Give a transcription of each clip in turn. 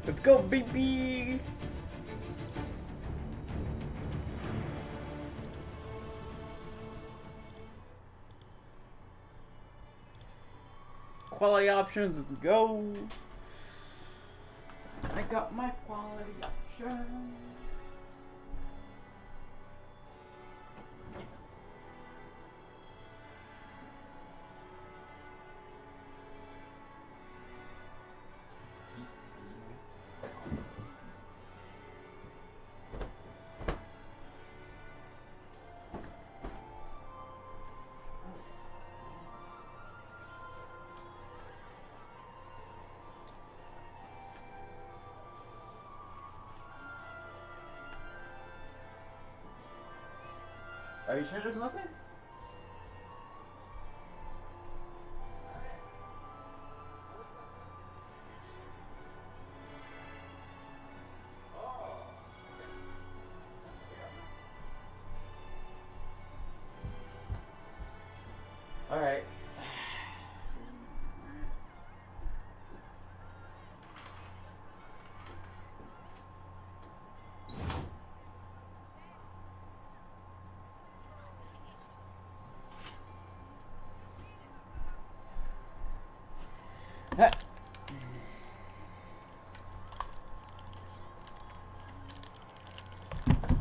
Let's go, baby! Quality options, let's go! I got my quality options. Are you sure there's nothing? Alright.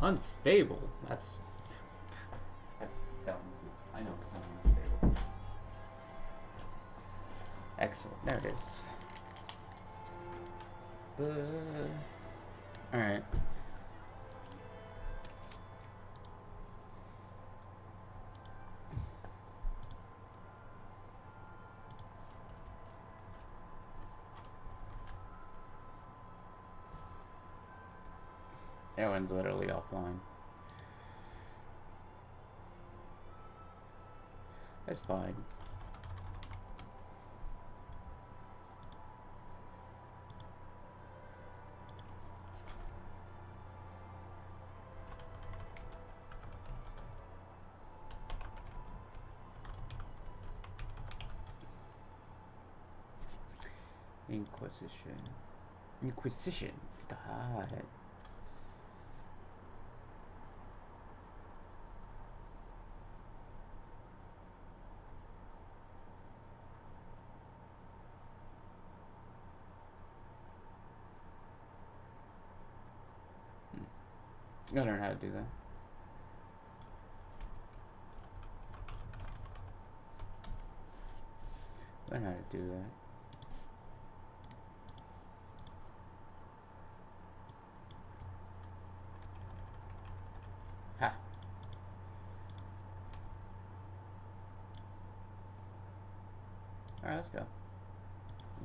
Unstable? That's dumb. I know it's not unstable. Excellent. There it is. Alright. Everyone's literally offline. That's fine. Inquisition. God. I learn how to do that. Learn how to do that. Ha. Alright, let's go.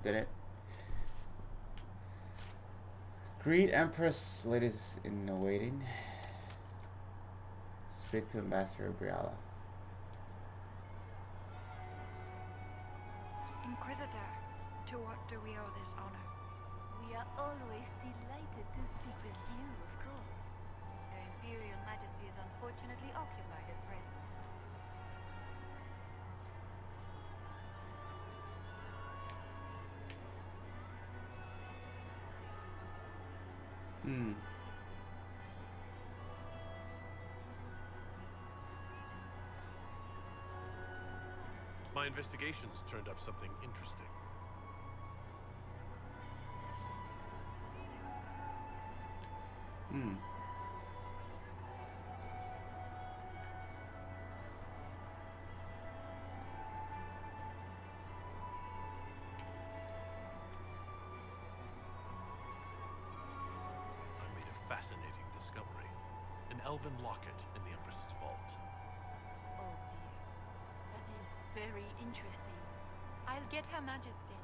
Did it. Greet Empress, ladies in waiting. Speak to Ambassador Briala. Inquisitor, to what do we owe this honor? We are always delighted to speak with you, of course. Their Imperial Majesty is unfortunately occupied at present. My investigations turned up something interesting. I made a fascinating discovery. An elven locket in the Empress's vault. Oh dear. That is very interesting. I'll get Her Majesty.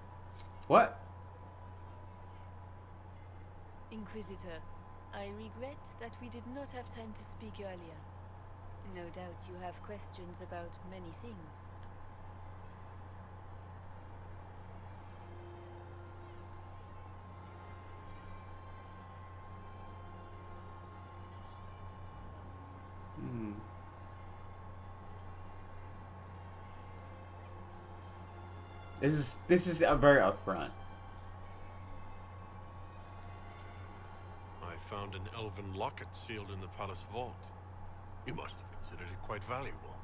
What? Inquisitor, I regret that we did not have time to speak earlier. No doubt you have questions about many things. This is a very upfront. found an elven locket sealed in the palace vault. You must have considered it quite valuable.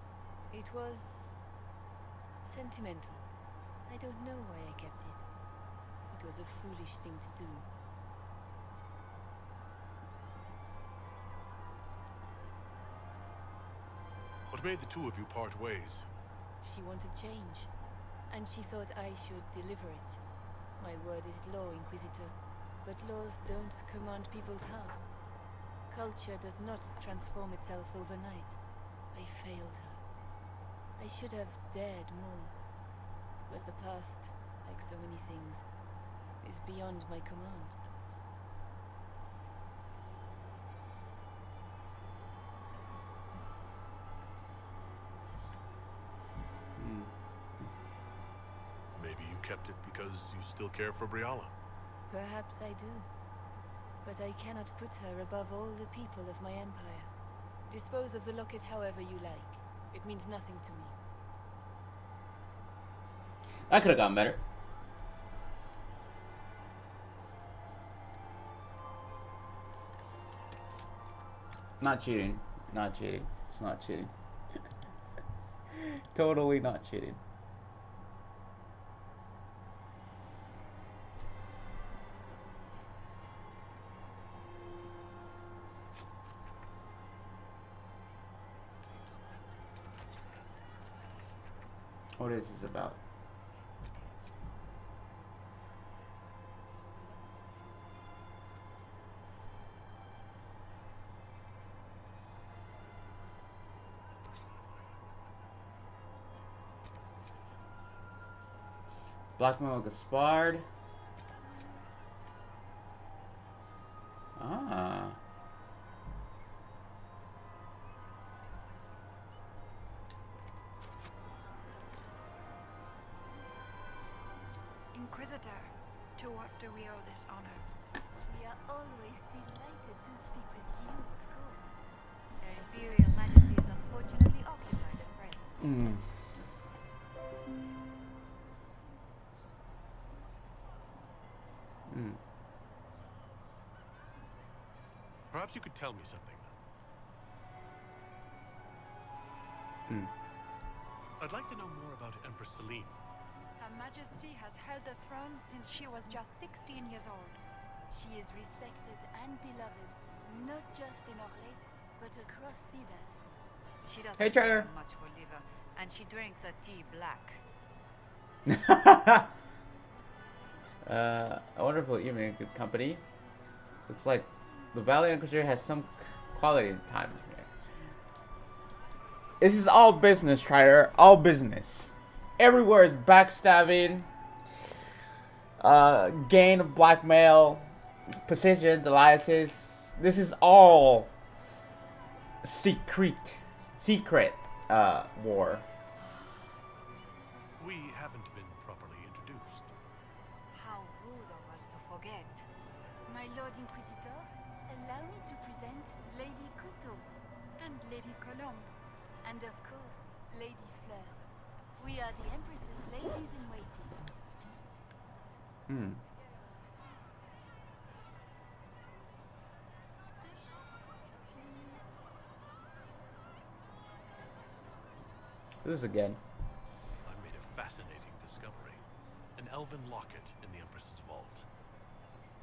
It was sentimental. I don't know why I kept it. It was a foolish thing to do. What made the two of you part ways? She wanted change, and she thought I should deliver it. My word is law, Inquisitor, but laws don't command people's hearts. Culture does not transform itself overnight. I failed her. I should have dared more. But the past, like so many things, is beyond my command. Maybe you kept it because you still care for Briala. Perhaps I do. But I cannot put her above all the people of my empire. Dispose of the locket however you like. It means nothing to me. I could have gotten better. Not cheating. Not cheating. It's not cheating. Totally not cheating. What is this about? Blackmail Gaspard. Ah. Inquisitor, to what do we owe this honor? We are always delighted to speak with you, of course. Their Imperial Majesty is unfortunately occupied at present. Hmm. Hmm. Perhaps you could tell me something. Hmm. I'd like to know more about Empress Celine. Her Majesty has held the throne since she was just 16 years old. She is respected and beloved, not just in Orlais, but across Thedas. She doesn't Hey, Trader. care much for liver, and she drinks her tea black. I wonder if we'll even in good company. Looks like the Valley Inquisitor has some quality in time here. This is all business, Trader. All business. Everywhere is backstabbing, gain of blackmail, positions, alliances. This is all secret war. We haven't been properly introduced. How rude of us to forget. My Lord Inquisitor, allow me to present Lady Couteau, And Lady Colombe. and of course, Lady Fleur. We are the Empress's ladies in waiting. Hmm. This is again. I made a fascinating discovery. An elven locket in the Empress's vault.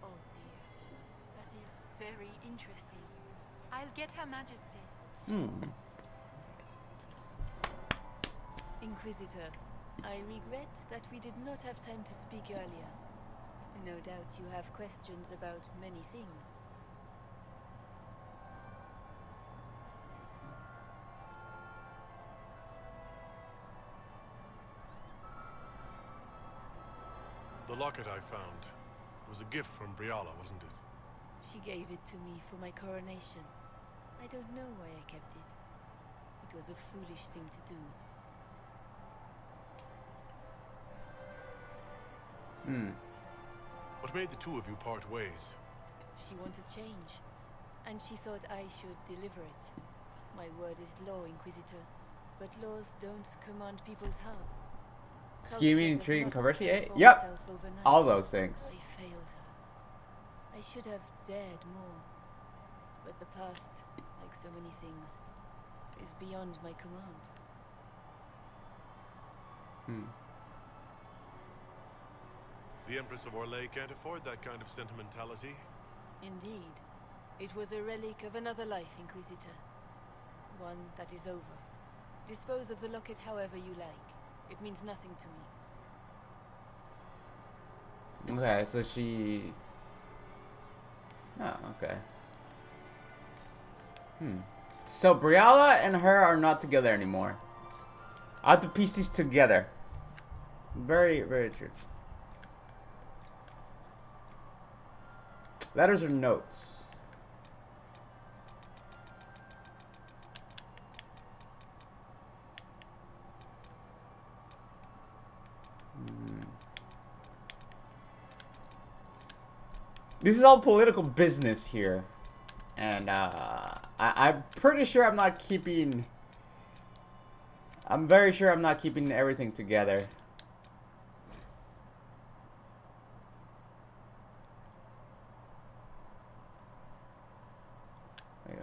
Oh dear, that is very interesting. I'll get Her Majesty. Hmm. Inquisitor, I regret that we did not have time to speak earlier. No doubt you have questions about many things. The locket I found was a gift from Briala, wasn't it? She gave it to me for my coronation. I don't know why I kept it. It was a foolish thing to do. Hmm. What made the two of you part ways? She wanted change, and she thought I should deliver it. My word is law, Inquisitor, but laws don't command people's hearts. Scheming, Culture intrigue, and does not controversy. transform Yep. itself overnight. All those things. I failed her. I should have dared more. But the past, like so many things, is beyond my command. The Empress of Orlais can't afford that kind of sentimentality. Indeed. It was a relic of another life, Inquisitor. One that is over. Dispose of the locket however you like. It means nothing to me. Okay, so she... Oh, okay. So Briala and her are not together anymore. I have to piece these together. Very, very true. Letters or notes? This is all political business here. And I'm pretty sure I'm not keeping... I'm very sure I'm not keeping everything together.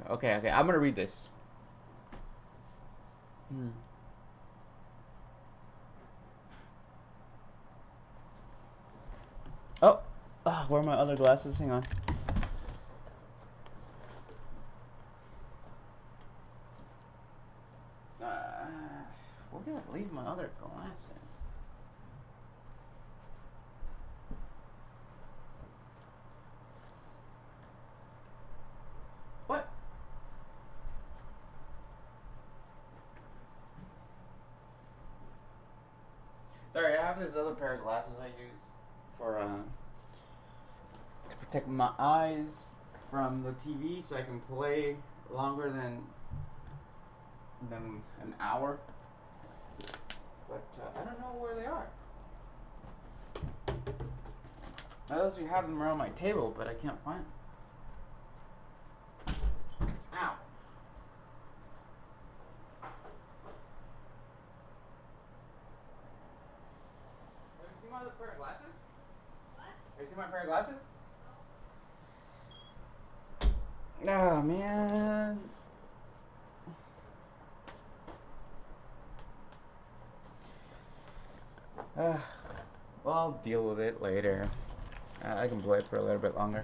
Okay, okay, I'm gonna read this. Oh, where are my other glasses? Hang on. Where did I leave my other glasses? What? Sorry, I have this other pair of glasses I use for to protect my eyes from the TV, so I can play longer than an hour. But I don't know where they are. I also have them around my table, but I can't find them. Ow. Have you seen my other pair of glasses? What? Have you seen my pair of glasses? Oh, man. Well, I'll deal with it later. I can play for a little bit longer.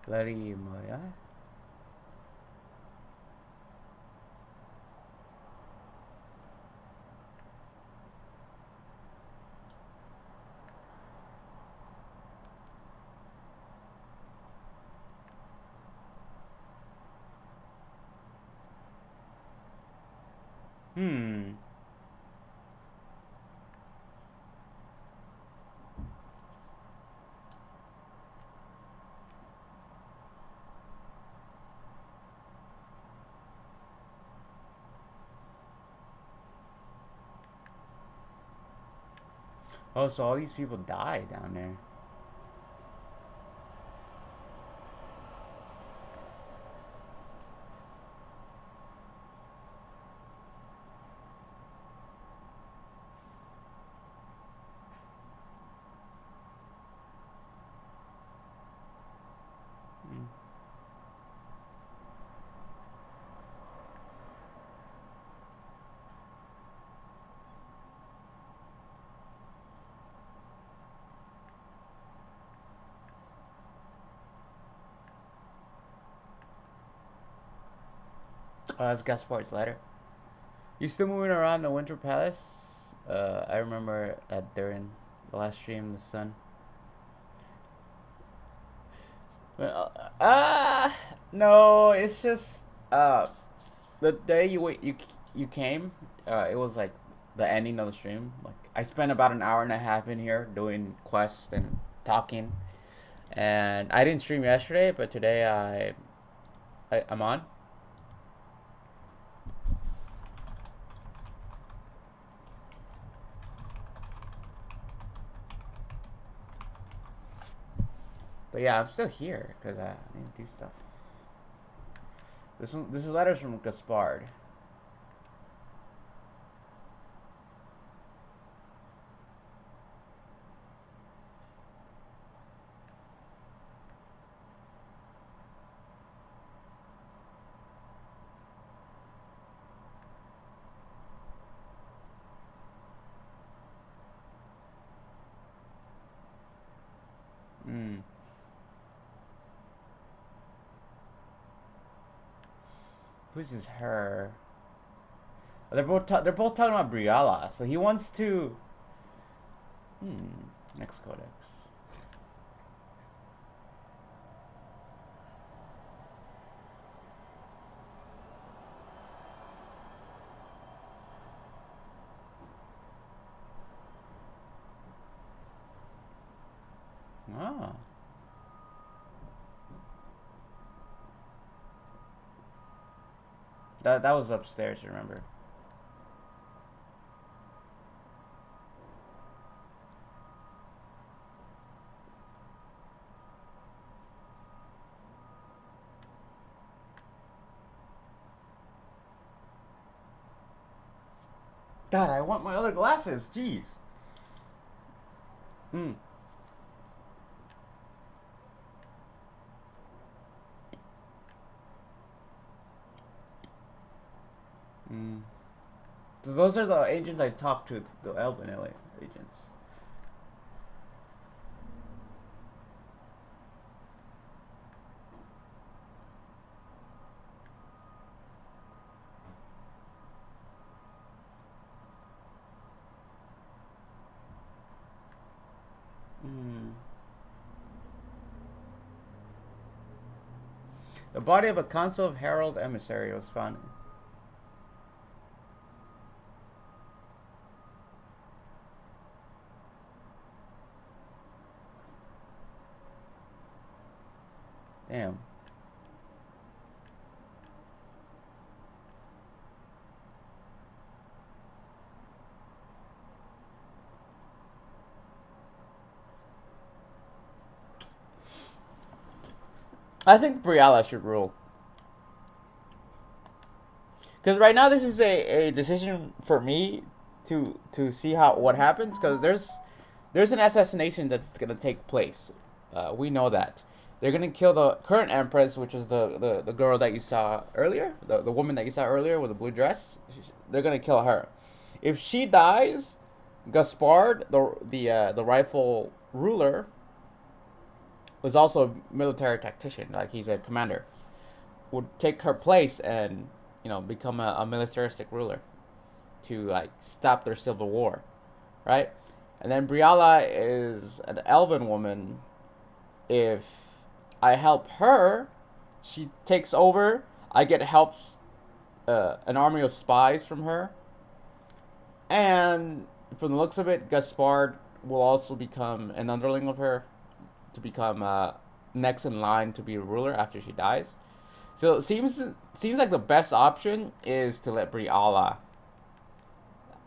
Bloody Maya. Oh, so all these people died down there. That's Gaspard's letter. You still moving around the Winter Palace? I remember during the last stream, the sun. No, it's just the day you came, it was like the ending of the stream. Like I spent about an hour and a half in here doing quests and talking, and I didn't stream yesterday, but today I'm on. But yeah, I'm still here because I need to do stuff. This is letters from Gaspard. Hmm. Who's this her? They're both talking about Briala. So he wants to. Next codex. Ah. That was upstairs, remember? God, I want my other glasses. Jeez. Hmm. Hmm. So those are the agents I talked to, the Elven agents. Hmm. The body of a Council of Herald emissary was found. Damn. I think Briala should rule. Because right now this is a decision for me to see what happens. Because there's an assassination that's gonna take place. We know that they're gonna kill the current empress, which is the girl that you saw earlier, the woman that you saw earlier with the blue dress. They're gonna kill her. If she dies, Gaspard, the rightful ruler, was also a military tactician. Like he's a commander. Would take her place and become a militaristic ruler to like stop their civil war, right? And then Briala is an elven woman. If I help her, she takes over. I get helps an army of spies from her, and from the looks of it, Gaspard will also become an underling of her to become next in line to be a ruler after she dies. So it seems like the best option is to let Briala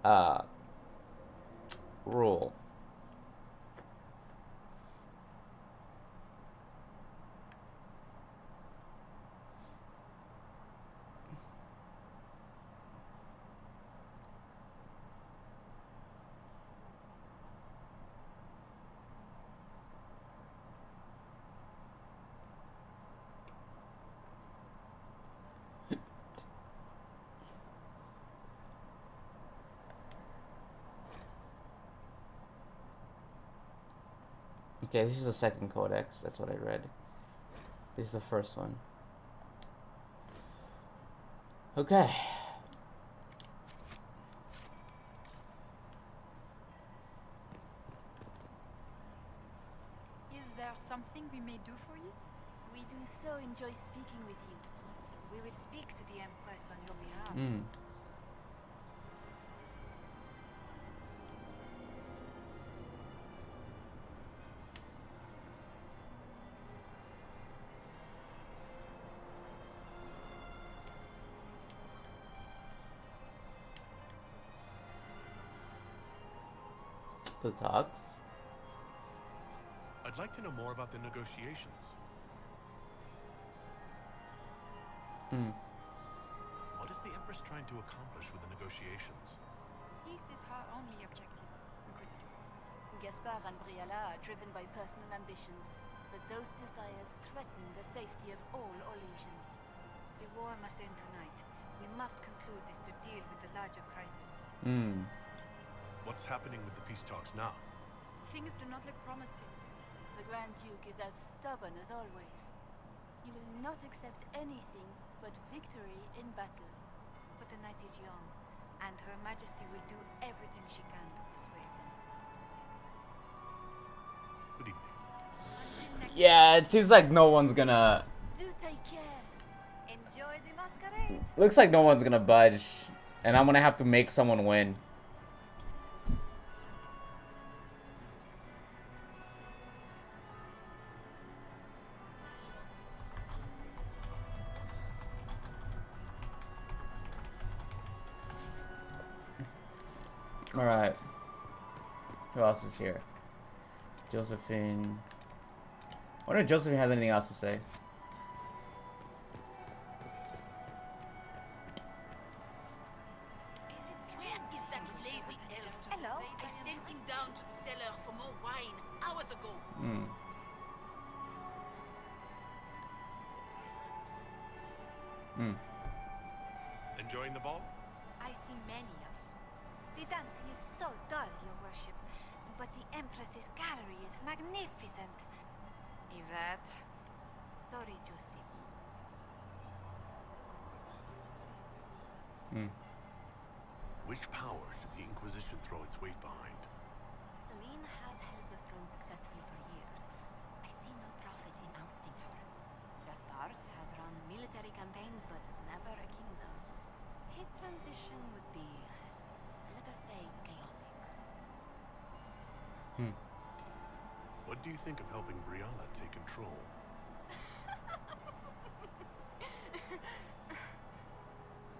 uh, rule. Okay, this is the second codex. That's what I read. This is the first one. Okay. Is there something we may do for you? We do so enjoy speaking with you. We will speak to the Empress on your behalf. Hmm. The talks. A like to know more about the negotiations. Hmm. What is the Empress trying to accomplish with the negotiations? Peace is her only objective, Inquisitor. Gaspard and Briala are driven by personal ambitions, but those desires threaten the safety of all Olesians. The war must end tonight. We must conclude this to deal with the larger crisis. Hmm. What's happening with the peace talks now? Things do not look promising. The Grand Duke is as stubborn as always. He will not accept anything but victory in battle. But the night is young, and Her Majesty will do everything she can to persuade him. Good evening. Yeah, it seems like no one's gonna. Do take care. Enjoy the masquerade! Looks like no one's gonna budge, and I'm gonna have to make someone win. All right. Who else is here? Josephine. I wonder if Josephine has anything else to say. Where is that lazy elf? Hello? I sent him down to the cellar for more wine hours ago. Hmm. Hmm. Enjoying the ball? I see many of you. The dancing is so dull, your worship. But the Empress's gallery is magnificent. Yvette. Sorry, Josie. Hmm. Which power should the Inquisition throw its weight behind? Celine has held the throne successfully for years. I see no profit in ousting her. Gaspard has run military campaigns but never a kingdom. His transition would be, let us say, chaotic. Hmm. What do you think of helping Brianna take control?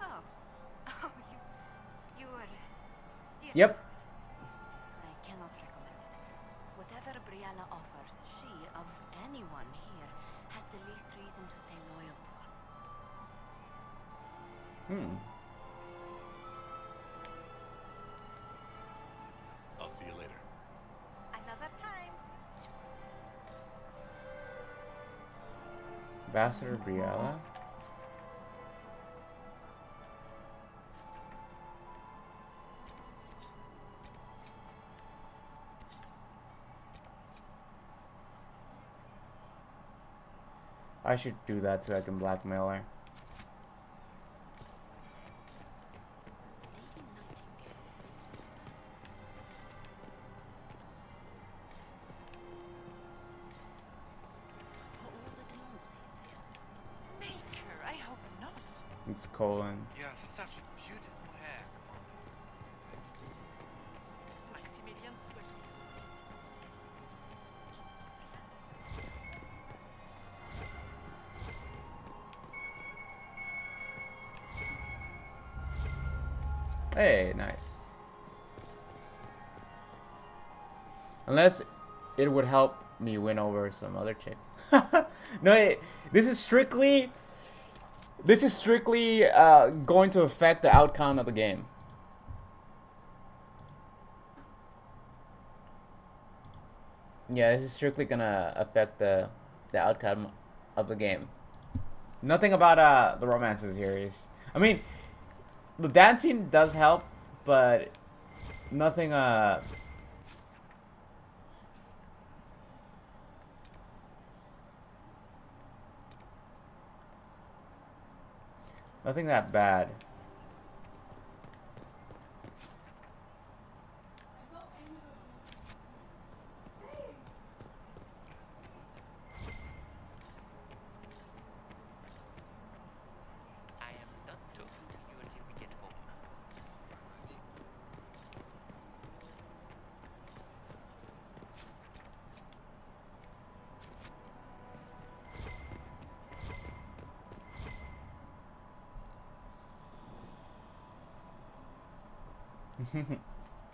Oh. Oh, you were serious. Yep. I cannot recommend it. Whatever Briala offers, she, of anyone here, has the least reason to stay loyal to us. Hmm. I'll see you later. Another time. Ambassador Briella. I should do that so I can blackmail her. Maker, I hope not. It's Colin. You have such beautiful hair. Maximilian Swift. Hey, nice. Unless it would help me win over some other chick. No, this is strictly going to affect the outcome of the game. Yeah, this is strictly gonna affect the outcome of the game. Nothing about the romances here is. I mean, the dancing does help, but nothing nothing that bad. I am not talking to you until we get home.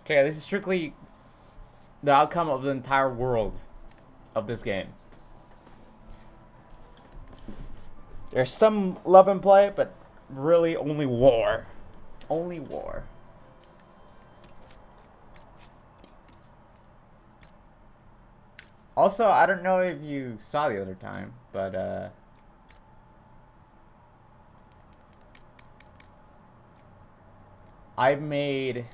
Okay, this is strictly the outcome of the entire world of this game. There's some love and play, but really only war. Only war. Also, I don't know if you saw the other time, but I made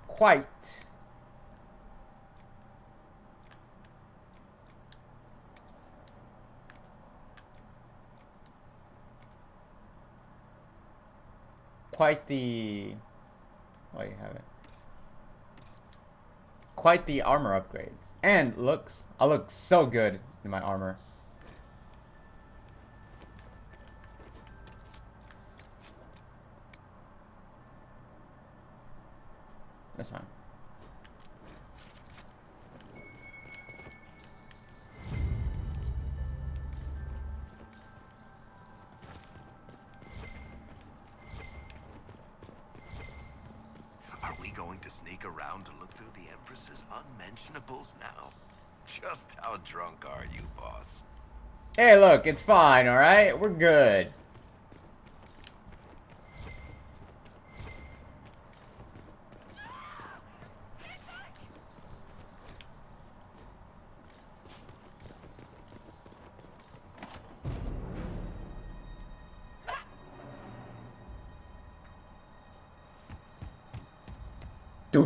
quite the oh, you have it. Quite the armor upgrades. And looks, I look so good in my armor. That's fine. Are we going to sneak around to look through the Empress's unmentionables now? Just how drunk are you, boss? Hey, look, it's fine, alright? We're good.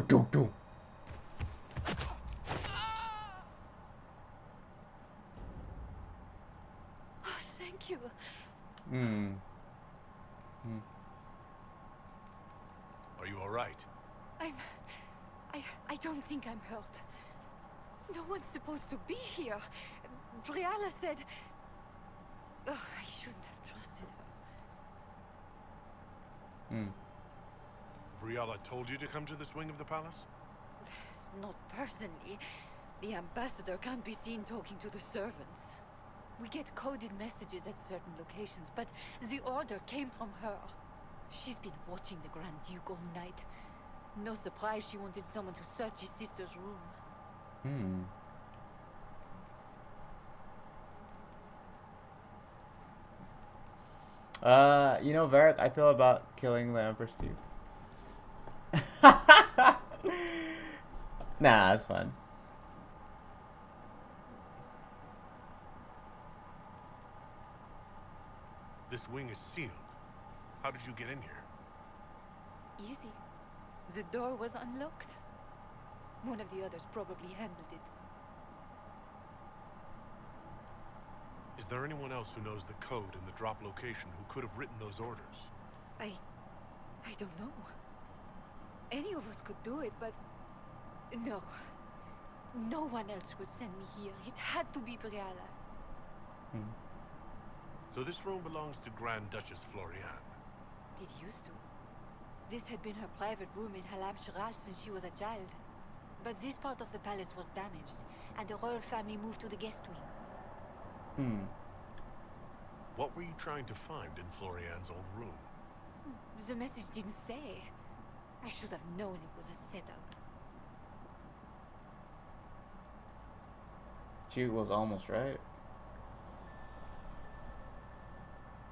Do. Oh, thank you. Are you all right? I don't think I'm hurt. No one's supposed to be here. Briala said... Oh, I shouldn't have trusted her. Briala told you to come to this wing of the palace? Not personally. The ambassador can't be seen talking to the servants. We get coded messages at certain locations, but the order came from her. She's been watching the Grand Duke all night. No surprise she wanted someone to search his sister's room. You know, Vareth, I feel about killing the Empress too. Nah, it's fun. This wing is sealed. How did you get in here? Easy. The door was unlocked. One of the others probably handled it. Is there anyone else who knows the code and the drop location who could have written those orders? I don't know. Any of us could do it, but... No. No one else would send me here. It had to be Briala. So this room belongs to Grand Duchess Floriane. It used to. This had been her private room in Halam Shiral since she was a child. But this part of the palace was damaged, and the royal family moved to the guest wing. What were you trying to find in Floriane's old room? The message didn't say. I should have known it was a setup. She was almost right.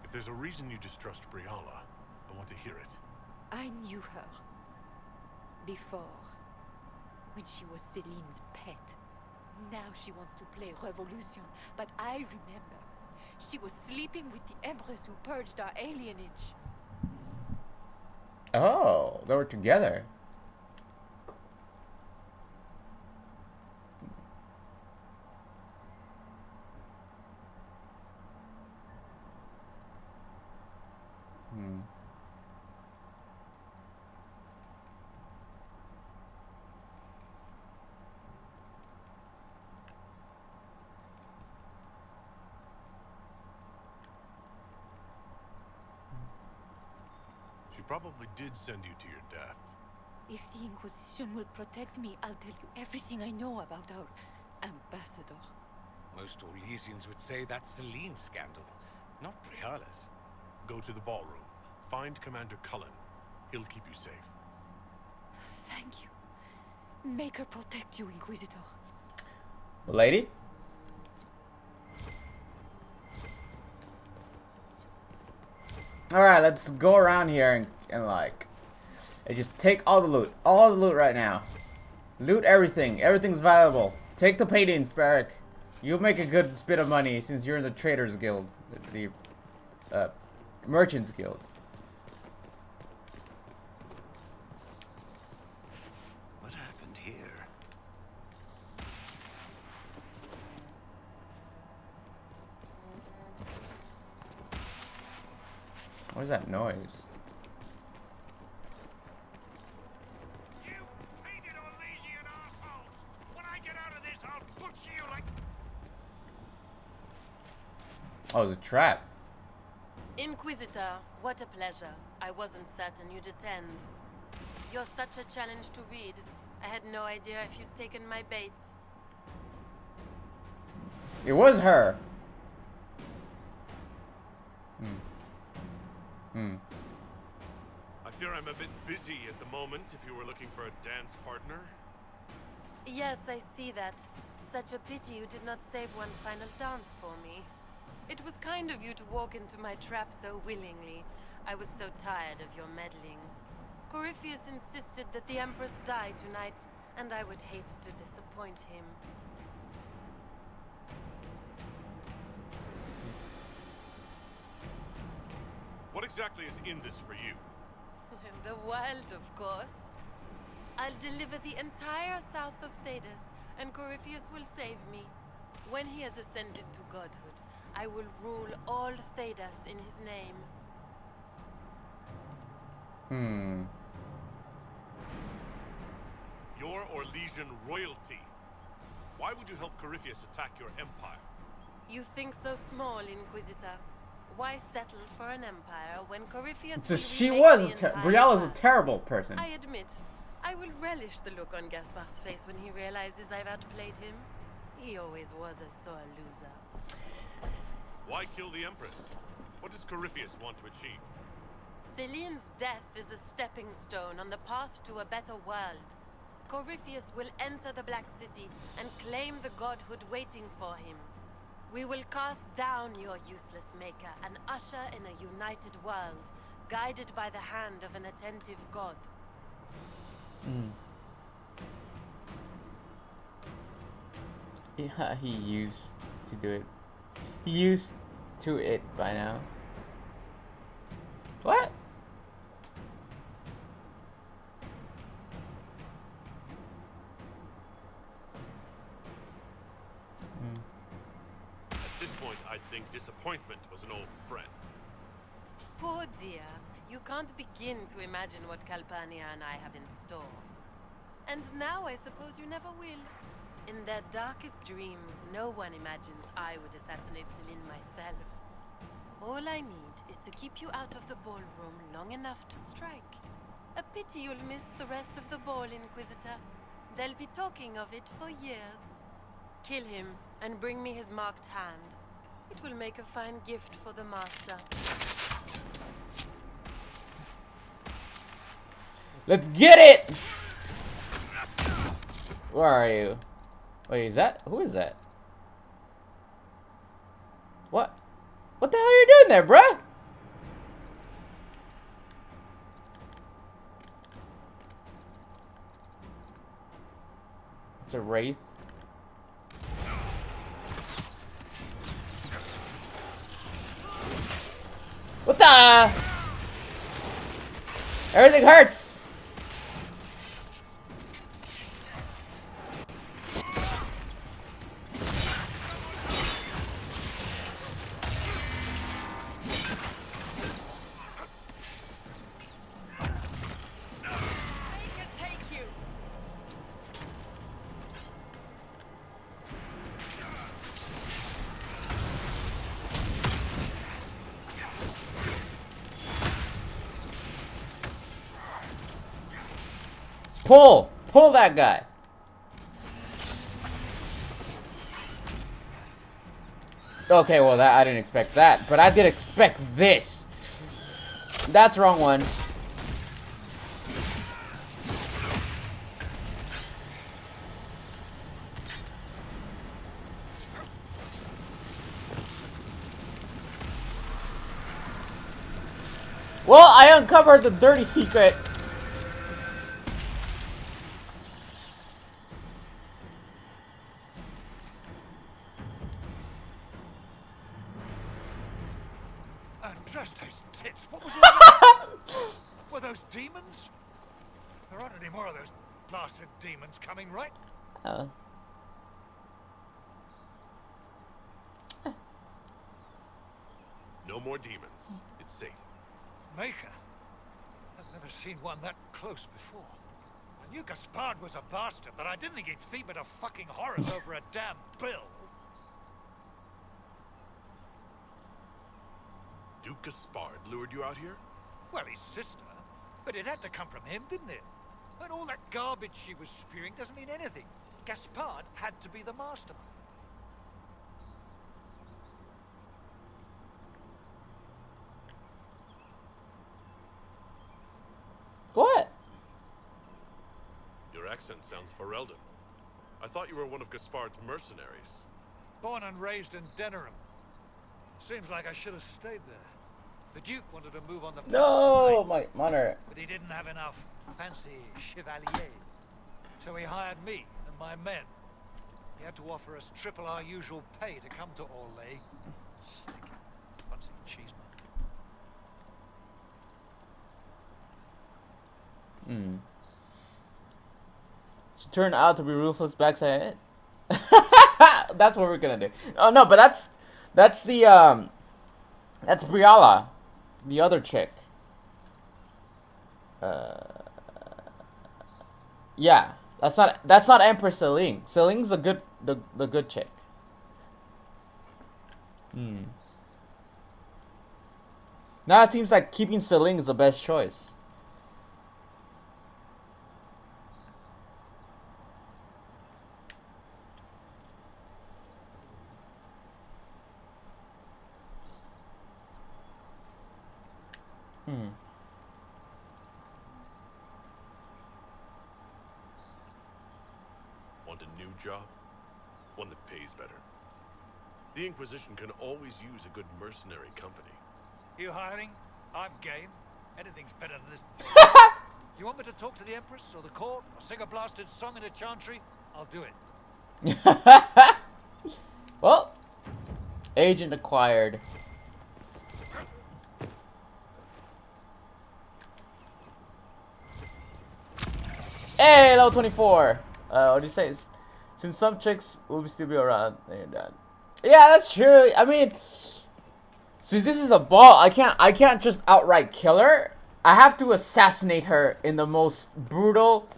If there's a reason you distrust Briala, I want to hear it. I knew her. Before. When she was Celine's pet. Now she wants to play Revolution, but I remember. She was sleeping with the Empress who purged our alienage. Oh, they were together. She probably did send you to your death. If the Inquisition will protect me, I'll tell you everything I know about our ambassador. Most Orlesians would say that's Celine's scandal, not Briala's. Go to the ballroom. Find Commander Cullen. He'll keep you safe. Thank you. Make her protect you, Inquisitor. Lady? Alright, let's go around here and like... And just take all the loot. All the loot right now. Loot everything. Everything's valuable. Take the paintings, Barrack. You'll make a good bit of money since you're in the Traders Guild. The Merchants Guild. What happened here? What is that noise? You painted Orlesian assholes! When I get out of this, I'll butcher you like... Oh, it's a trap. Inquisitor, what a pleasure. I wasn't certain you'd attend. You're such a challenge to read. I had no idea if you'd taken my bait. It was her. I fear I'm a bit busy at the moment if you were looking for a dance partner. Yes, I see that. Such a pity you did not save one final dance for me. It was kind of you to walk into my trap so willingly. I was so tired of your meddling. Corypheus insisted that the Empress die tonight, and I would hate to disappoint him. What exactly is in this for you? The wild, of course. I'll deliver the entire south of Thedas, and Corypheus will save me. When he has ascended to godhood, I will rule all Thedas in his name. You're Orlesian royalty. Why would you help Corypheus attack your empire? You think so small, Inquisitor. Why settle for an empire when Corypheus So will she remake was the entire Brielle's a world? terrible person. I admit, I will relish the look on Gaspar's face when he realizes I've outplayed him. He always was a sore loser. Why kill the Empress? What does Corypheus want to achieve? Celine's death is a stepping stone on the path to a better world. Corypheus will enter the Black City and claim the godhood waiting for him. We will cast down your useless maker and usher in a united world, guided by the hand of an attentive god. Yeah, he used to do it. He used to it by now. What? At this point, I'd think disappointment was an old friend. Poor dear, you can't begin to imagine what Calpurnia and I have in store. And now I suppose you never will. In their darkest dreams, no one imagines I would assassinate Celine myself. All I need is to keep you out of the ballroom long enough to strike. A pity you'll miss the rest of the ball, Inquisitor. They'll be talking of it for years. Kill him and bring me his marked hand. It will make a fine gift for the master. Let's get it! Where are you? Wait, is that? Who is that? What? What the hell are you doing there, bruh? It's a wraith. What the? Everything hurts. Pull! Pull that guy! Okay, well that I didn't expect that, but I did expect this. That's the wrong one. Well, I uncovered the dirty secret. And just those tits. What was all that? Were those demons? There aren't any more of those blasted demons coming, right? No more demons. It's safe. Maker? I've never seen one that close before. I knew Gaspard was a bastard, but I didn't think he'd feed me to fucking horrors over a damn bill. Duke Gaspard lured you out here? Well, his sister. But it had to come from him, didn't it? And all that garbage she was spewing doesn't mean anything. Gaspard had to be the mastermind. What? Your accent sounds Ferelden. I thought you were one of Gaspard's mercenaries. Born and raised in Denerim. Seems like I should have stayed there. The Duke wanted to move on the No, my honor. but he didn't have enough fancy chevaliers. So he hired me and my men. He had to offer us triple our usual pay to come to Orlais. Sticky, fancy cheesemonger. She turned out to be ruthless backside. That's what we're gonna do. Oh no, but that's the that's Briala, the other chick. Yeah, that's not Empress Celine. Celine's the good chick. Now it seems like keeping Celine is the best choice. Want a new job? One that pays better. The Inquisition can always use a good mercenary company. You hiring? I'm game. Anything's better than this. You want me to talk to the Empress or the court or sing a blasted song in a chantry? I'll do it. Well, agent acquired. Hey, level 24. What do you say? Since some chicks will still be around, they're done. Yeah, that's true. I mean, since this is a ball, I can't just outright kill her. I have to assassinate her in the most brutal,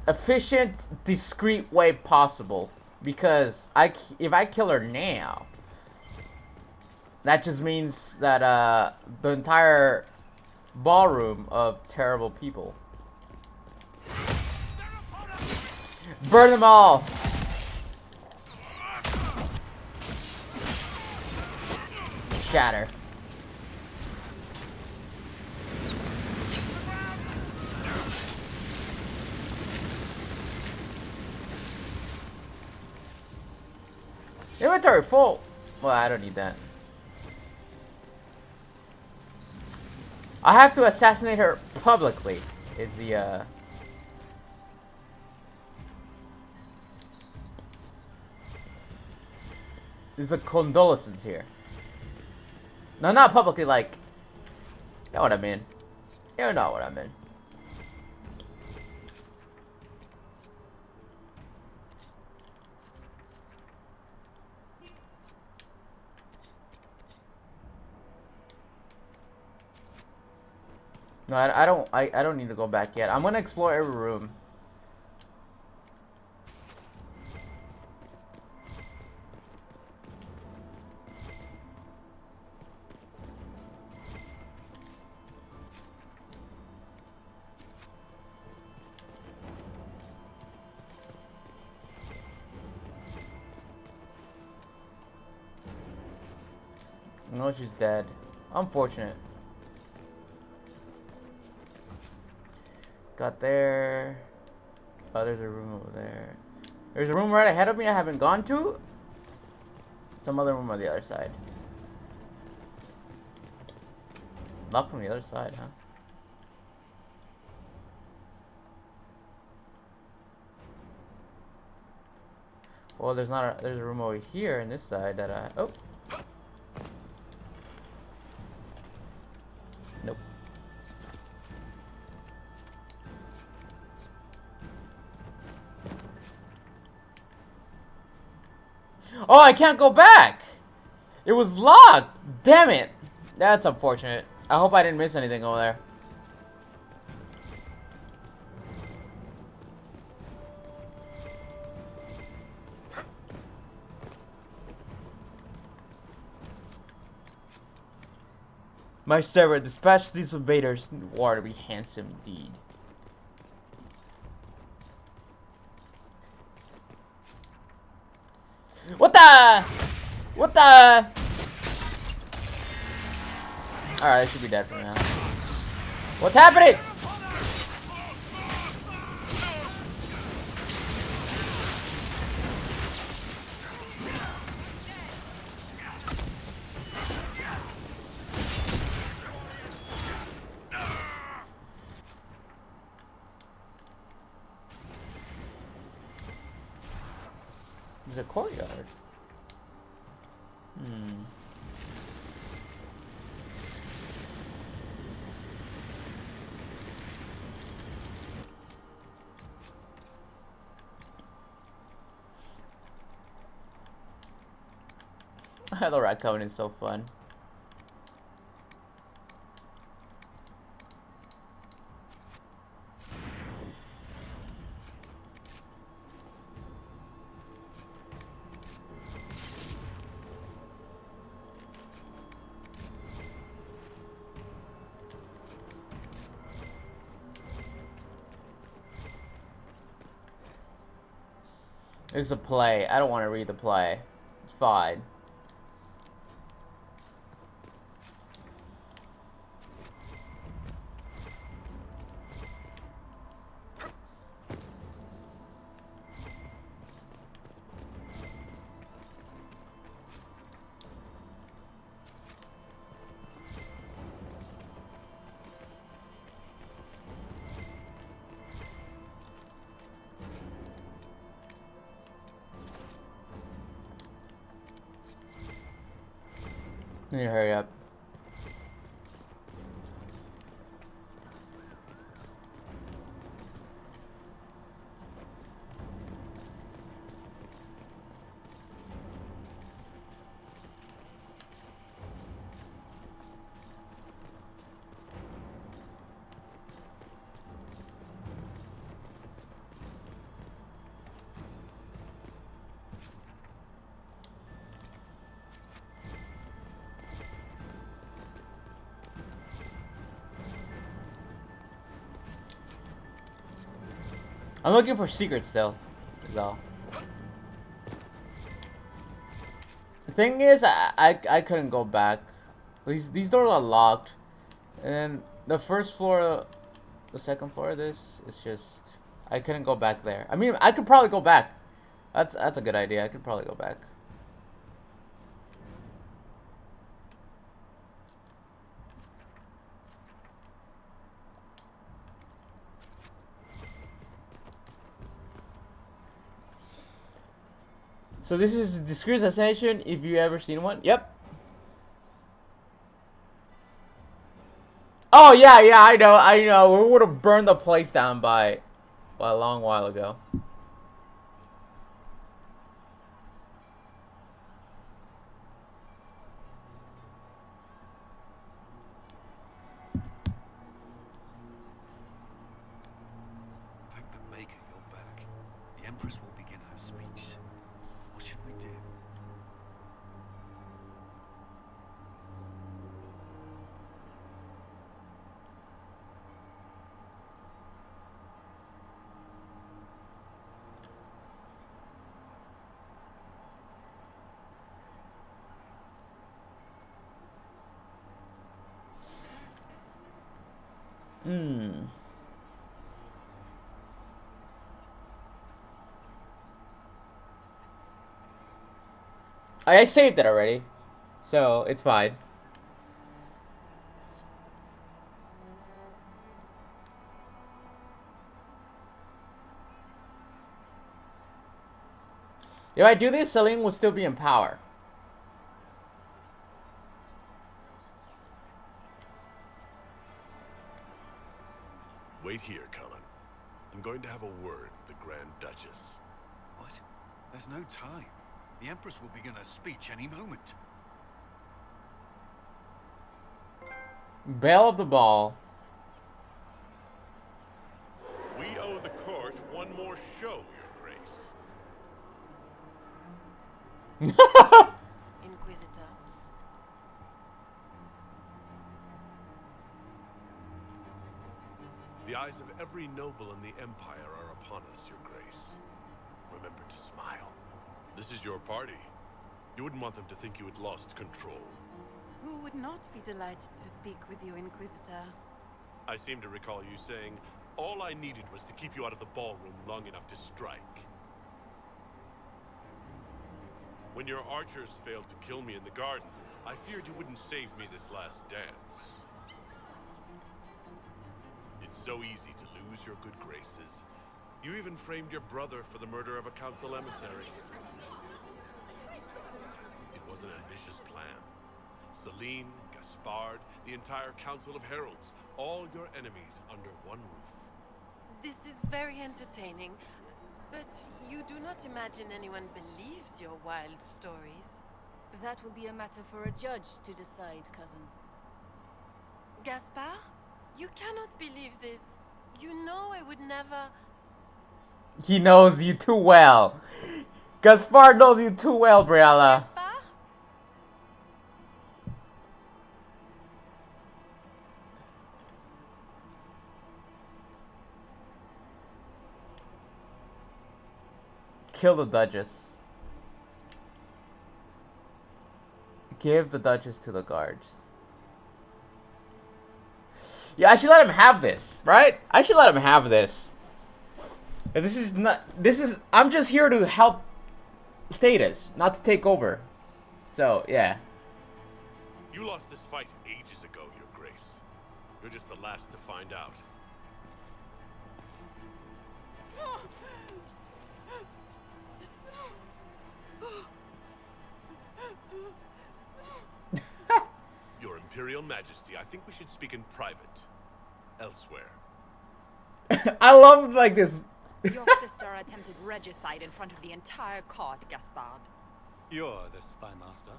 efficient, discreet way possible. Because if I kill her now, that just means that the entire ballroom of terrible people. Burn them all! Shatter. Inventory full! Well, I don't need that. I have to assassinate her publicly, is the, There's a condolences here. No, not publicly, like... You know what I mean. You know what I mean. No, I don't need to go back yet. I'm gonna explore every room. No, she's dead. Unfortunate. Got there. Oh, there's a room over there. There's a room right ahead of me I haven't gone to. Some other room on the other side. Not from the other side, huh? Well, there's not a, there's a room over here in this side that I... Oh! Nope. Oh, I can't go back! It was locked! Damn it! That's unfortunate. I hope I didn't miss anything over there. My servant, dispatch these invaders. War to be handsome indeed. What the? What the? Alright, I should be dead for now. What's happening? There's a courtyard. The rat covenant is so fun. It's a play. I don't want to read the play. It's fine. You need to hurry up. I'm looking for secrets still. Is all. The thing is, I couldn't go back. These doors are locked, and the first floor, the second floor of this is just I couldn't go back there. I mean, I could probably go back. That's a good idea. I could probably go back. So this is discreet assassination. If you ever seen one, yep. Oh yeah, yeah, I know. We would have burned the place down by a long while ago. Thank the Maker you're back. The Empress will begin her speech. What should we do? I saved it already, so it's fine. If I do this, Celine will still be in power. Wait here, Cullen. I'm going to have a word with the Grand Duchess. What? There's no time. The Empress will begin her speech any moment. Belle of the ball. We owe the court one more show, Your Grace. Inquisitor. The eyes of every noble in the Empire are upon us, Your Grace. Remember to smile. This is your party. You wouldn't want them to think you had lost control. Who would not be delighted to speak with you, Inquisitor? I seem to recall you saying, all I needed was to keep you out of the ballroom long enough to strike. When your archers failed to kill me in the garden, I feared you wouldn't save me this last dance. It's so easy to lose your good graces. You even framed your brother for the murder of a council emissary. It was an ambitious plan. Celine, Gaspard, the entire Council of Heralds, all your enemies under one roof. This is very entertaining, but you do not imagine anyone believes your wild stories. That will be a matter for a judge to decide, cousin. Gaspard? You cannot believe this. You know I would never... He knows you too well. Gaspard knows you too well, Briella. Gaspard? Kill the Duchess. Give the Duchess to the guards. Yeah, I should let him have this, right? I should let him have this. This is not. This is. I'm just here to help Thetis, not to take over. So yeah. You lost this fight ages ago, Your Grace. You're just the last to find out. Your Imperial Majesty, I think we should speak in private. Elsewhere. I love like this. Your sister attempted regicide in front of the entire court, Gaspard. You're the spy master.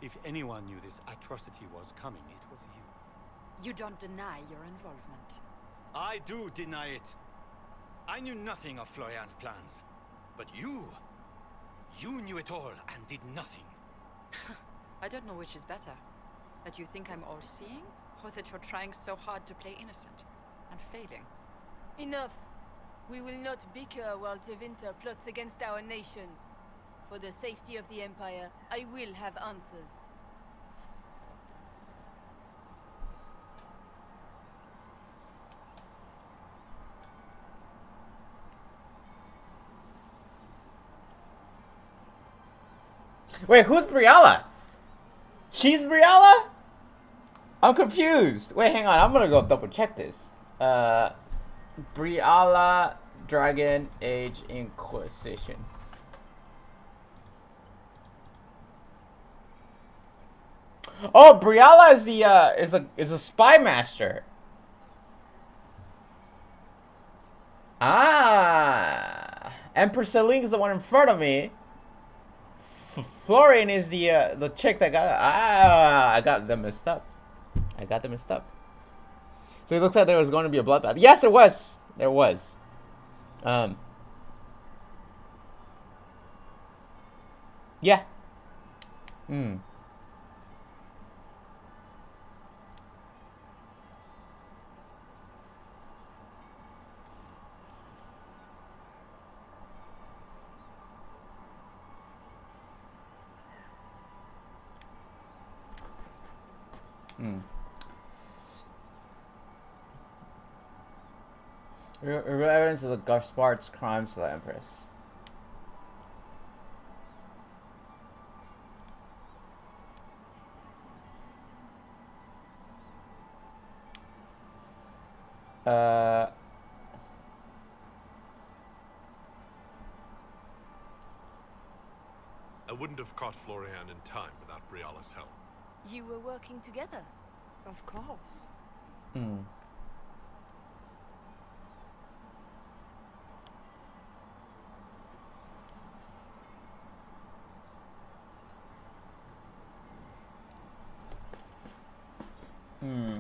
If anyone knew this atrocity was coming, it was you. You don't deny your involvement. I do deny it. I knew nothing of Florian's plans. But you knew it all and did nothing. I don't know which is better. That you think I'm all-seeing, or that you're trying so hard to play innocent and failing. Enough. We will not bicker while Tevinter plots against our nation. For the safety of the Empire, I will have answers. Wait, who's Briella? She's Briella? I'm confused. Wait, hang on. I'm gonna go double check this. Briella, Dragon Age Inquisition. Oh, Briella is the is a spy master. Ah, Empress Celine is the one in front of me. Florian is the chick that got. I got them messed up. I got them messed up. So it looks like there was going to be a bloodbath. Yes, there was. There was. Yeah. Hmm. Evidence of the Gaspard's crimes to the Empress. wouldn't have caught Florian in time without Briala's help. You were working together? Of course. Hmm. Hmm.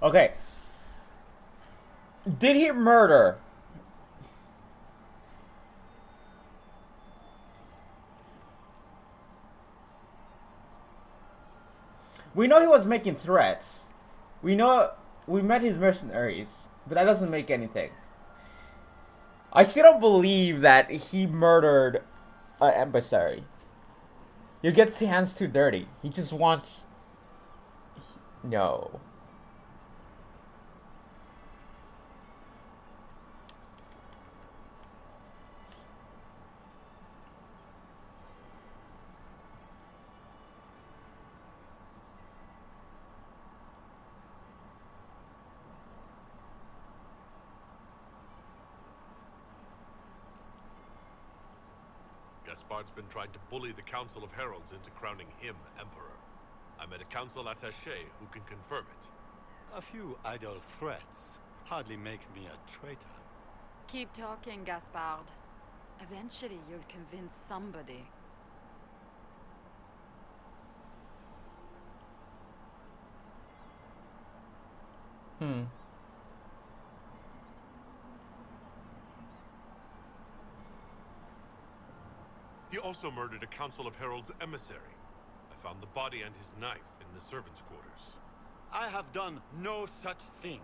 Okay. Did he murder? We know he was making threats. We know we met his mercenaries, but that doesn't make anything. I still don't believe that he murdered an emissary. He gets his hands too dirty. He just wants... No. Gaspard's been trying to bully the Council of Heralds into crowning him Emperor. I met a council attaché who can confirm it. A few idle threats hardly make me a traitor. Keep talking, Gaspard. Eventually you'll convince somebody. Hmm. He also murdered a Council of Heralds emissary. I found the body and his knife in the servants' quarters. I have done no such thing.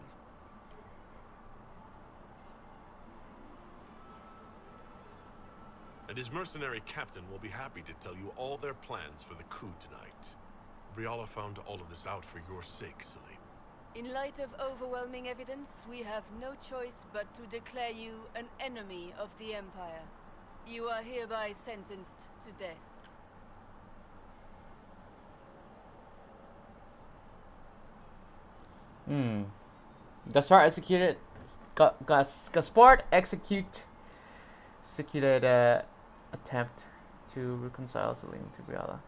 And his mercenary captain will be happy to tell you all their plans for the coup tonight. Briala found all of this out for your sake, Celine. In light of overwhelming evidence, we have no choice but to declare you an enemy of the Empire. You are hereby sentenced to death. Hmm. Gaspard executed... Gaspard executed attempt to reconcile Celine to Briala.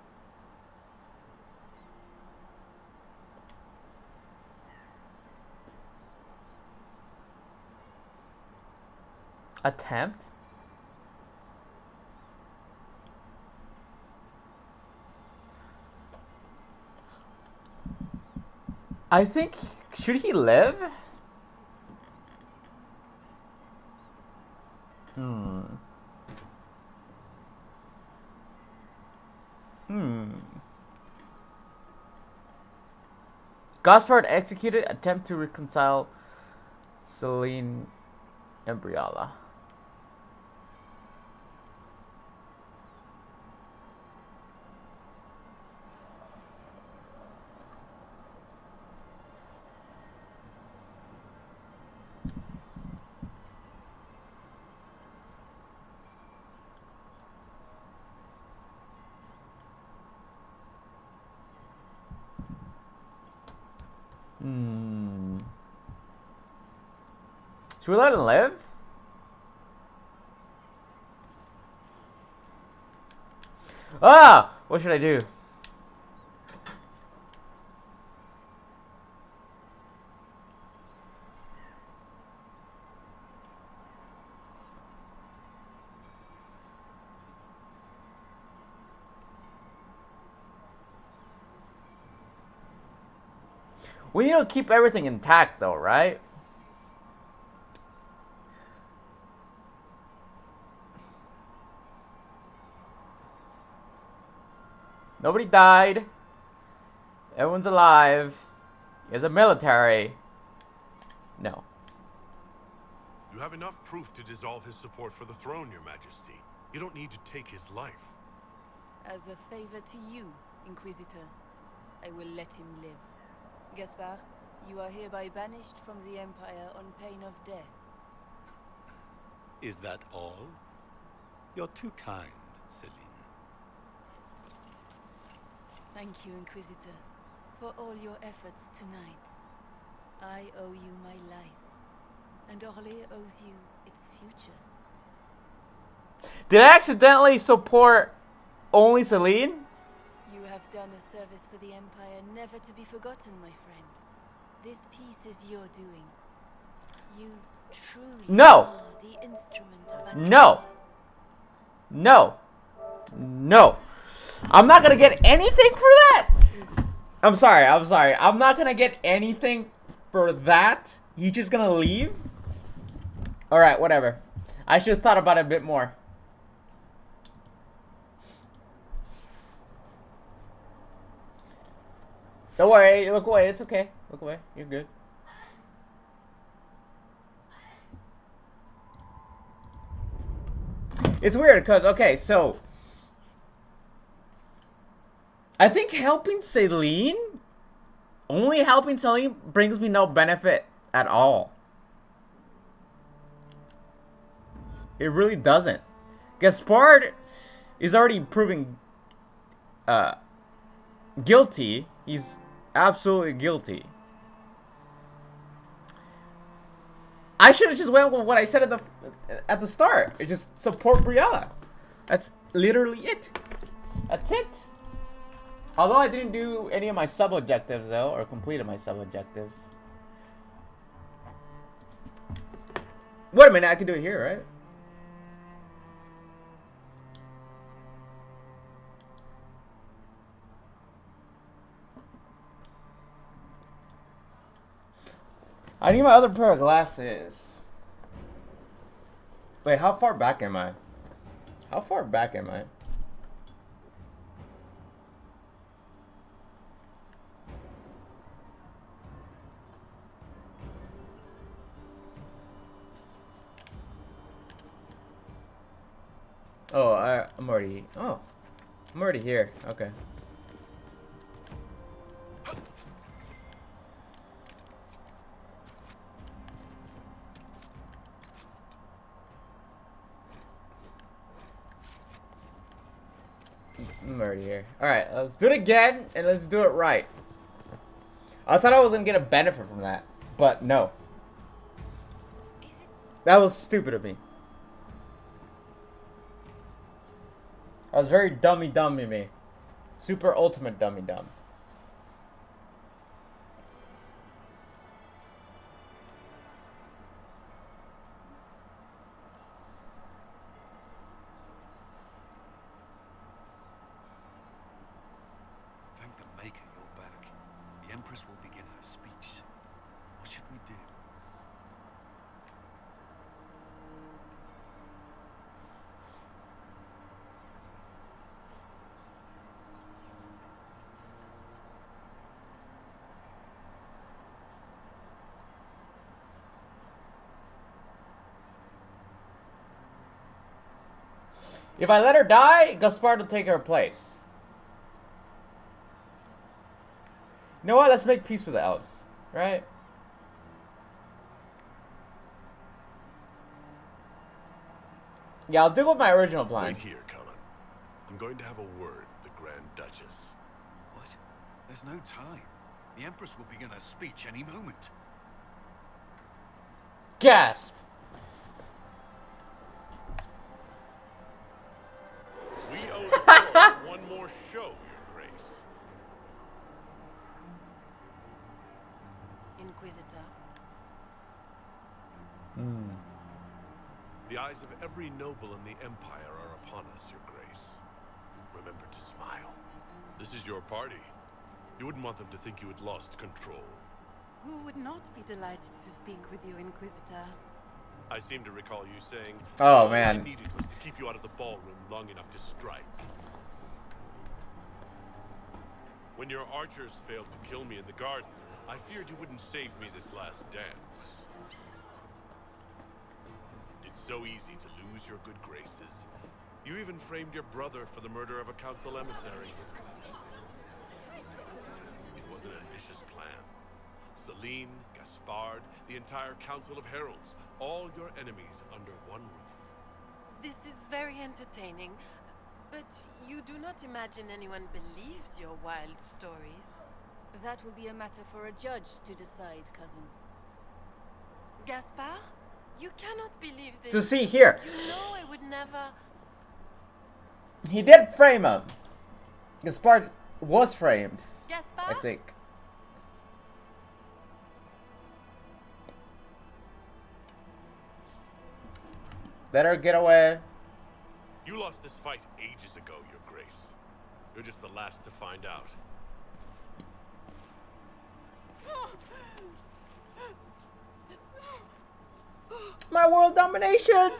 Attempt? I think... Should he live? Hmm. Gaspard executed attempt to reconcile Celine and Briala. Should we let him live? Ah! What should I do? We need to keep everything intact though, right? Nobody died. Everyone's alive. There's a military. No. You have enough proof to dissolve his support for the throne, Your Majesty. You don't need to take his life. As a favor to you, Inquisitor, I will let him live. Gaspard, you are hereby banished from the Empire on pain of death. Is that all? You're too kind, Celine. Thank you, Inquisitor, for all your efforts tonight. I owe you my life, and Orlais owes you its future. Did I accidentally support only Celine? You have done a service for the Empire never to be forgotten, my friend. This piece is your doing. You truly No. are the instrument of No. No. No. I'm not gonna get anything for that. I'm sorry. I'm not gonna get anything for that. He's just gonna leave? Alright, whatever. I should have thought about it a bit more. Don't worry. Look away. It's okay. Look away. You're good. It's weird because, okay, so I think only helping Celine brings me no benefit at all. It really doesn't. Gaspard is already proving guilty. He's absolutely guilty. I should have just went with what I said at the start. It just support Briella. That's literally it. That's it. Although I didn't do any of my sub-objectives though, or completed my sub-objectives. Wait a minute, I can do it here, right? I need my other pair of glasses. Wait, how far back am I? How far back am I? Oh, I'm already here. Okay. I'm already here. Alright, let's do it again, and let's do it right. I thought I was gonna get a benefit from that, but no. That was stupid of me. That was very dummy dumb of me. Super ultimate dummy dumb. Thank the Maker you're back. The Empress will begin her speech. What should we do? If I let her die, Gaspard will take her place. You know what? Let's make peace with the elves, right? Yeah, I'll do with my original plan. Wait here, Cullen. I'm going to have a word with the Grand Duchess. What? There's no time. The Empress will begin her speech any moment. Gasp! We owe the court one more show, Your Grace. Inquisitor. The eyes of every noble in the Empire are upon us, Your Grace. Remember to smile. This is your party. You wouldn't want them to think you had lost control. Who would not be delighted to speak with you, Inquisitor? I seem to recall you saying, Oh, all man. I needed was to keep you out of the ballroom long enough to strike. When your archers failed to kill me in the garden, I feared you wouldn't save me this last dance. It's so easy to lose your good graces. You even framed your brother for the murder of a council emissary. It was an ambitious plan. Celine, Gaspard, the entire Council of Heralds, all your enemies under one roof. This is very entertaining, but you do not imagine anyone believes your wild stories. That will be a matter for a judge to decide, cousin. Gaspard? You cannot believe this. To see here. You know I would never... He did frame him. Gaspard was framed. Gaspard? I think. Let her get away. You lost this fight ages ago, Your Grace. You're just the last to find out. My world domination!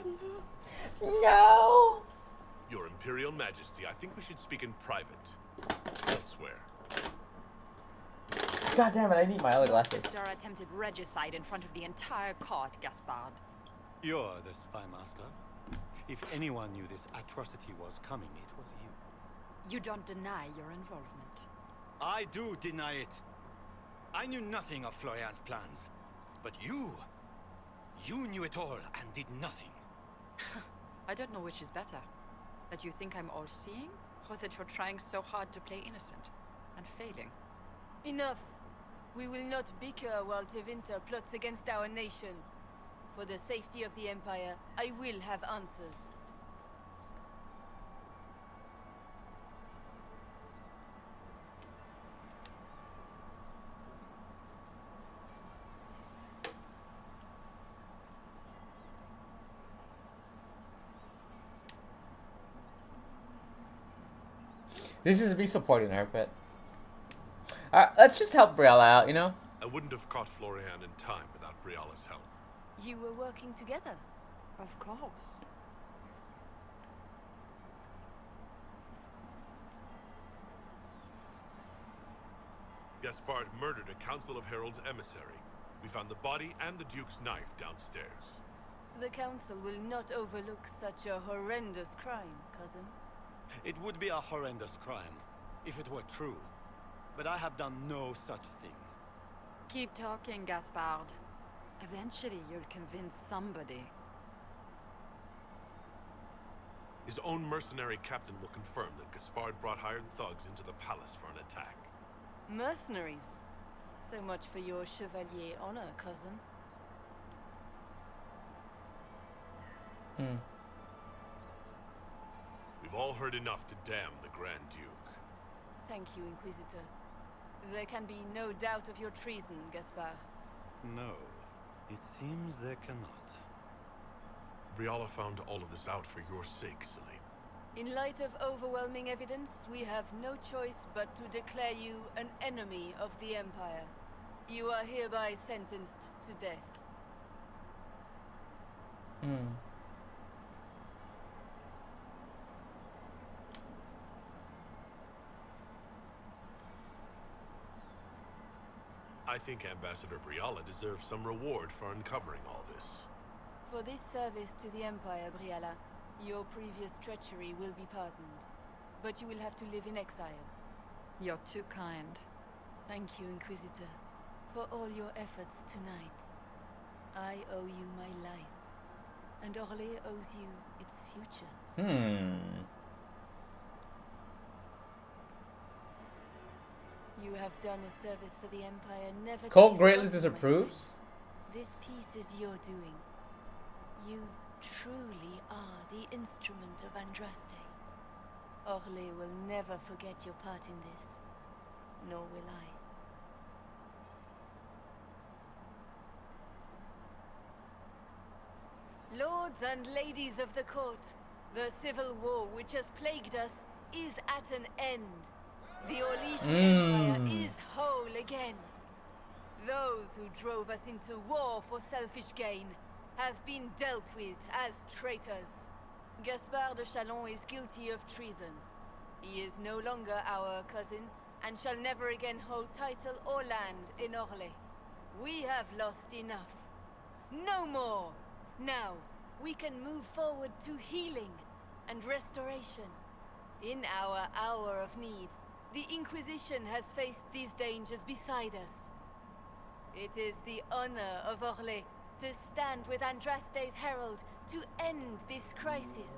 No! Your Imperial Majesty, I think we should speak in private. Elsewhere. God damn it, I need my other glasses. Sister attempted regicide in front of the entire court, Gaspard. You're the spy master. If anyone knew this atrocity was coming, it was you. You don't deny your involvement. I do deny it. I knew nothing of Florian's plans. But you knew it all and did nothing. I don't know which is better. That you think I'm all-seeing, or that you're trying so hard to play innocent and failing. Enough. We will not bicker while Tevinter plots against our nation. For the safety of the Empire, I will have answers. This is me supporting her, but... let's just help Briella out, you know? I wouldn't have caught Florian in time without Brialla's help. You were working together? Of course. Gaspard murdered a Council of Heralds emissary. We found the body and the Duke's knife downstairs. The Council will not overlook such a horrendous crime, cousin. It would be a horrendous crime, if it were true. But I have done no such thing. Keep talking, Gaspard. Eventually, you'll convince somebody. His own mercenary captain will confirm that Gaspard brought hired thugs into the palace for an attack. Mercenaries. So much for your chevalier honor, cousin. We've all heard enough to damn the Grand Duke. Thank you, Inquisitor. There can be no doubt of your treason, Gaspard. No, it seems there cannot. Brialla found all of this out for your sake, Celine. In light of overwhelming evidence, we have no choice but to declare you an enemy of the Empire. You are hereby sentenced to death. I think Ambassador Brialla deserves some reward for uncovering all this. For this service to the Empire, Brialla, your previous treachery will be pardoned. But you will have to live in exile. You're too kind. Thank you, Inquisitor, for all your efforts tonight. I owe you my life, and Orlais owes you its future. You have done a service for the Empire never... Cole greatly disapproves? This piece is your doing. You truly are the instrument of Andraste. Orlais will never forget your part in this, nor will I. Lords and ladies of the court, the civil war which has plagued us is at an end. The Orlesian Empire is whole again. Those who drove us into war for selfish gain have been dealt with as traitors. Gaspard de Chalon is guilty of treason. He is no longer our cousin, and shall never again hold title or land in Orlais. We have lost enough. No more! Now, we can move forward to healing and restoration. In our hour of need, the Inquisition has faced these dangers beside us. It is the honor of Orlais to stand with Andraste's herald to end this crisis.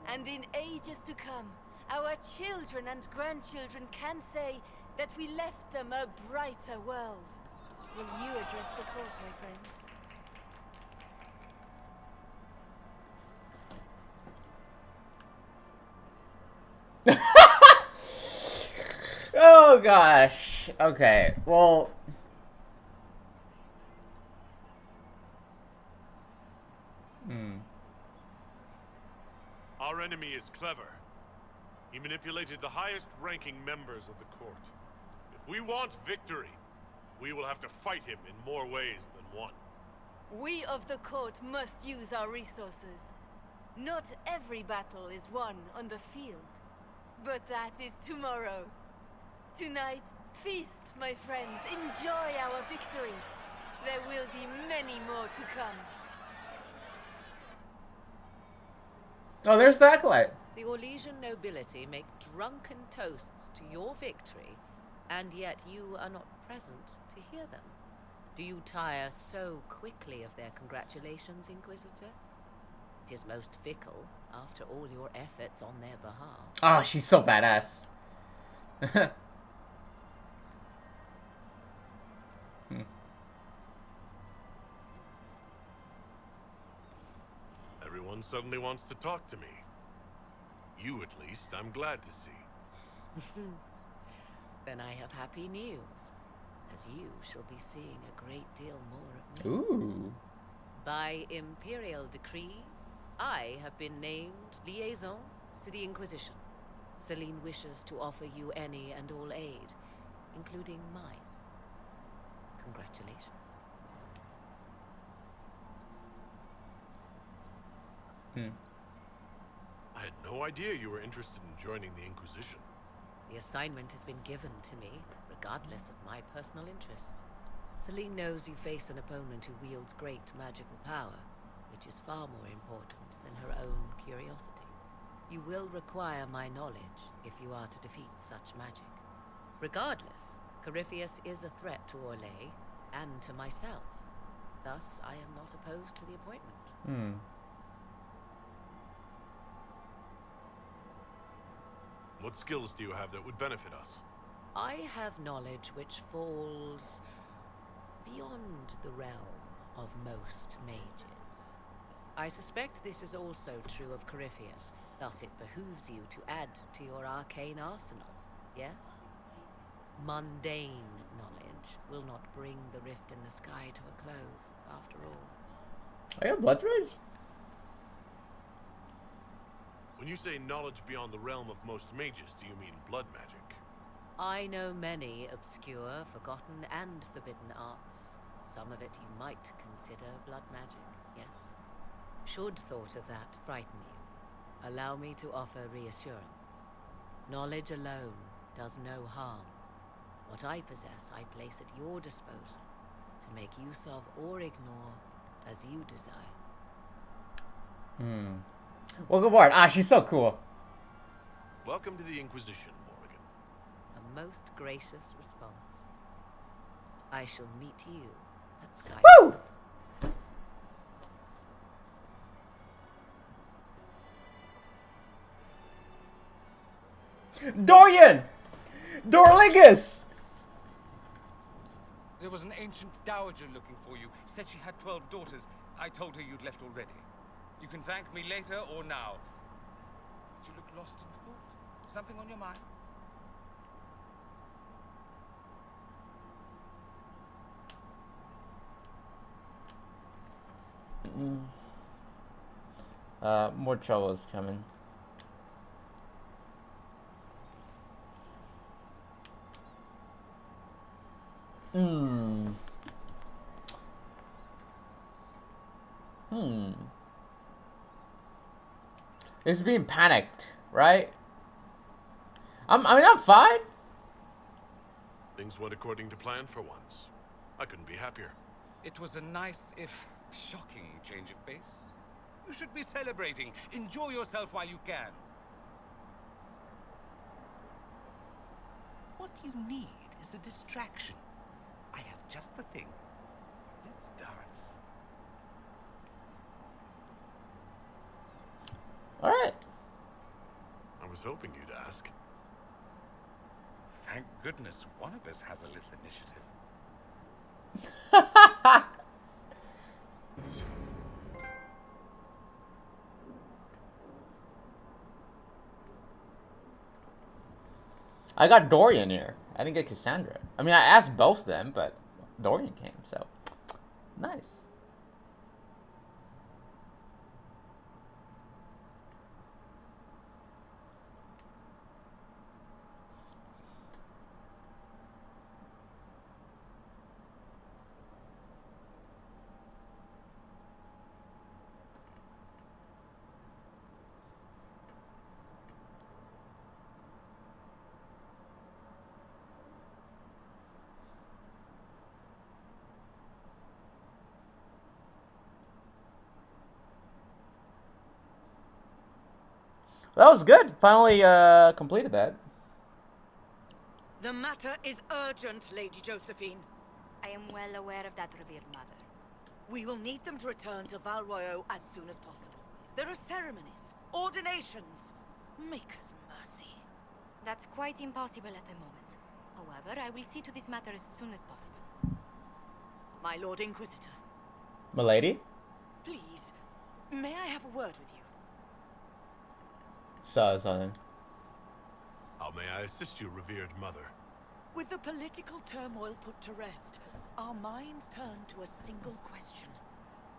And in ages to come, our children and grandchildren can say that we left them a brighter world. Will you address the court, my friend? Oh gosh. Okay. Well. Our enemy is clever. He manipulated the highest-ranking members of the court. If we want victory, we will have to fight him in more ways than one. We of the court must use our resources. Not every battle is won on the field. But that is tomorrow. Tonight, feast, my friends. Enjoy our victory. There will be many more to come. Oh, there's the acolyte. The Orlesian nobility make drunken toasts to your victory, and yet you are not present to hear them. Do you tire so quickly of their congratulations, Inquisitor? It is most fickle, after all your efforts on their behalf. Oh, she's so badass. Everyone suddenly wants to talk to me. You, at least, I'm glad to see. Then I have happy news, as you shall be seeing a great deal more of me. Ooh. By imperial decree, I have been named liaison to the Inquisition. Celine wishes to offer you any and all aid, including mine. Congratulations. I had no idea you were interested in joining the Inquisition. The assignment has been given to me, regardless of my personal interest. Celine knows you face an opponent who wields great magical power, which is far more important than her own curiosity. You will require my knowledge if you are to defeat such magic. Regardless, Corypheus is a threat to Orlais and to myself. Thus, I am not opposed to the appointment. What skills do you have that would benefit us? I have knowledge which falls beyond the realm of most mages. I suspect this is also true of Corypheus, thus it behooves you to add to your arcane arsenal, yes? Mundane knowledge will not bring the rift in the sky to a close, after all. I got blood rage? When you say knowledge beyond the realm of most mages, do you mean blood magic? I know many obscure, forgotten, and forbidden arts. Some of it you might consider blood magic, yes? Should thought of that frighten you, allow me to offer reassurance. Knowledge alone does no harm. What I possess, I place at your disposal to make use of or ignore as you desire. Welcome aboard. Ah, she's so cool. Welcome to the Inquisition, Morrigan. A most gracious response. I shall meet you at Sky. Woo! Dorian! Dorlingus! There was an ancient dowager looking for you. Said she had 12 daughters. I told her you'd left already. You can thank me later or now. But you look lost in thought. Something on your mind? More trouble is coming. It's being panicked, right? I mean, I'm fine. Things went according to plan for once. I couldn't be happier. It was a nice, if shocking, change of pace. You should be celebrating. Enjoy yourself while you can. What you need is a distraction. I have just the thing. Let's dance. All right. I was hoping you'd ask. Thank goodness one of us has a little initiative. I got Dorian here. I didn't get Cassandra. I mean, I asked both of them, but Dorian came, so nice. That was good. Finally completed that. The matter is urgent, Lady Josephine. I am well aware of that, revered mother. We will need them to return to Val Royeaux as soon as possible. There are ceremonies, ordinations. Maker's mercy. That's quite impossible at the moment. However, I will see to this matter as soon as possible. My Lord Inquisitor. Milady? Please, may I have a word with you? Something. How may I assist you, revered mother? With the political turmoil put to rest, our minds turn to a single question.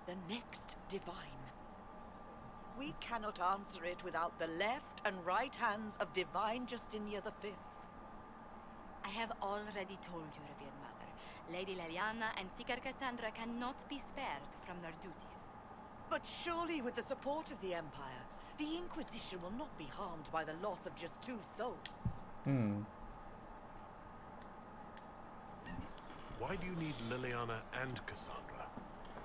The next divine. We cannot answer it without the left and right hands of Divine Justinia V. I have already told you, revered mother. Lady Leliana and Seeker Cassandra cannot be spared from their duties. But surely with the support of the Empire, the Inquisition will not be harmed by the loss of just 2 souls. Why do you need Liliana and Cassandra?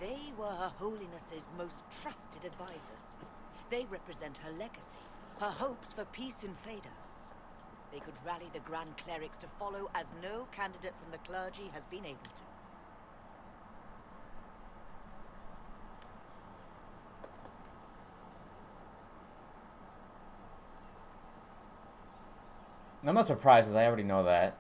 They were Her Holiness's most trusted advisors. They represent her legacy, her hopes for peace in Phaedos. They could rally the Grand Clerics to follow as no candidate from the clergy has been able to. I'm not surprised, as I already know that.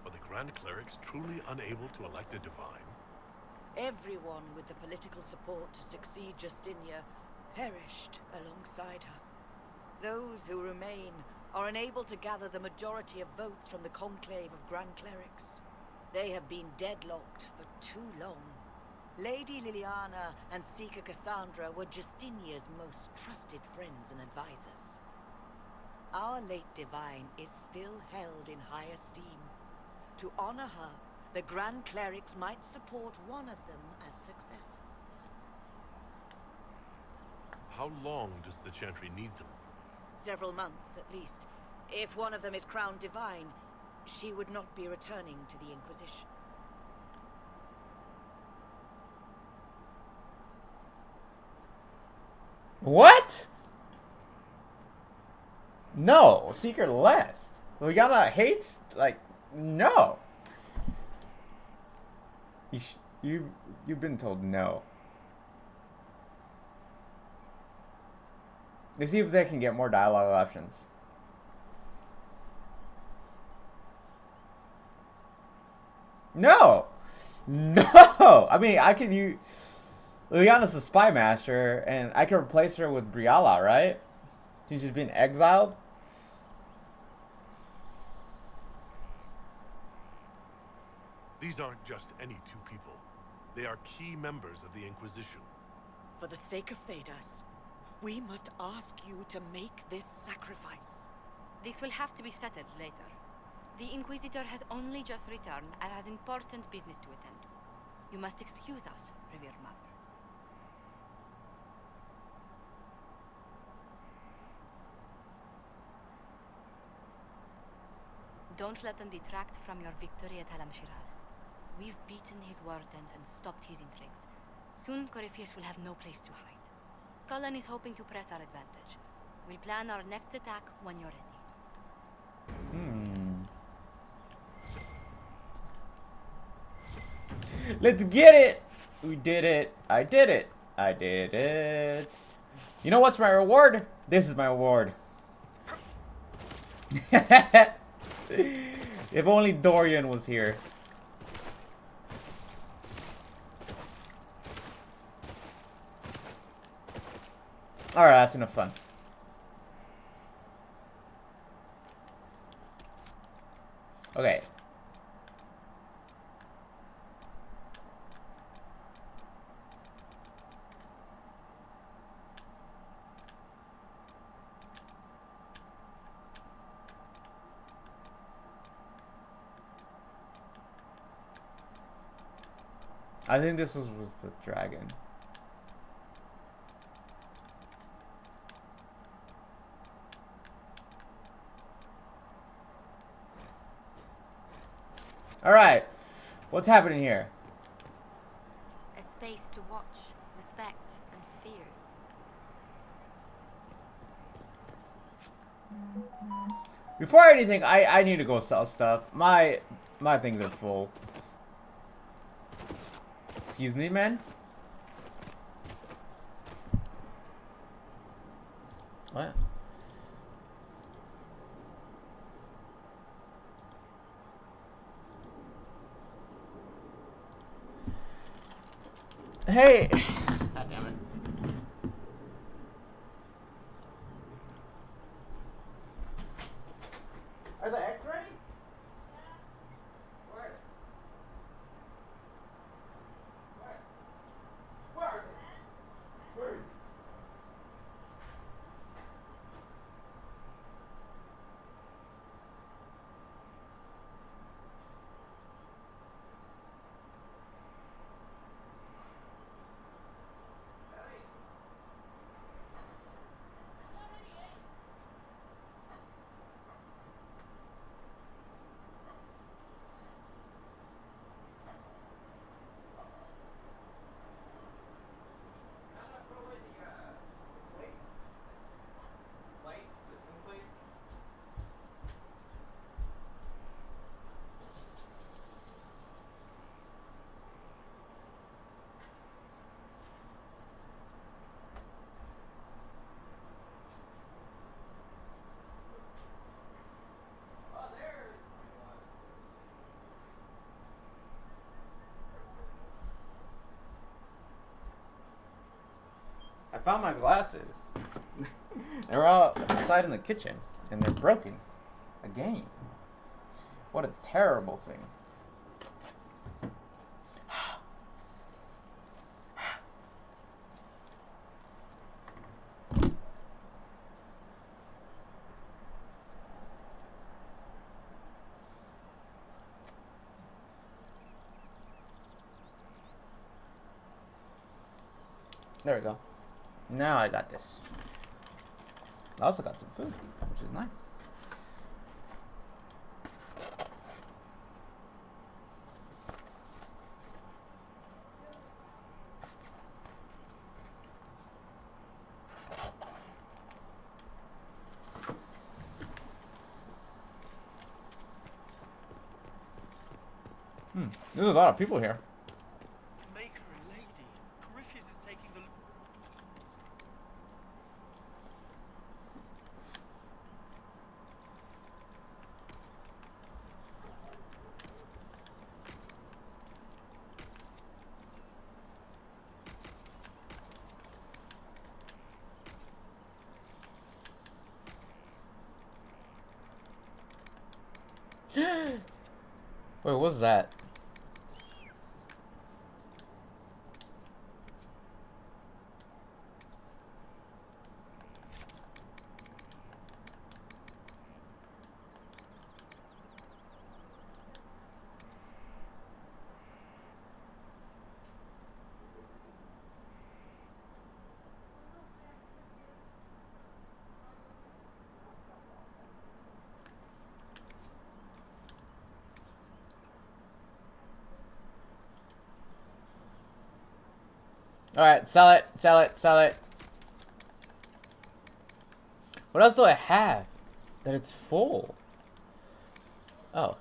Are the Grand Clerics truly unable to elect a divine? Everyone with the political support to succeed Justinia perished alongside her. Those who remain are unable to gather the majority of votes from the conclave of Grand Clerics. They have been deadlocked for too long. Lady Liliana and Seeker Cassandra were Justinia's most trusted friends and advisors. Our late divine is still held in high esteem. To honor her, the Grand Clerics might support one of them as successor. How long does the Chantry need them? Several months, at least. If one of them is crowned divine, she would not be returning to the Inquisition. What? No, Seeker left. Liliana hates, like, no. You've been told no. Let's see if they can get more dialogue options. No! No! I mean, I can use... Liliana's a spy master, and I can replace her with Briala, right? She's just been exiled? These aren't just any 2 people. They are key members of the Inquisition. For the sake of Phaedos, we must ask you to make this sacrifice. This will have to be settled later. The Inquisitor has only just returned and has important business to attend to. You must excuse us, revered mother. Don't let them detract from your victory at Alam-Shiral. We've beaten his wardens and stopped his intrigues. Soon, Corypheus will have no place to hide. Cullen is hoping to press our advantage. We'll plan our next attack when you're ready. Let's get it. We did it. I did it. I did it. You know what's my reward? This is my reward. If only Dorian was here. Alright, that's enough fun. Okay. I think this was with the dragon. Alright. What's happening here? A space to watch, respect, and fear. Before anything, I need to go sell stuff. My things are full. Excuse me, man? What? Hey! God damn it. Are the eggs ready? Where? Where are they? Where is it? I found my glasses. They're outside in the kitchen, and they're broken. Again. What a terrible thing. There we go. Now I got this. I also got some food, which is nice. There's a lot of people here. Make her a lady. Corypheus is taking the... Wait, what's that? Alright, sell it, sell it, sell it. What else do I have? That it's full. Oh.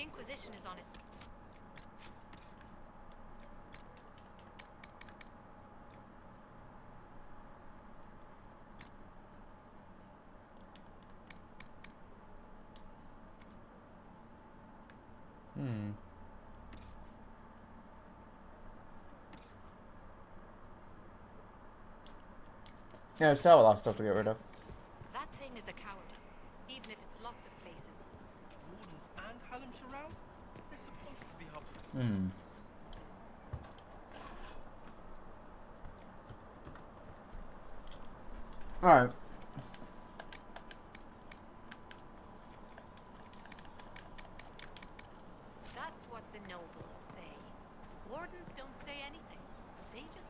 Inquisition is on its... Yeah, I still have a lot of stuff to get rid of. That thing is a coward, even if it's lots of places. Wardens and Hallam Sharal? They're supposed to be helping. Alright. That's what the nobles say. Wardens don't say anything. They just...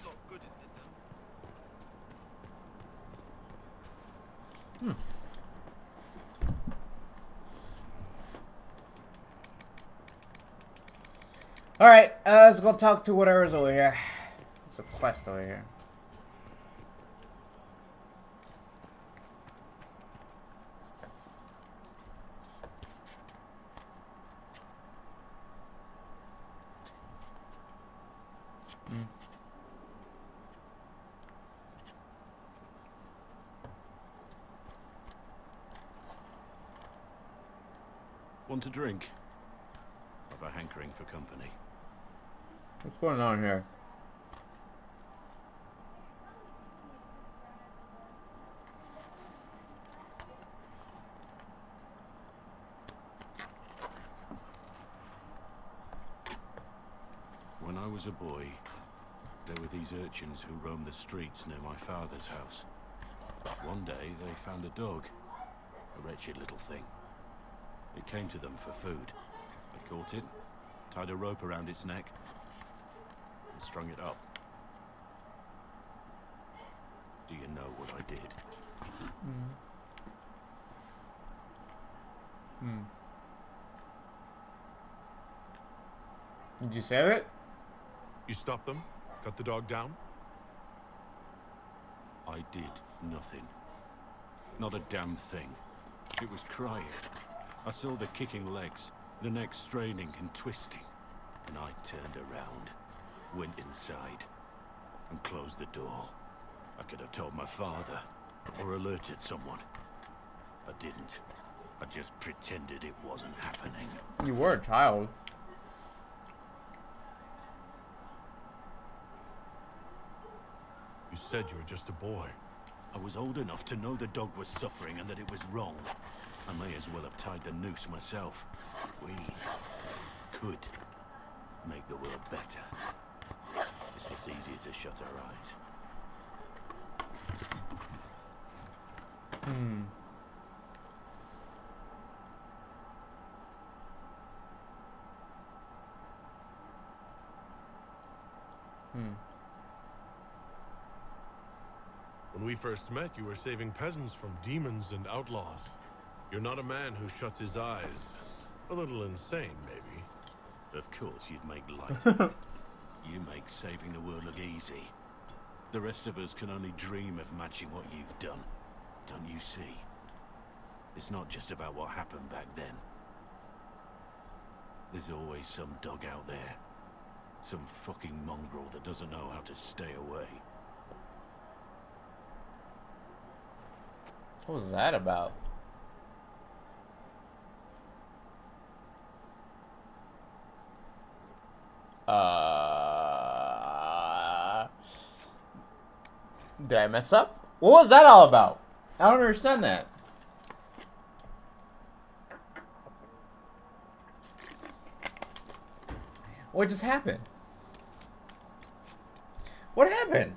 Not good, it did them. Alright, let's go talk to whatever's over here. There's a quest over here. Want a drink? I've a hankering for company. What's going on here? When I was a boy, there were these urchins who roamed the streets near my father's house. One day, they found a dog. A wretched little thing. It came to them for food. I caught it, tied a rope around its neck, and strung it up. Do you know what I did? Did you save it? You stopped them? Cut the dog down? I did nothing. Not a damn thing. It was crying. I saw the kicking legs, the neck straining and twisting. And I turned around, went inside, and closed the door. I could have told my father, or alerted someone. I didn't. I just pretended it wasn't happening. You were a child. You said you were just a boy. I was old enough to know the dog was suffering and that it was wrong. I may as well have tied the noose myself. We could make the world better. It's just easier to shut our eyes. When we first met, you were saving peasants from demons and outlaws. You're not a man who shuts his eyes. A little insane, maybe. Of course you'd make light of it. You make saving the world look easy. The rest of us can only dream of matching what you've done. Don't you see? It's not just about what happened back then. There's always some dog out there. Some fucking mongrel that doesn't know how to stay away. What was that about? Did I mess up? What was that all about? I don't understand that. What just happened? What happened?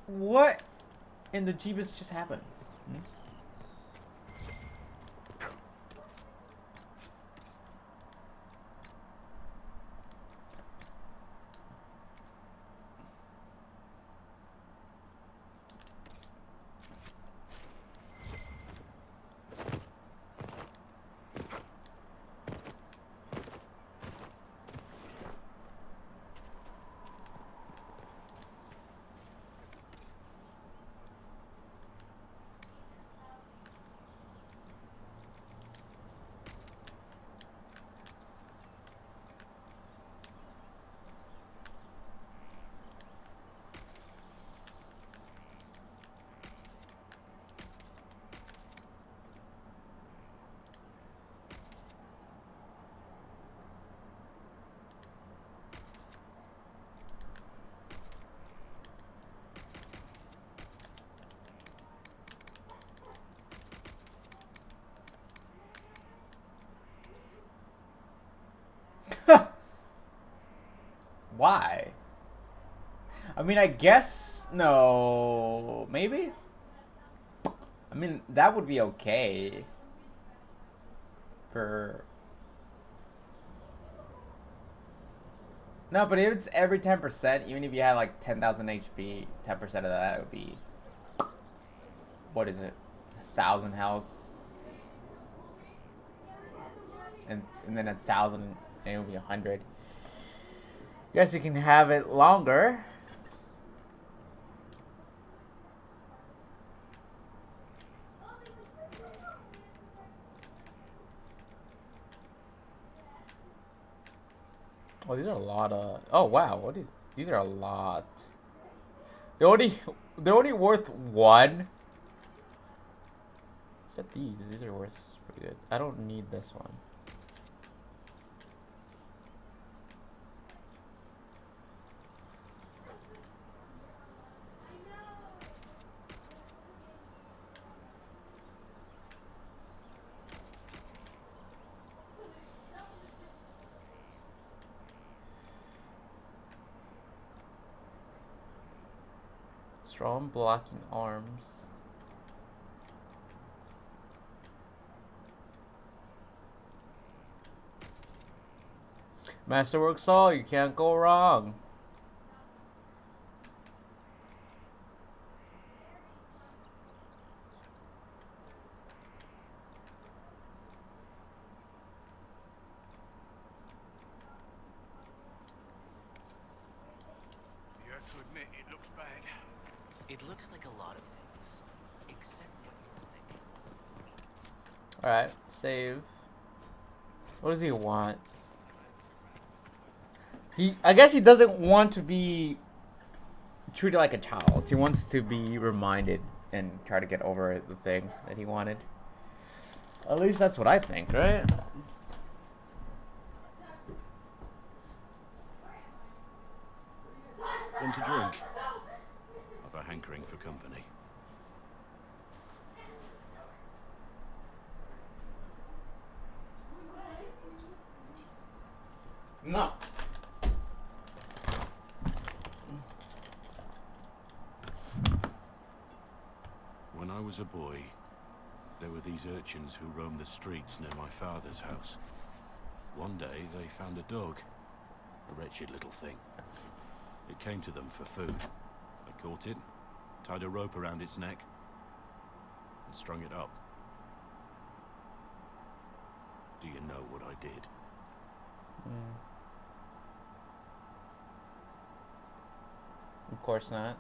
What in the Jeebus just happened? Why? I mean, I guess no, maybe. I mean, that would be okay. For no, but if it's every 10%, even if you had like 10,000 HP, 10% of that would be, what is it? 1,000 health, and then 1,000, and it would be 100. Guess you can have it longer. Oh, these are a lot of. Oh wow, what is? These are a lot. They're only worth one. Except these. These are worth pretty good. I don't need this one. Strong blocking arms. Masterwork Saw, you can't go wrong. You have to admit, it looks bad. It looks like a lot of things, except what you're thinking. Alright, save. What does he want? I guess he doesn't want to be treated like a child. He wants to be reminded and try to get over the thing that he wanted. At least that's what I think, right? Want a drink? I've a hankering for company. No. When I was a boy, there were these urchins who roamed the streets near my father's house. One day, they found a dog. A wretched little thing. It came to them for food. I caught it, tied a rope around its neck, and strung it up. Do you know what I did? Of course not.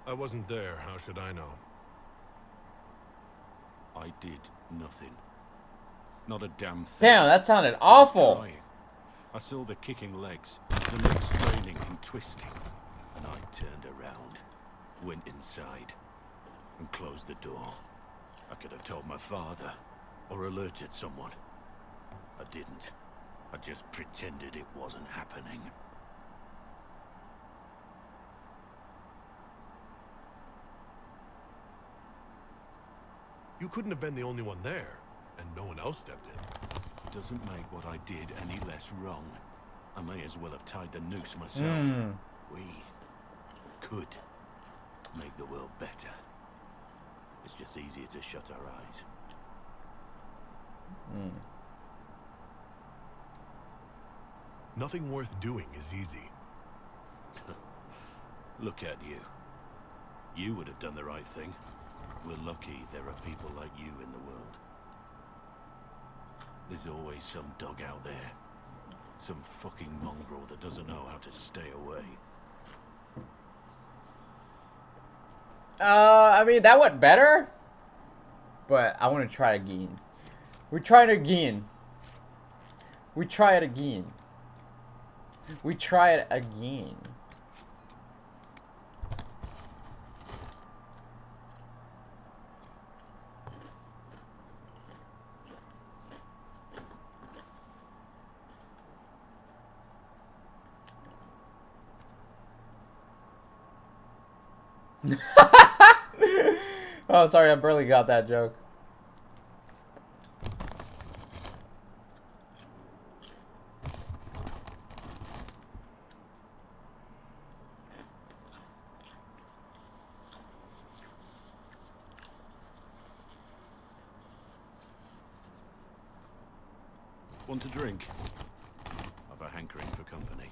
I wasn't there. How should I know? I did nothing. Not a damn thing. Damn, that sounded awful. Trying. I saw the kicking legs, the legs straining and twisting, and I turned around, went inside, and closed the door. I could have told my father, or alerted someone. I didn't. I just pretended it wasn't happening. You couldn't have been the only one there, and no one else stepped in. Doesn't make what I did any less wrong. I may as well have tied the noose myself. We could make the world better. It's just easier to shut our eyes. Nothing worth doing is easy. Look at you. You would have done the right thing. We're lucky there are people like you in the world. There's always some dog out there. Some fucking mongrel that doesn't know how to stay away. I mean, that went better. But I want to try again. We're trying again. We try it again. We try it again. Oh, sorry, I barely got that joke. Want a drink? I've a hankering for company.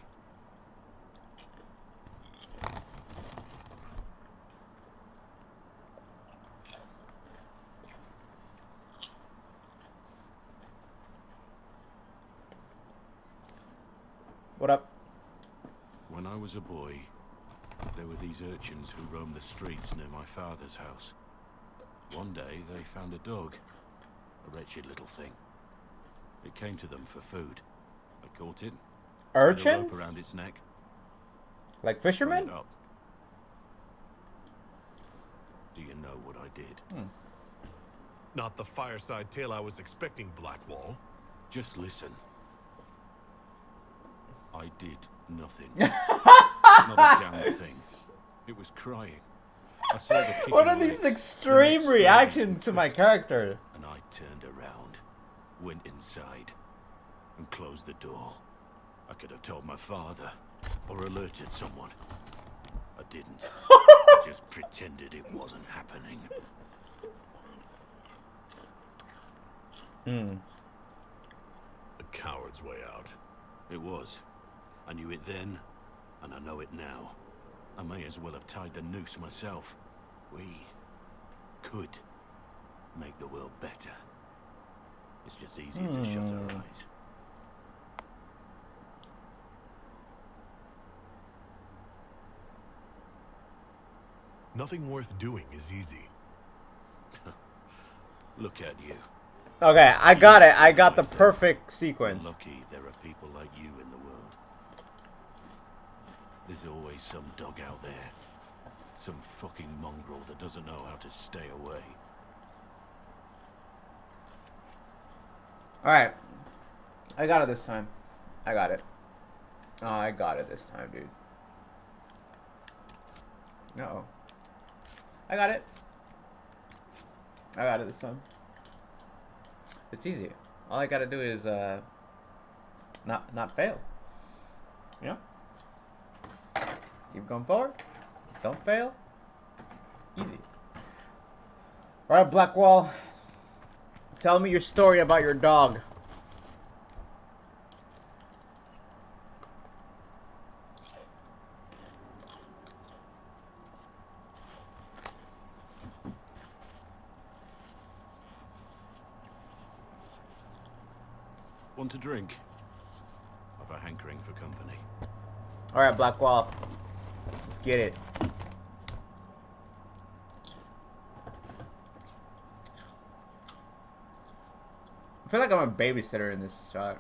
What up? When I was a boy, there were these urchins who roamed the streets near my father's house. One day, they found a dog. A wretched little thing. It came to them for food. I caught it. Urchins? Tied a rope around its neck. Like fishermen? Strung it up. Do you know what I did? Not the fireside tale I was expecting, Blackwall. Just listen. I did nothing. Not a damn thing. It was crying. I saw the kicking What are legs, these extreme the neck reactions to my twisted, character? And I turned around, went inside, and closed the door. I could have told my father, or alerted someone. I didn't. I just pretended it wasn't happening. The coward's way out. It was. I knew it then, and I know it now. I may as well have tied the noose myself. We could make the world better. It's just easier to shut our eyes. Nothing worth doing is easy. Look at you. Okay, I got it. I got the perfect sequence. You're lucky there are people like you in the world. There's always some dog out there. Some fucking mongrel that doesn't know how to stay away. Alright. I got it this time. I got it. Oh, I got it this time, dude. Uh-oh. I got it. I got it this time. It's easy. All I gotta do is not fail. You know? Keep going forward. Don't fail. Easy. Alright, Blackwall. Tell me your story about your dog. Want a drink? I've a hankering for company. Alright, Blackwall. Let's get it. I feel like I'm a babysitter in this shot.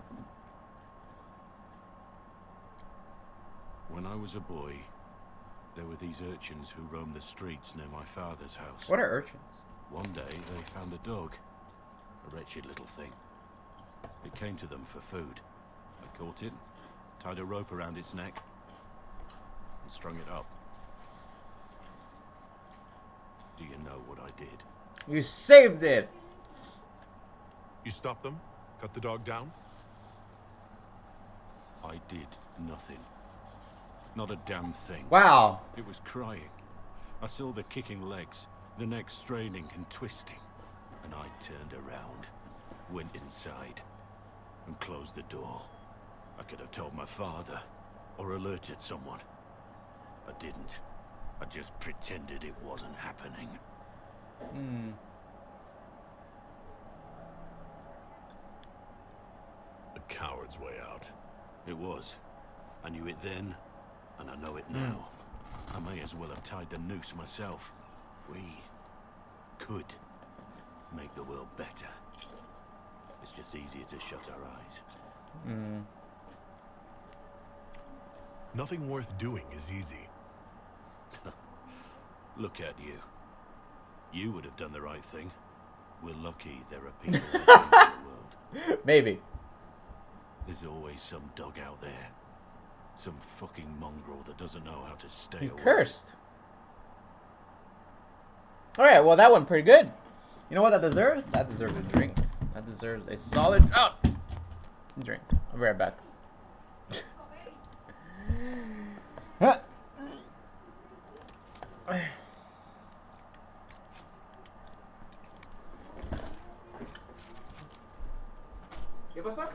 When I was a boy, there were these urchins who roamed the streets near my father's house. What are urchins? One day, they found a dog. A wretched little thing. It came to them for food. I caught it, tied a rope around its neck, and strung it up. Do you know what I did? You saved it! You stopped them? Cut the dog down? I did nothing. Not a damn thing. Wow. It was crying. I saw the kicking legs, the neck straining and twisting. And I turned around, went inside, and closed the door. I could have told my father, or alerted someone. I didn't. I just pretended it wasn't happening. The coward's way out. It was. I knew it then, and I know it now. I may as well have tied the noose myself. We could make the world better. It's just easier to shut our eyes. Nothing worth doing is easy. Look at you. You would have done the right thing. We're lucky there are people like you in the world. Maybe. There's always some dog out there. Some fucking mongrel that doesn't know how to stay You away. cursed. All right, well that went pretty good. You know what that deserves? That deserves a drink. That deserves a solid drink. I'll be right back. ¿Qué pasa?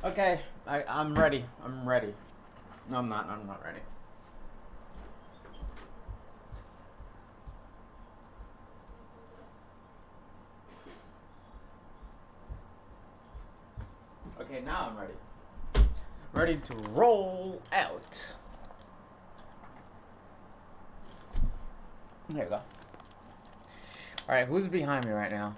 Okay, I'm ready. I'm ready. No, I'm not. I'm not ready. Okay, now I'm ready. Ready to roll out. There you go. Alright, who's behind me right now?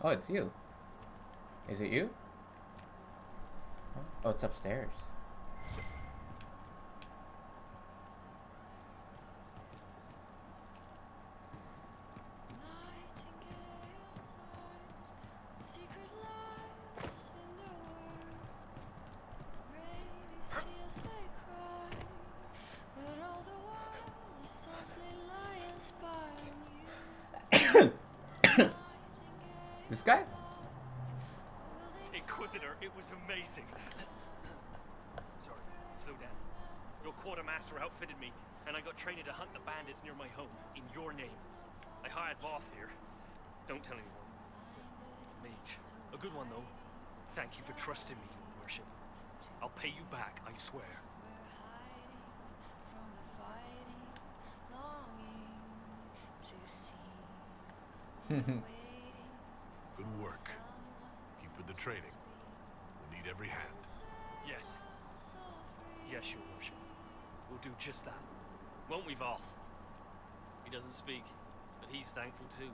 Oh, it's you. Is it you? Oh, it's upstairs. This guy? Inquisitor, it was amazing. Sorry, slow down. Your quartermaster outfitted me, and I got trained to hunt the bandits near my home, in your name. I hired Voth here. Don't tell anyone. It's a mage. A good one, though. Thank you for trusting me, your worship. I'll pay you back, I swear. Good work. Keep with the training. We'll need every hand. Yes. Yes, your worship. We'll do just that. Won't we, Voth? He doesn't speak, but he's thankful too.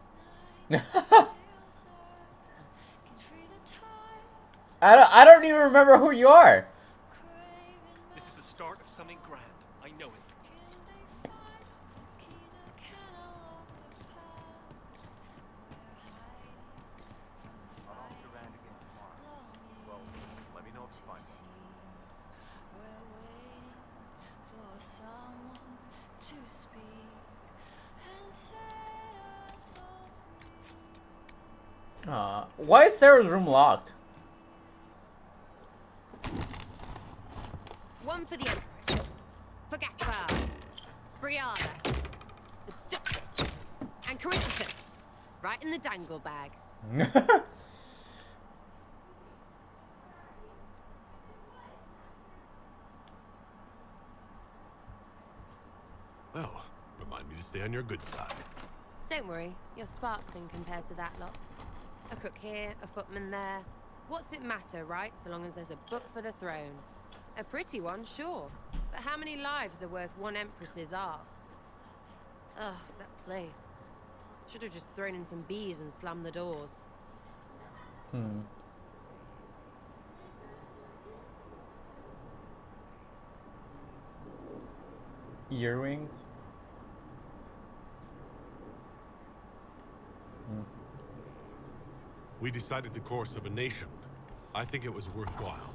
I don't even remember who you are. This is the start of something grand. I know it. Let me know if you find me. Why is Sarah's room locked? One for the Emperor, for Gaspar, Brianna, the Duchess, and Corypheus, right in the dangle bag. Well, remind me to stay on your good side. Don't worry, you're sparkling compared to that lot. A cook here, a footman there. What's it matter, right? So long as there's a book for the throne. A pretty one, sure. But how many lives are worth one empress's arse? Ugh, that place. Should have just thrown in some bees and slammed the doors. Earrings. We decided the course of a nation. I think it was worthwhile.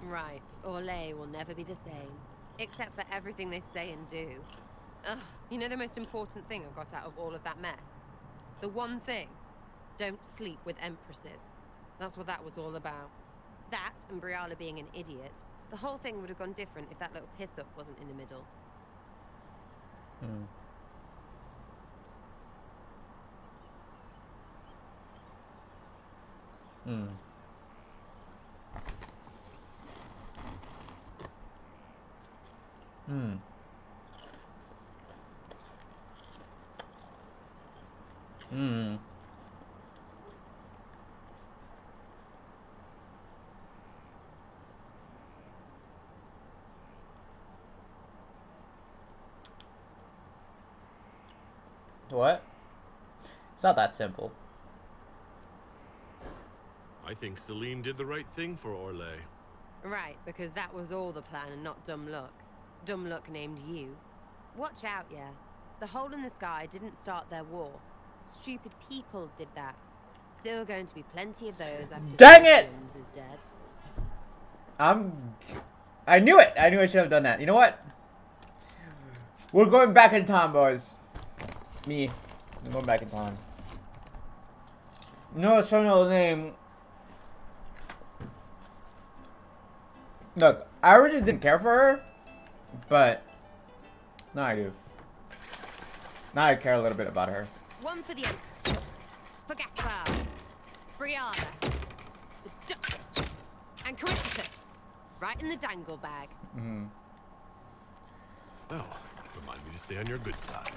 Right, Orlais will never be the same. Except for everything they say and do. Ugh, you know the most important thing I got out of all of that mess? The one thing. Don't sleep with empresses. That's what that was all about. That, and Briala being an idiot. The whole thing would have gone different if that little piss-up wasn't in the middle. What? It's not that simple. I think Celine did the right thing for Orlais. Right, because that was all the plan and not dumb luck. Dumb luck named you. Watch out, yeah. The hole in the sky didn't start their war. Stupid people did that. Still going to be plenty of those after Dang it! is dead. I knew it! I knew I should have done that. You know what? We're going back in time, boys. I'm going back in time. No, show no name. Look, I originally didn't care for her, but now I do. Now I care a little bit about her. One for the Emperor. For Gaspar. Brianna. The Duchess. And Coitus. Right in the dangle bag. Well, remind me to stay on your good side.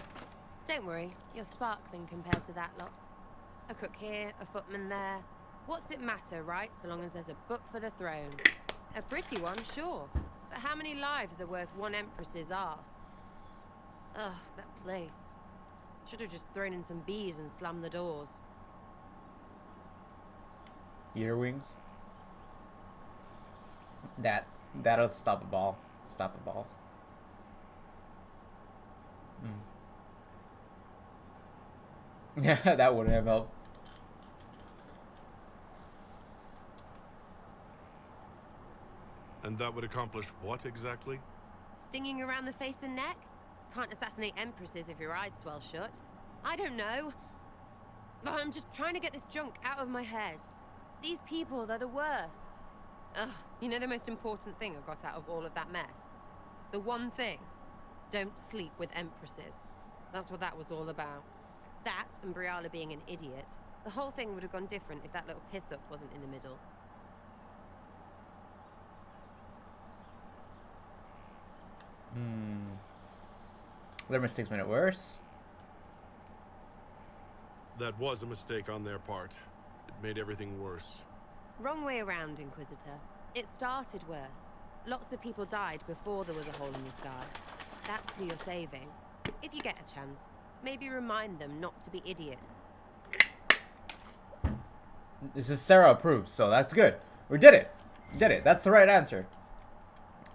Don't worry, you're sparkling compared to that lot. A cook here, a footman there. What's it matter, right? So long as there's a book for the throne. A pretty one, sure. But how many lives are worth one empress's arse? Ugh, that place. Should have just thrown in some bees and slammed the doors. Earwings. That'll stop a ball. Stop a ball. Yeah, that wouldn't have helped. And that would accomplish what exactly? Stinging around the face and neck? Can't assassinate empresses if your eyes swell shut. I don't know. But I'm just trying to get this junk out of my head. These people, they're the worst. Ugh, you know the most important thing I got out of all of that mess? The one thing. Don't sleep with empresses. That's what that was all about. That, and Briala being an idiot. The whole thing would have gone different if that little piss-up wasn't in the middle. Their mistakes made it worse. That was a mistake on their part. It made everything worse. Wrong way around, Inquisitor. It started worse. Lots of people died before there was a hole in the sky. That's who you're saving. If you get a chance, maybe remind them not to be idiots. This is Sarah approved, so that's good. We did it. Did it. That's the right answer.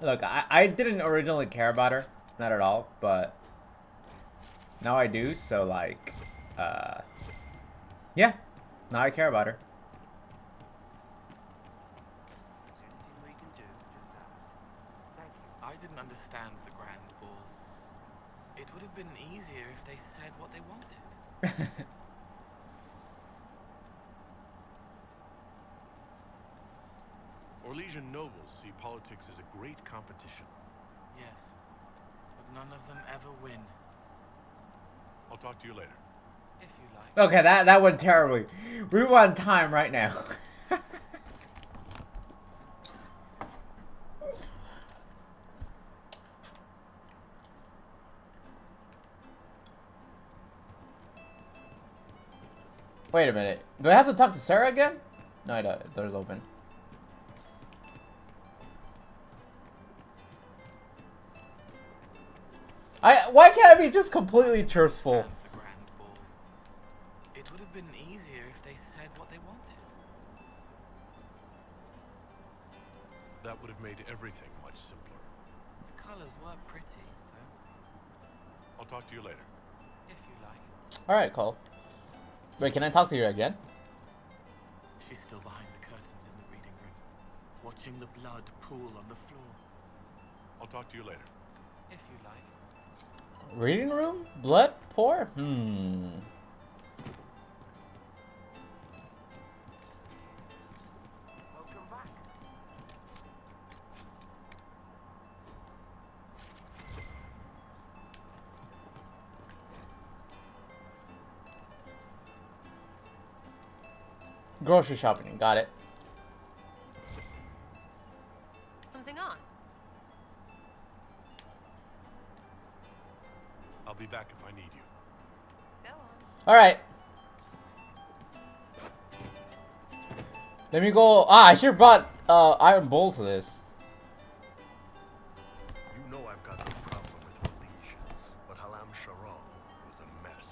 Look, I didn't originally care about her. Not at all, but now I do, so like, yeah. Now I care about her. I didn't understand the Grand Ball. It would have been easier if they said what they wanted. Orlesian nobles see politics as a great competition. Yes, but none of them ever win. I'll talk to you later. If you like. Okay, that went terribly. We want time right now. Wait a minute. Do I have to talk to Sarah again? No, I don't. The door's open. Why can't I be just completely truthful? It would have been easier if they said what they wanted. That would have made everything much simpler. The colors were pretty, though. I'll talk to you later. If you like. Alright, Cole. Wait, can I talk to you again? She's still behind the curtains in the reading room, watching the blood pool on the floor. I'll talk to you later. If you like. Reading room? Blood? Pour? Welcome back. Grocery shopping. Got it. Something on? I'll be back if I need you. Go on. Alright. Let me go. Ah, I should have brought Iron Bowl to this. You know I've got no problem with Orlesians, but Halam Sharal was a mess.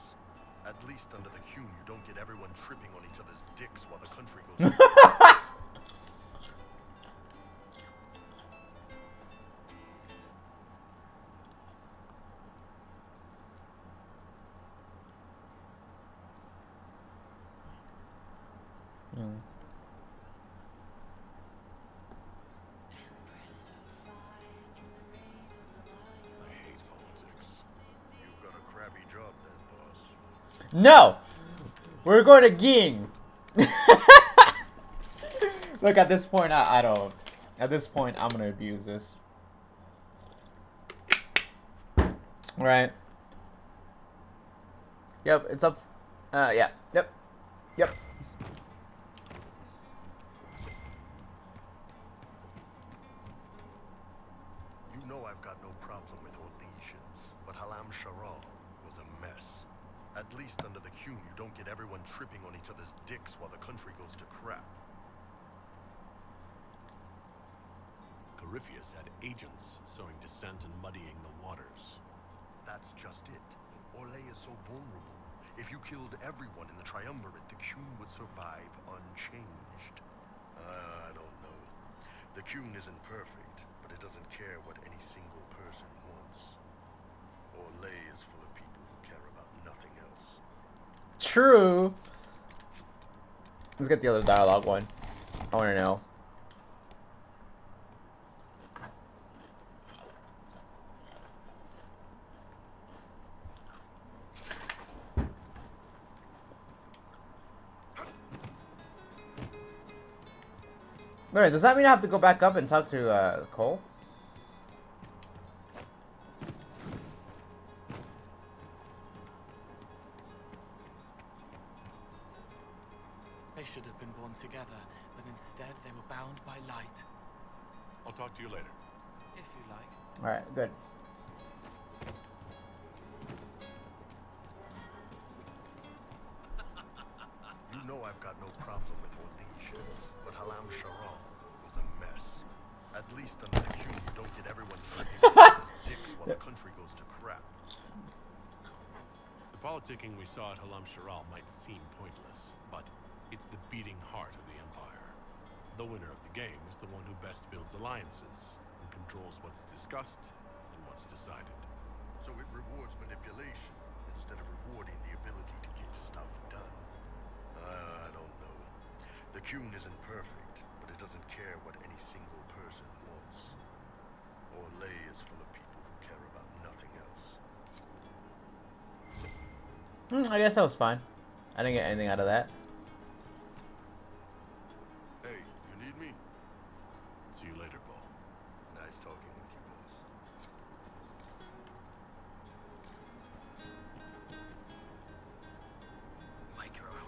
At least under the Qun, you don't get everyone tripping on each other's dicks while the country goes. You've got a crappy job then, boss. No! We're going to Ging! Look, at this point, I don't. At this point, I'm gonna abuse this. Right. Yep, it's up. Yeah. Yep. Yep. You know I've got no problem with Orlesians, but Halam Sharal was a mess. At least under the Qun, you don't get everyone tripping on each other's dicks while the country goes to crap. Corypheus had agents sowing dissent and muddying the waters. That's just it. Orlais is so vulnerable. If you killed everyone in the Triumvirate, the Qun would survive unchanged. I don't know. The Qun isn't perfect, but it doesn't care what any single person wants. Orlais is full of people who care about nothing else. True. Let's get the other dialogue one. I want to know. Wait, does that mean I have to go back up and talk to Cole? They should have been born together, but instead they were bound by light. I'll talk to you later. If you like. Alright, good. You know I've got no problem with Orlesians, but Halam Sharal was a mess. At least under the Qun, you don't get everyone tripping on dicks while the country goes to crap. The politicking we saw at Halam Sharal might seem pointless, but it's the beating heart of the Empire. The winner of the game is the one who best builds alliances and controls what's discussed and what's decided. So it rewards manipulation instead of rewarding the ability to get stuff done. I don't know. The Qun isn't perfect, but it doesn't care what any single person wants. Orlais is full of people who care about nothing else. I guess that was fine. I didn't get anything out of that. Hey, you need me? See you later, Bo. Nice talking with you, boss.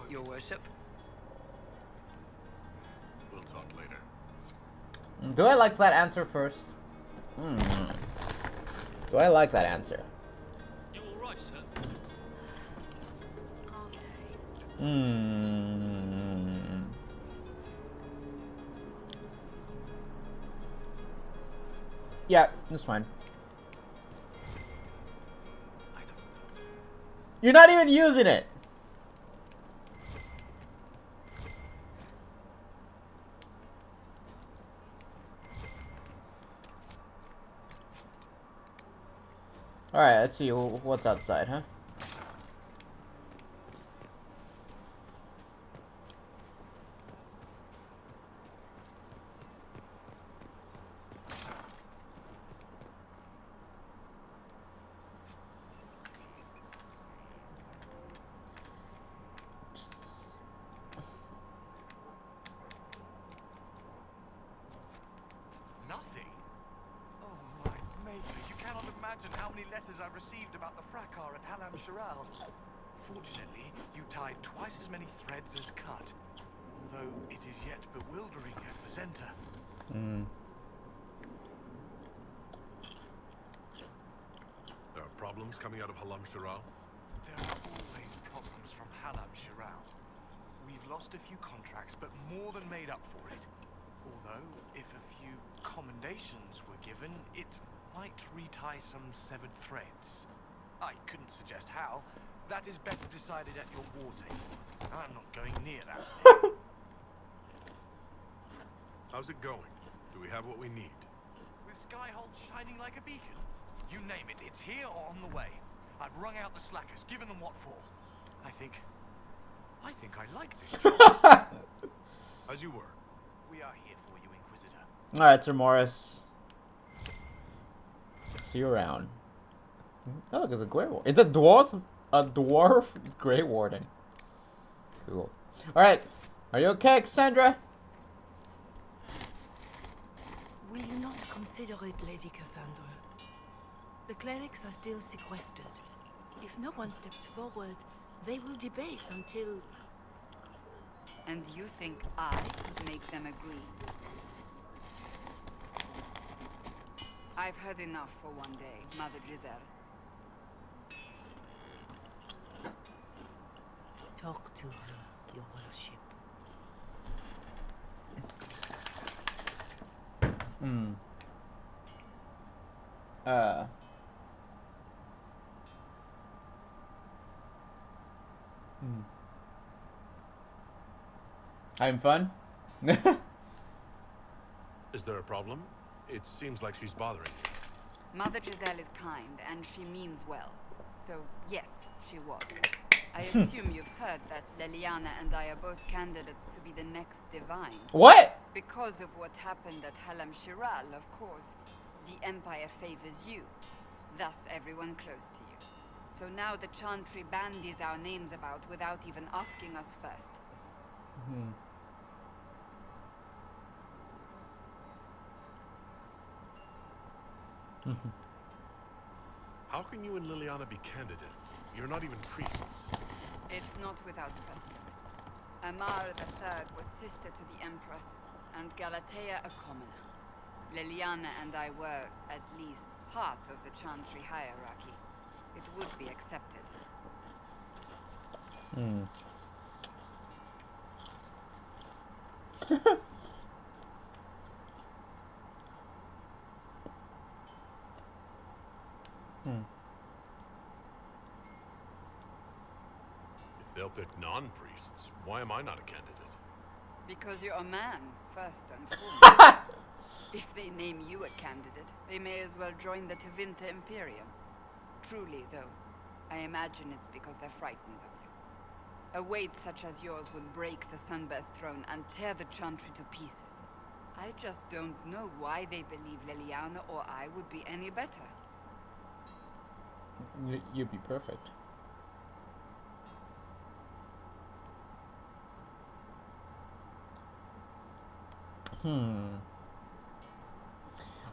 Your worship. We'll talk later. Do I like that answer first? Do I like that answer? You all right, sir? Long day. Hmm. Yeah, that's fine. You're not even using it. Alright, let's see what's outside, huh? Nothing? Oh my maker, you cannot imagine how many letters I've received about the fracas at Halam Shiral. Fortunately, you tied twice as many threads as cut, although it is yet bewildering at the center. There are problems coming out of Halam Shiral? There are always problems from Halam Shiral. We've lost a few contracts, but more than made up for it. Although, if a few commendations were given, it might retie some severed threads. I couldn't suggest how. That is better decided at your war table. I'm not going near that. How's it going? Do we have what we need? With Skyhold shining like a beacon? You name it, it's here or on the way. I've wrung out the slackers, given them what for. I think I like this job. As you were. We are here for you, Inquisitor. Alright, Sir Morris. See you around. Oh, look, it's a Grey Warden. It's a dwarf Grey Warden. Cool. Alright. Are you okay, Cassandra? Will you not consider it, Lady Cassandra? The clerics are still sequestered. If no one steps forward, they will debate until... And you think I could make them agree? I've had enough for one day, Mother Giselle. Talk to her, your worship. Having fun? Is there a problem? It seems like she's bothering you. Mother Giselle is kind, and she means well. So, yes, she was. I assume you've heard that Leliana and I are both candidates to be the next divine. What? Because of what happened at Halam Shiral, of course. The Empire favors you. Thus, everyone close to you. So now the Chantry bandies our names about without even asking us first. How can you and Liliana be candidates? You're not even priests. It's not without precedent. Amar III was sister to the Emperor, and Galatea a commoner. Liliana and I were, at least, part of the Chantry hierarchy. It would be accepted. If they'll pick non-priests, why am I not a candidate? Because you're a man, first and foremost. If they name you a candidate, they may as well join the Tevinter Imperium. Truly, though, I imagine it's because they're frightened of you. A weight such as yours would break the Sunburst throne and tear the Chantry to pieces. I just don't know why they believe Liliana or I would be any better. You'd be perfect.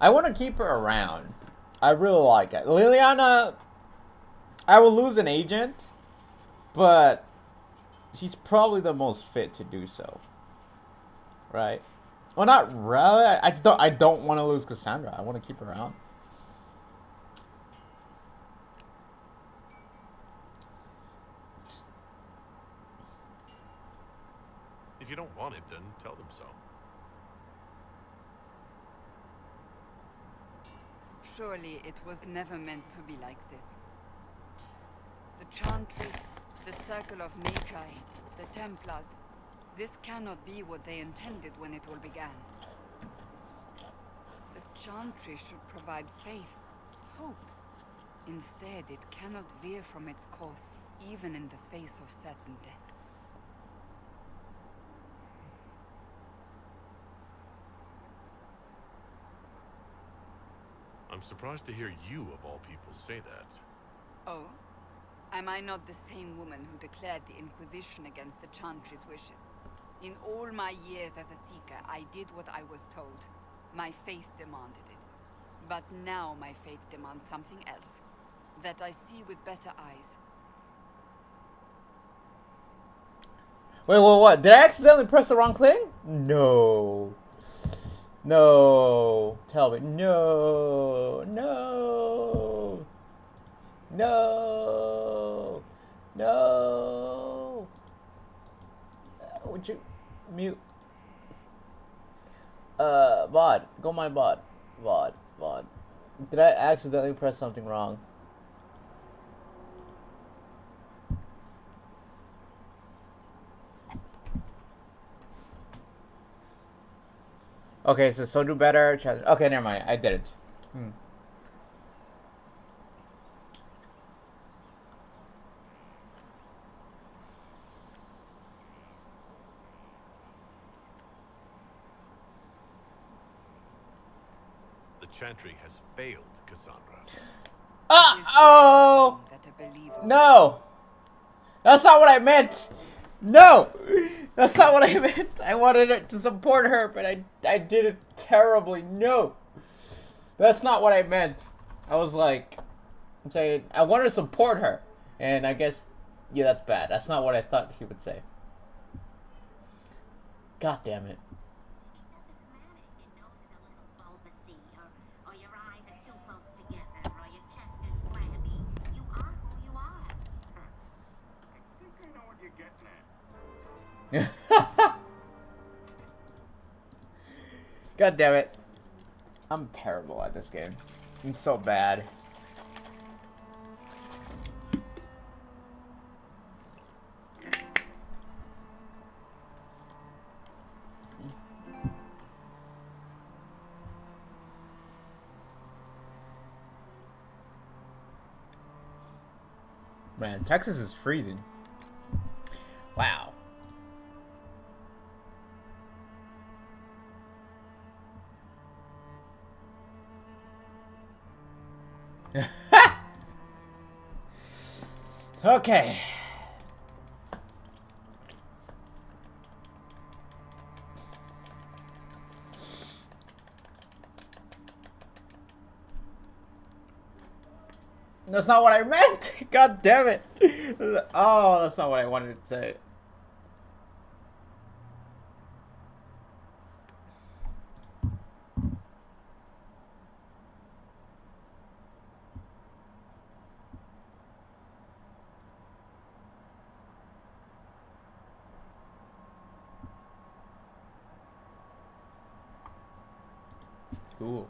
I want to keep her around. I really like it. Liliana, I will lose an agent, but she's probably the most fit to do so. Right? Well, not really. I don't want to lose Cassandra. I want to keep her around. then tell them so. Surely it was never meant to be like this. The Chantry, the Circle of Magi, the Templars. This cannot be what they intended when it all began. The Chantry should provide faith, hope. Instead, it cannot veer from its course, even in the face of certain death. I'm surprised to hear you, of all people, say that. Oh? Am I not the same woman who declared the Inquisition against the Chantry's wishes? In all my years as a Seeker, I did what I was told. My faith demanded it. But now my faith demands something else. That I see with better eyes. Wait, what? Did I accidentally press the wrong thing? No. No. Tell me. No. No. No. No. Would you mute? VOD. Go my VOD. VOD. Did I accidentally press something wrong? Okay, so do better. Okay, never mind. I did it. The Chantry has failed, Cassandra. Oh! No! That's not what I meant! No! That's not what I meant! I wanted to support her, but I did it terribly. No! That's not what I meant. I was like, I'm saying, I wanted to support her. And I guess, yeah, that's bad. That's not what I thought he would say. God damn it. God damn it. I'm terrible at this game. I'm so bad. Man, Texas is freezing. Wow. Okay. That's not what I meant. God damn it. Oh, that's not what I wanted to say. Cool.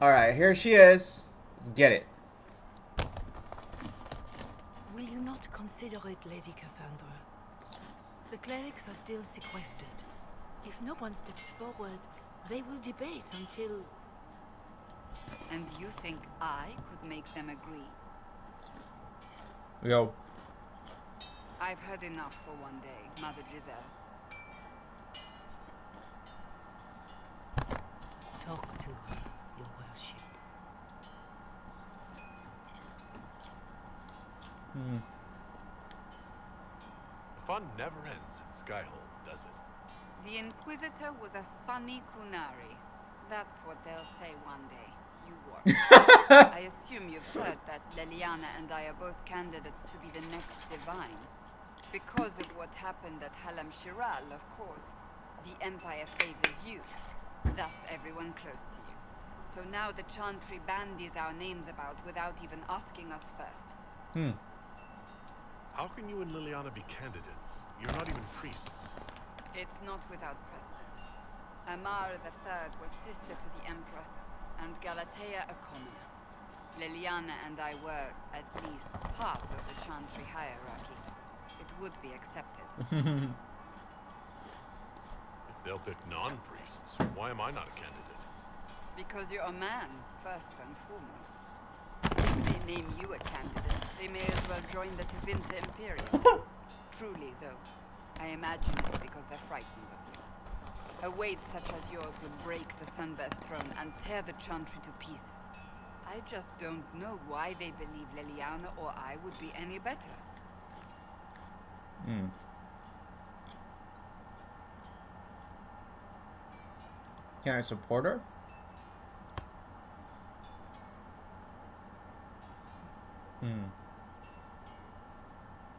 Alright, here she is. Let's get it. Will you not consider it, Lady Cassandra? The clerics are still sequestered. If no one steps forward, they will debate until... And you think I could make them agree? Yo. I've heard enough for one day, Mother Giselle. Talk to her, your worship. The fun never ends in Skyhold, does it? The Inquisitor was a funny Kunari. That's what they'll say one day. You watch. I assume you've heard that Leliana and I are both candidates to be the next Divine. Because of what happened at Halam Shiral, of course, the Empire favors you. Thus, everyone close to you. So now the Chantry bandies our names about without even asking us first. How can you and Liliana be candidates? You're not even priests. It's not without precedent. Amar III was sister to the Emperor, and Galatea a commoner. Liliana and I were, at least, part of the Chantry hierarchy. It would be accepted. If they'll pick non-priests, why am I not a candidate? Because you're a man, first and foremost. If they name you a candidate, they may as well join the Tevinter Imperium. Truly, though, I imagine it's because they're frightened of you. A weight such as yours would break the Sunburst throne and tear the Chantry to pieces. I just don't know why they believe Liliana or I would be any better. Hmm. Can I support her?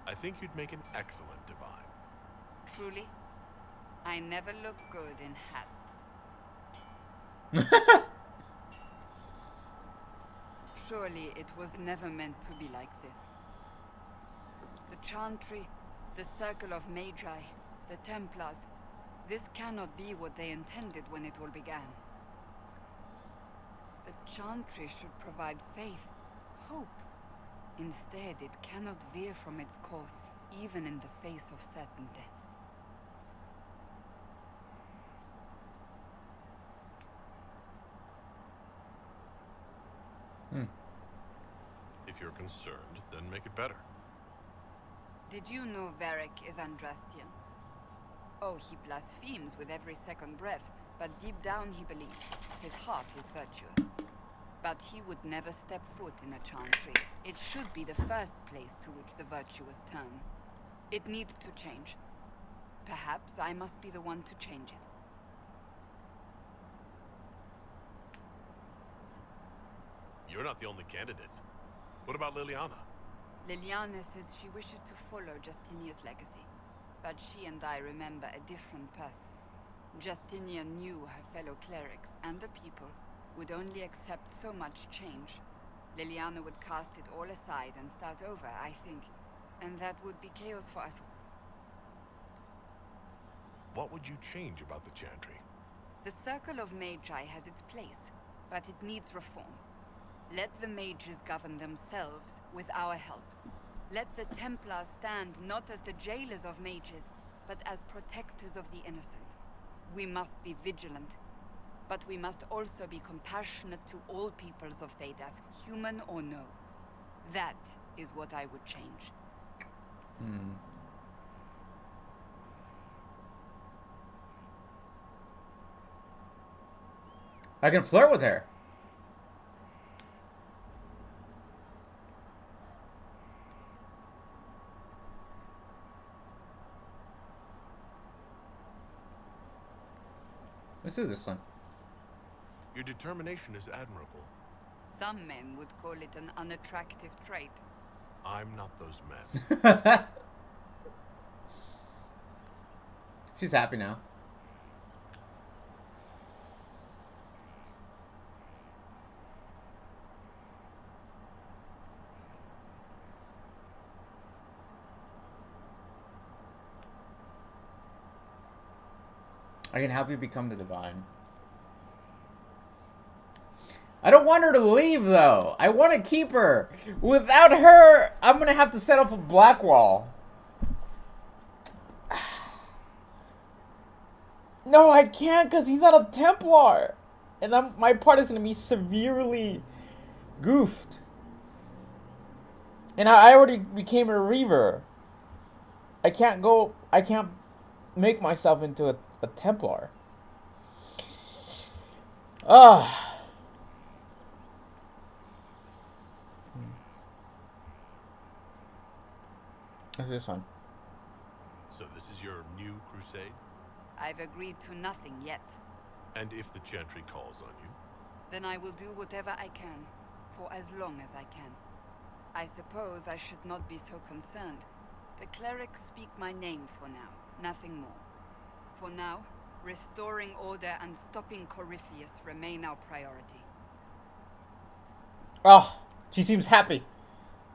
I think you'd make an excellent divine. Truly? I never look good in hats. Surely it was never meant to be like this. The Chantry, the Circle of Magi, the Templars, this cannot be what they intended when it all began. The Chantry should provide faith, hope. Instead, it cannot veer from its course, even in the face of certain death. If you're concerned, then make it better. Did you know Varric is Andrastian? Oh, he blasphemes with every second breath, but deep down he believes. His heart is virtuous. But he would never step foot in a Chantry. It should be the first place to which the virtuous turn. It needs to change. Perhaps I must be the one to change it. You're not the only candidate. What about Liliana? Liliana says she wishes to follow Justinia's legacy. But she and I remember a different person. Justinia knew her fellow clerics and the people would only accept so much change. Liliana would cast it all aside and start over, I think. And that would be chaos for us. What would you change about the Chantry? The Circle of Magi has its place, but it needs reform. Let the mages govern themselves with our help. Let the Templars stand not as the jailers of mages, but as protectors of the innocent. We must be vigilant, but we must also be compassionate to all peoples of Thedas, human or no. That is what I would change. I can flirt with her. Let's do this one. Your determination is admirable. Some men would call it an unattractive trait. I'm not those men. She's happy now. I can help you become the divine. I don't want her to leave, though. I want to keep her. Without her, I'm going to have to set up a black wall. No, I can't, because he's not a Templar. And my part is going to be severely goofed. And I already became a Reaver. I can't make myself into a Templar. What's this one? So this is your new crusade? I've agreed to nothing yet. And if the Chantry calls on you? Then I will do whatever I can, for as long as I can. I suppose I should not be so concerned. The clerics speak my name for now, nothing more. For now, restoring order and stopping Corypheus remain our priority. Oh, she seems happy.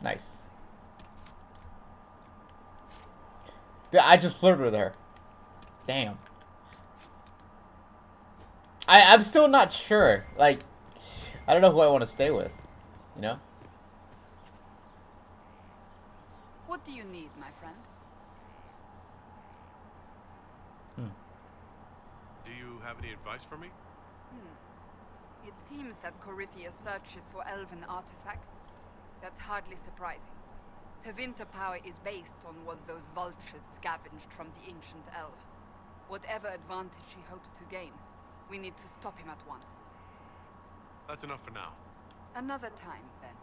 Nice. I just flirted with her. Damn. I'm still not sure. Like, I don't know who I want to stay with. You know? What do you need, my friend? Do you have any advice for me? It seems that Corypheus searches for elven artifacts. That's hardly surprising. Tevinter power is based on what those vultures scavenged from the ancient elves. Whatever advantage he hopes to gain, we need to stop him at once. That's enough for now. Another time, then.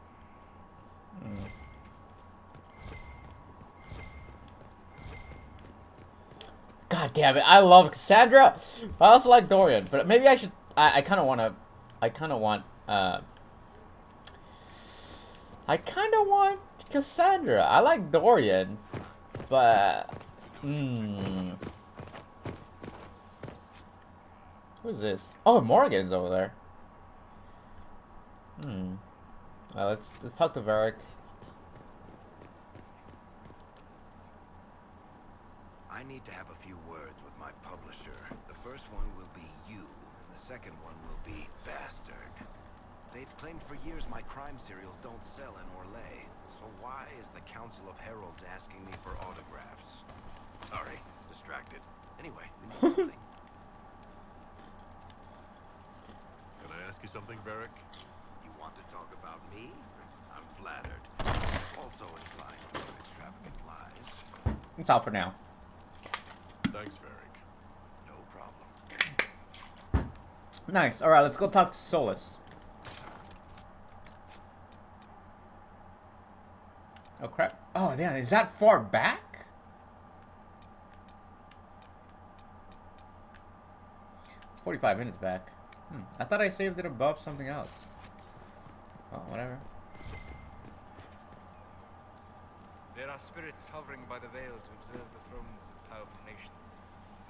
God damn it! I love Cassandra. I also like Dorian, but maybe I should. I kind of want to. I kind of want. I kind of want Cassandra. I like Dorian, but. Who is this? Oh, Morgan's over there. Well, let's talk to Varric. I need to have a few words with my publisher. The first one will be you, and the second one will be Bastard. They've claimed for years my crime serials don't sell in Orlais, so why is the Council of Heralds asking me for autographs? Sorry, distracted. Anyway, we need something. Can I ask you something, Varric? You want to talk about me? I'm flattered. Also inclined to extravagant lies. That's all for now. Thanks, Varric. No problem. Nice. All right, let's go talk to Solus. Oh crap! Oh yeah, is that far back? It's 45 minutes back. I thought I saved it above something else. Oh, whatever. There are spirits hovering by the veil to observe the thrones of powerful nations,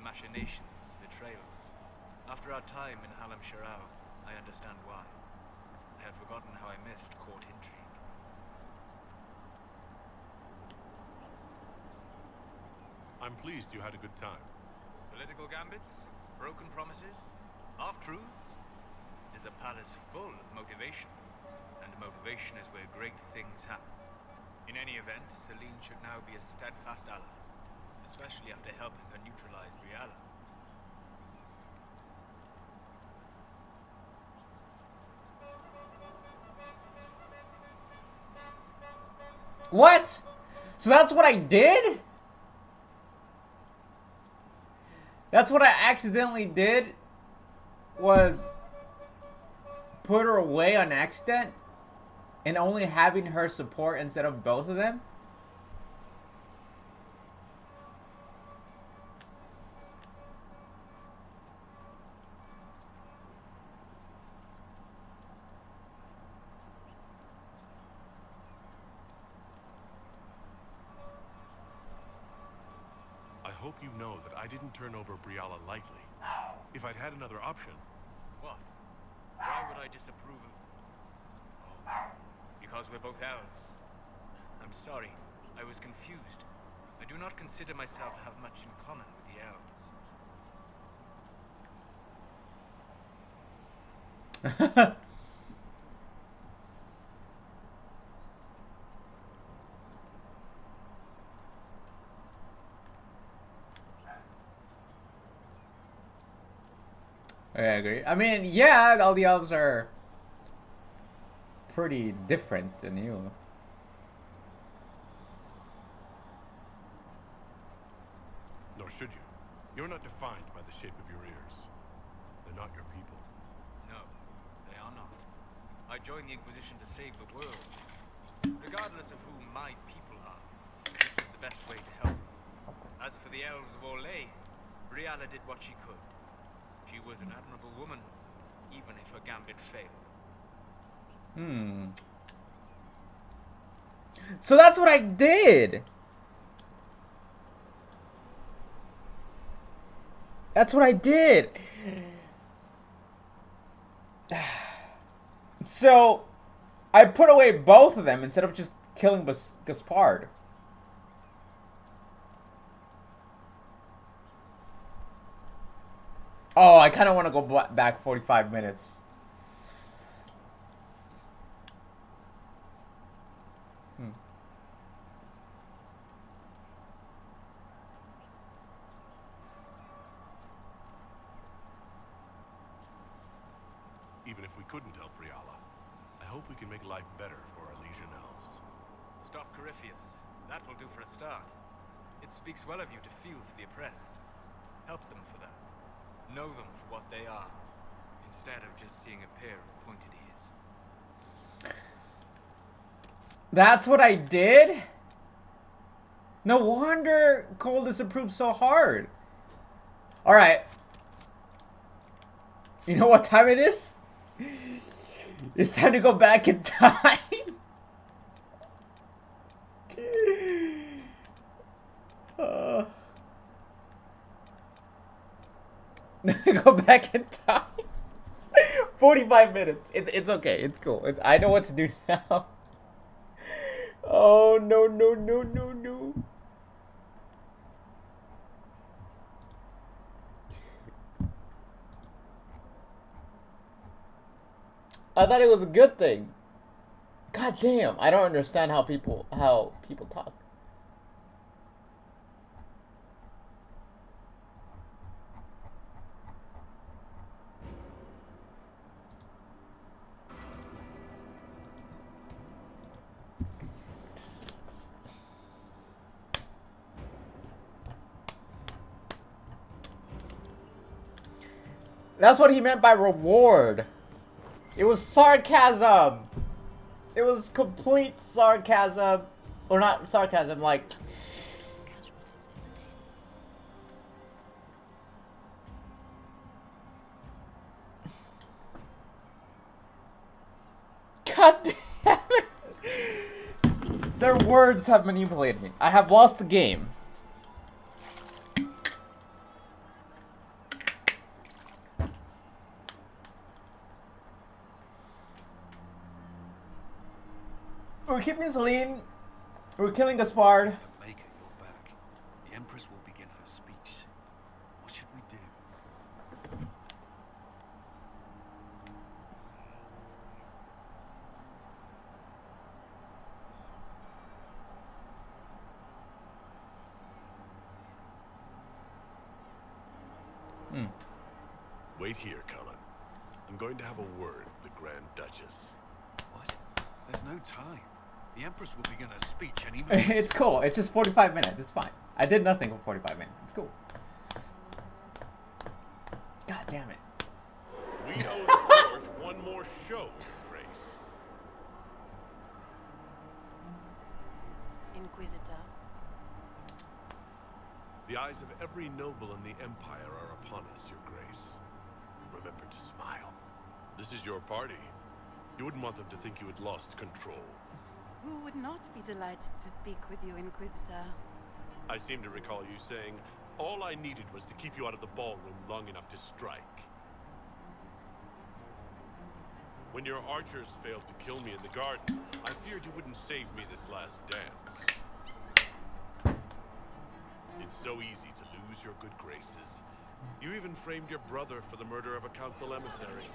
machinations, betrayals. After our time in Halam Shirao, I understand why. I had forgotten how I missed court intrigue. I'm pleased you had a good time. Political gambits? Broken promises? Half-truths? It is a palace full of motivation. And motivation is where great things happen. In any event, Celine should now be a steadfast ally. Especially after helping her neutralize Briala. What? So that's what I did? That's what I accidentally did? Was put her away on accident? And only having her support instead of both of them? I hope you know that I didn't turn over Briala lightly. If I'd had another option... What? Why would I disapprove of... Oh, because we're both elves. I'm sorry, I was confused. I do not consider myself to have much in common with the elves. I agree. I mean, yeah, all the elves are pretty different than you. Nor should you. You're not defined by the shape of your ears. They're not your people. No, they are not. I joined the Inquisition to save the world. Regardless of who my people are, this was the best way to help them. As for the elves of Orlais, Briala did what she could. She was an admirable woman, even if her gambit failed. So that's what I did! That's what I did! So, I put away both of them instead of just killing Gaspard. Oh, I kind of want to go back 45 minutes. Even if we couldn't help Riala, I hope we can make life better for our Elysian elves. Stop Corypheus. That will do for a start. It speaks well of you to feel for the oppressed. Help them for that. Know them for what they are, instead of just seeing a pair of pointed ears. That's what I did? No wonder Cole disapproved so hard. Alright. You know what time it is? It's time to go back in time. Go back in time. 45 minutes. It's okay. It's cool. I know what to do now. Oh, no, no, no, no, no. I thought it was a good thing. God damn, I don't understand how people talk. That's what he meant by reward. It was sarcasm. It was complete sarcasm. Or not sarcasm, like... God damn it. Their words have manipulated me. I have lost the game. We're keeping Celine. We're killing Gaspard. Maker, you're back. The Empress will begin her speech. What should we do? Wait here, Cullen. I'm going to have a word with the Grand Duchess. What? There's no time. The Empress will begin her speech any moment. It's cool. It's just 45 minutes. It's fine. I did nothing for 45 minutes. It's cool. God damn it. We owe the court one more show, Grace. Inquisitor. The eyes of every noble in the Empire are upon us, Your Grace. Remember to smile. This is your party. You wouldn't want them to think you had lost control. Who would not be delighted to speak with you, Inquisitor? I seem to recall you saying, all I needed was to keep you out of the ballroom long enough to strike. When your archers failed to kill me in the garden, I feared you wouldn't save me this last dance. It's so easy to lose your good graces. You even framed your brother for the murder of a council emissary.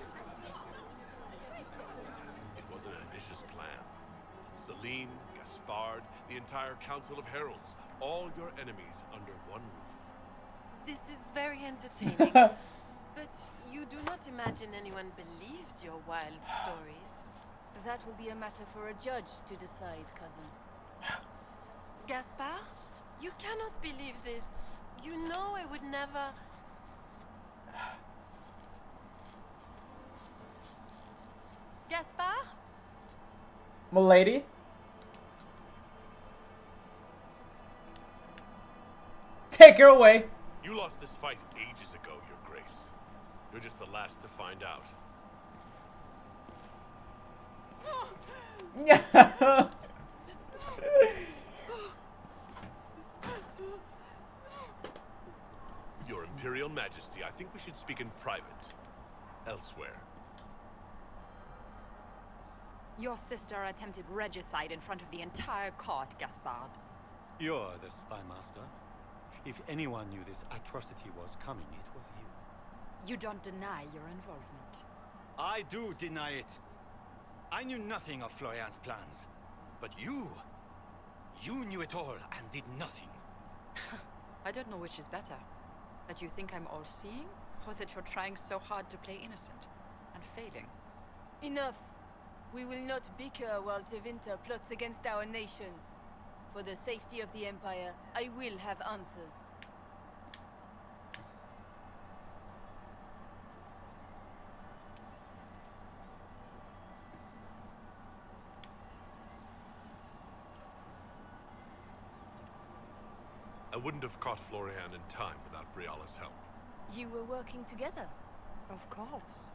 It was an ambitious plan. Celine, Gaspard, the entire Council of Heralds, all your enemies under one roof. This is very entertaining. But you do not imagine anyone believes your wild stories. That will be a matter for a judge to decide, cousin. Gaspard? You cannot believe this. You know I would never... Gaspard? Milady? Take her away. You lost this fight ages ago, Your Grace. You're just the last to find out. Your Imperial Majesty, I think we should speak in private. Elsewhere. Your sister attempted regicide in front of the entire court, Gaspard. You're the spy master. If anyone knew this atrocity was coming, it was you. You don't deny your involvement. I do deny it. I knew nothing of Florian's plans. But you knew it all and did nothing. I don't know which is better. That you think I'm all-seeing, or that you're trying so hard to play innocent and failing. Enough. We will not bicker while Tevinter plots against our nation. For the safety of the Empire, I will have answers. I wouldn't have caught Florian in time without Briala's help. You were working together? Of course.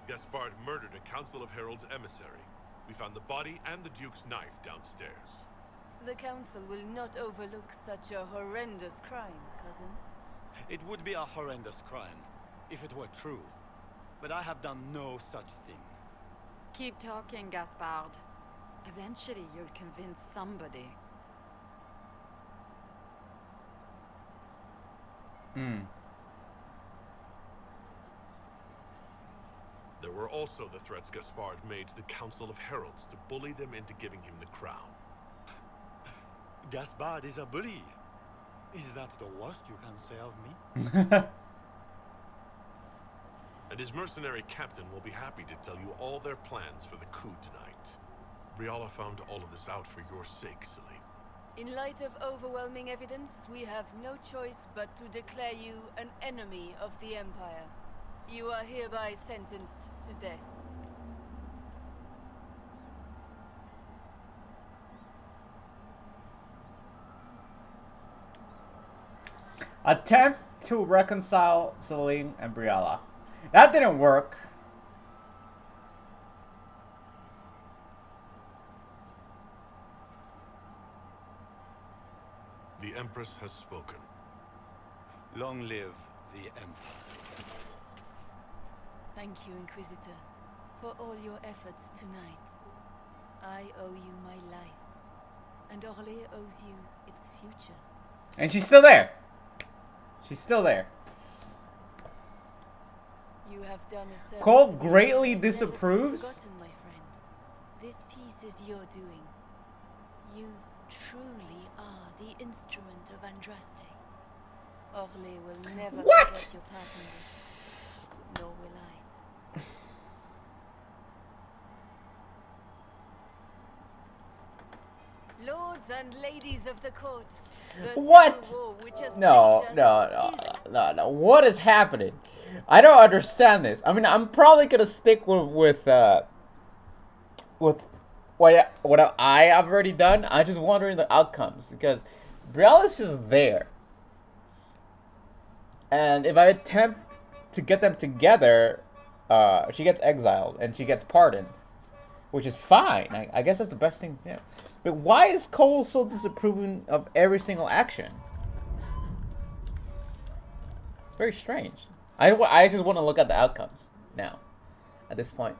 Gaspard murdered a Council of Heralds emissary. We found the body and the Duke's knife downstairs. The Council will not overlook such a horrendous crime, cousin. It would be a horrendous crime, if it were true. But I have done no such thing. Keep talking, Gaspard. Eventually, you'll convince somebody. There were also the threats Gaspard made to the Council of Heralds to bully them into giving him the crown. Gaspard is a bully. Is that the worst you can say of me? And his mercenary captain will be happy to tell you all their plans for the coup tonight. Briala found all of this out for your sake, Celine. In light of overwhelming evidence, we have no choice but to declare you an enemy of the Empire. You are hereby sentenced to death. Attempt to reconcile Celine and Briala. That didn't work. The Empress has spoken. Long live the Empire. Thank you, Inquisitor, for all your efforts tonight. I owe you my life, and Orlais owes you its future. And she's still there. She's still there. You have done a service Cole that greatly you will never be disapproves. forgotten, my friend. This piece is your doing. You truly are the instrument of Andraste. Orlais will never forget your part in this, nor will I. Lords and ladies of the court. The What? civil war which has No, plagued us no. What is happening? I don't understand this. I mean, I'm probably gonna stick with what I have already done. I'm just wondering the outcomes because Briala's just there, and if I attempt to get them together, she gets exiled and she gets pardoned, which is fine. I guess that's the best thing. Yeah. But why is Cole so disapproving of every single action? It's very strange. I just want to look at the outcomes now, at this point.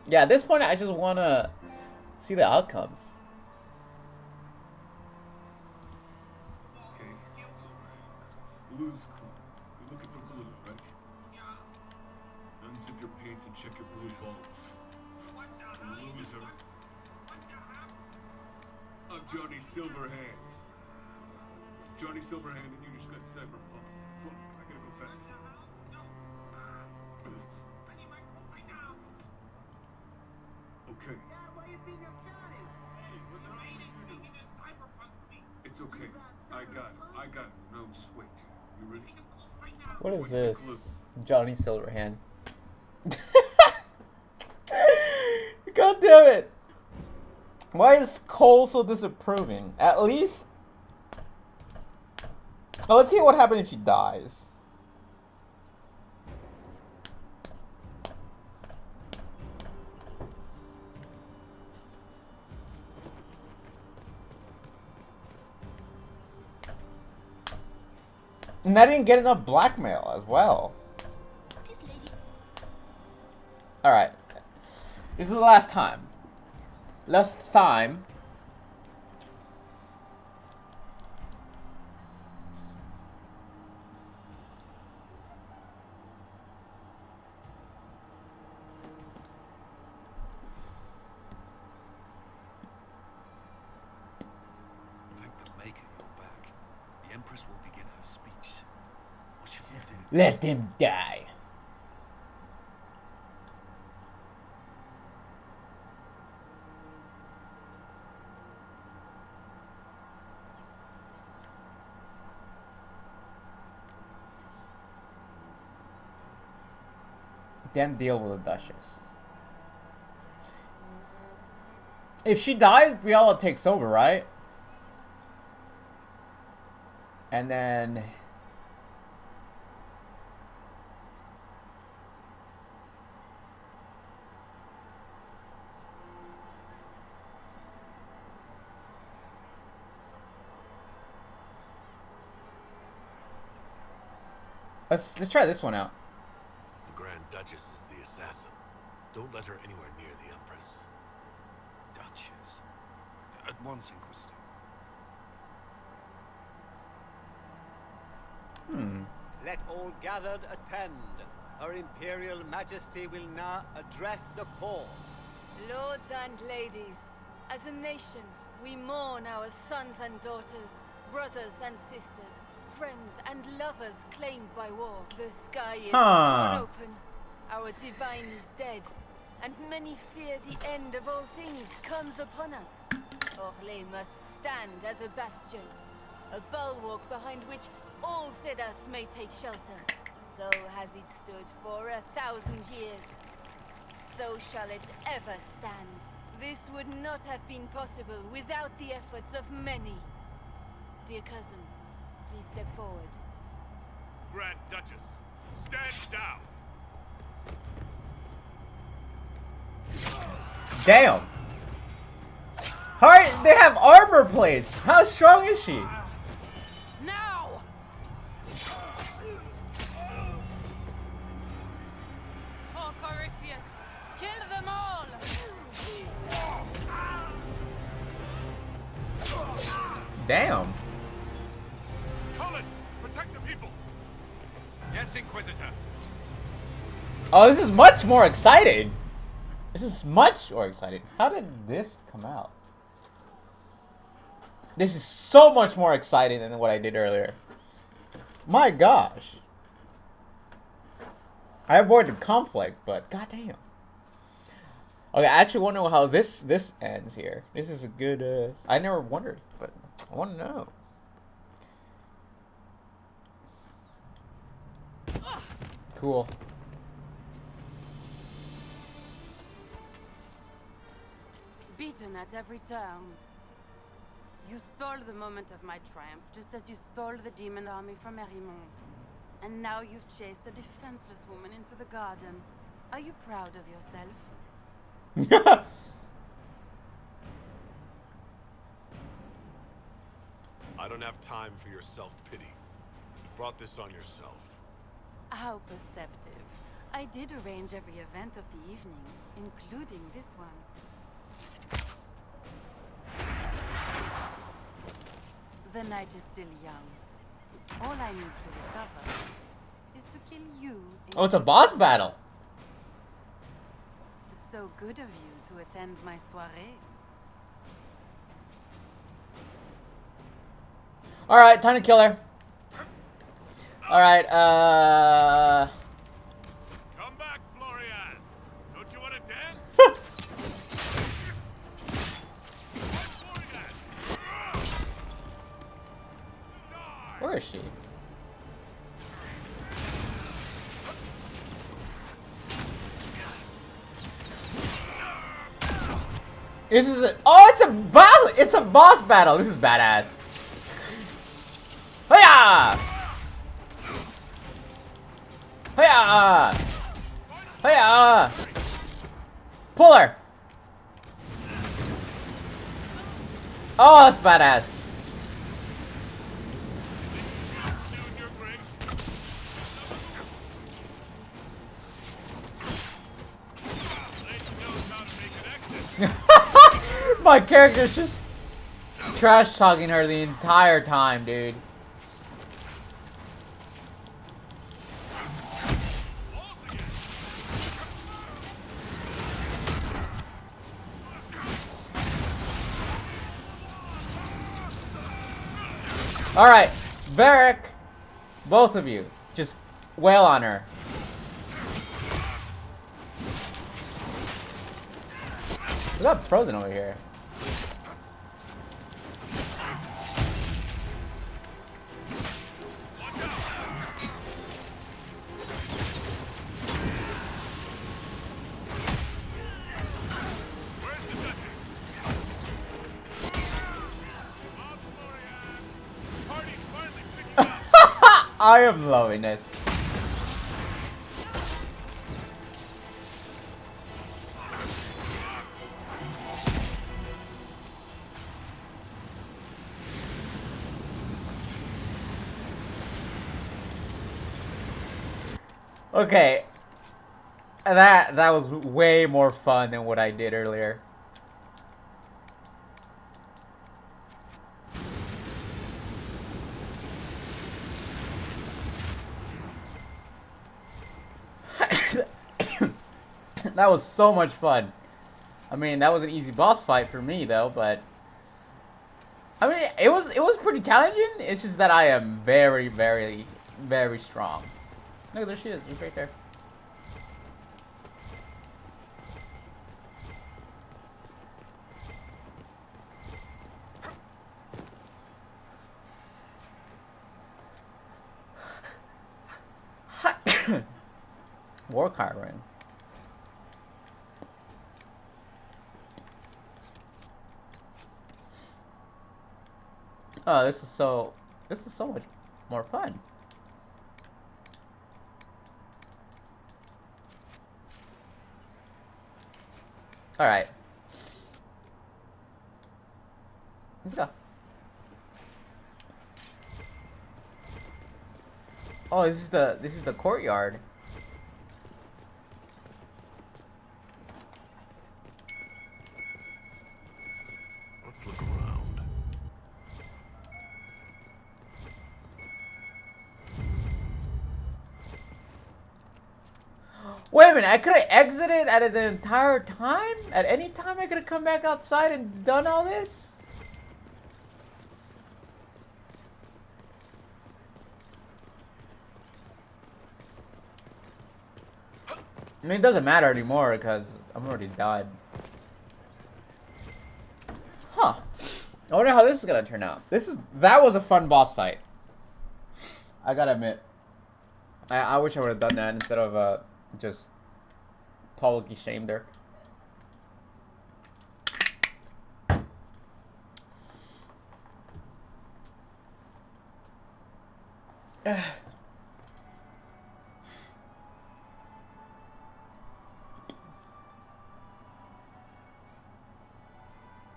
Yeah, at this point, I just want to see the outcomes. Blue's clean. You're looking for blue, right? Unzip your pants and check your blue balls. Loser. I'm Johnny Silverhand. Johnny Silverhand, and you just got cyberpunked. Fuck, I gotta go fast. Okay. It's okay. I got it. No, just wait. You ready? What is this? Johnny Silverhand. God damn it! Why is Cole so disapproving? At least... Oh, let's see what happens if she dies. And I didn't get enough blackmail as well. Alright. This is the last time. Last time. Let them die. Then deal with the Duchess. If she dies, Briella takes over, right? And then... Let's try this one out. The Grand Duchess is the assassin. Don't let her anywhere near the Empress. Duchess. At once, Inquisitor. Let all gathered attend. Her Imperial Majesty will now address the court. Lords and ladies, as a nation, we mourn our sons and daughters, brothers and sisters, friends and lovers claimed by war. The sky is torn open. Our divine is dead, and many fear the end of all things comes upon us. Orlais must stand as a bastion, a bulwark behind which all Thedas may take shelter. So has it stood for 1,000 years. So shall it ever stand. This would not have been possible without the efforts of many. Dear cousin, please step forward. Grand Duchess, stand down! Damn! Alright, they have armor plates! How strong is she? Now! For Corypheus, kill them all! Damn. Cullen, protect the people! Yes, Inquisitor. Oh, this is much more exciting. This is much more exciting. How did this come out? This is so much more exciting than what I did earlier. My gosh. I avoided conflict, but goddamn. Okay, I actually want to know how this ends here. This is a good. I never wondered, but I want to know. Cool. Beaten at every turn. You stole the moment of my triumph, just as you stole the demon army from Merimon. And now you've chased a defenseless woman into the garden. Are you proud of yourself? I don't have time for your self-pity. You brought this on yourself. How perceptive. I did arrange every event of the evening, including this one. The night is still young. All I need to recover is to kill you. Oh, it's a boss battle. So good of you to attend my soirée. Alright, time to kill her. Alright, Come back, Florian! Don't you want to dance? Where is she? This is a it's a boss battle. This is badass. Hiya! Hiya! Hiya! Pull her! Oh, that's badass. My character's just trash talking her the entire time, dude. Alright, Varric, both of you, just wail on her. We got frozen over here. I am loving this. Okay. That was way more fun than what I did earlier. That was so much fun. I mean, that was an easy boss fight for me though, but I mean, it was pretty challenging. It's just that I am very, very, very strong. Look, there she is. She's right there. War Kyron. Oh, this is so much more fun. All right. Let's go. Oh, this is the courtyard. Let's look around. Wait a minute, I could have exited at the entire time? At any time I could have come back outside and done all this? I mean, it doesn't matter anymore because I'm already died. Huh. I wonder how this is gonna turn out. That was a fun boss fight. I gotta admit. I wish I would have done that instead of just publicly shamed her.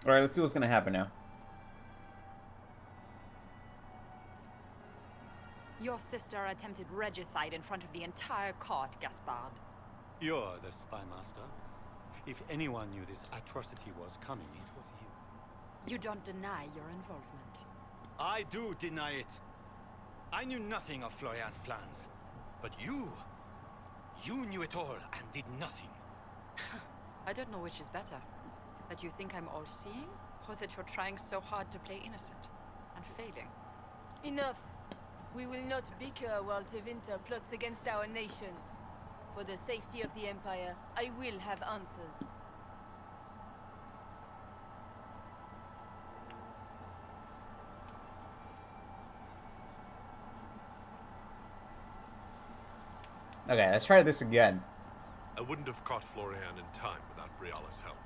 Alright, let's see what's gonna happen now. Your sister attempted regicide in front of the entire court, Gaspard. You're the spy master. If anyone knew this atrocity was coming, it was you. You don't deny your involvement. I do deny it. I knew nothing of Florian's plans. But you knew it all and did nothing. I don't know which is better. That you think I'm all-seeing, or that you're trying so hard to play innocent and failing. Enough. We will not bicker while Tevinter plots against our nation. For the safety of the Empire, I will have answers. Okay, let's try this again. I wouldn't have caught Florian in time without Briala's help.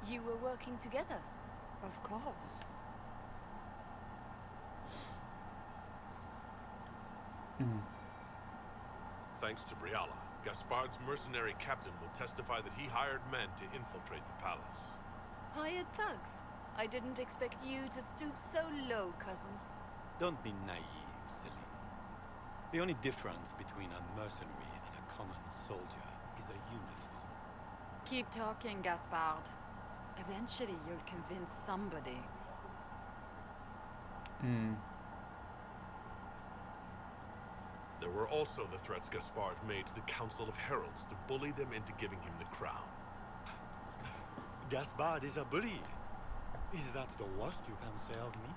You were working together? Of course. Thanks to Briala, Gaspard's mercenary captain will testify that he hired men to infiltrate the palace. Hired thugs? I didn't expect you to stoop so low, cousin. Don't be naive, Celine. The only difference between a mercenary and a common soldier is a uniform. Keep talking, Gaspard. Eventually, you'll convince somebody. There were also the threats Gaspard made to the Council of Heralds to bully them into giving him the crown. Gaspard is a bully. Is that the worst you can say of me?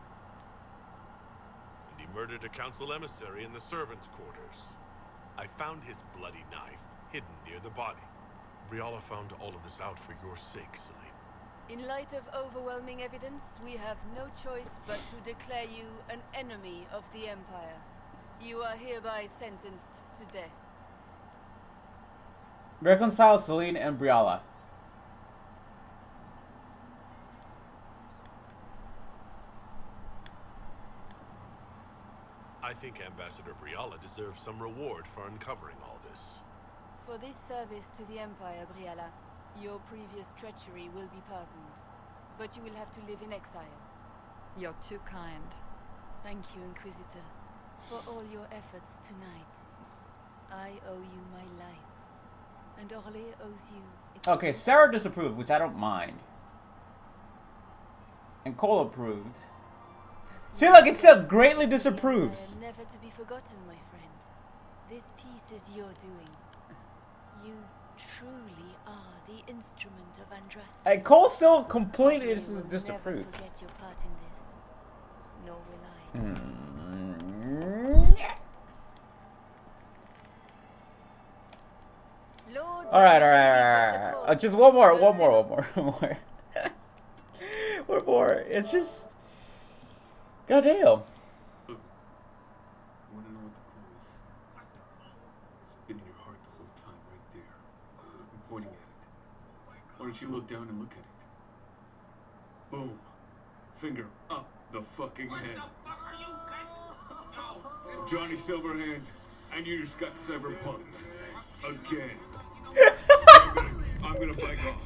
And he murdered a council emissary in the servants' quarters. I found his bloody knife hidden near the body. Briala found all of this out for your sake, Celine. In light of overwhelming evidence, we have no choice but to declare you an enemy of the Empire. You are hereby sentenced to death. Reconcile Celine and Briala. I think Ambassador Briala deserves some reward for uncovering all this. For this service to the Empire, Briala, your previous treachery will be pardoned. But you will have to live in exile. You're too kind. Thank you, Inquisitor, for all your efforts tonight. I owe you my life. And Orlais owes you... Okay, Sarah disapproved, which I don't mind. And Cole approved. See, look, it still greatly disapproves. Never to be forgotten, my friend. This piece is your doing. You truly are the instrument of Andraste. And Cole still completely disapproves. Never forget your part in this. Nor will I. Alright. Just one more. One more. It's just... Goddamn. Want to know what the clue is? It's been in your heart the whole time, right there. I'm pointing at it. Why don't you look down and look at it? Boom. Finger up the fucking head. Johnny Silverhand, and you just got cyberpunked. Again. I'm gonna back off.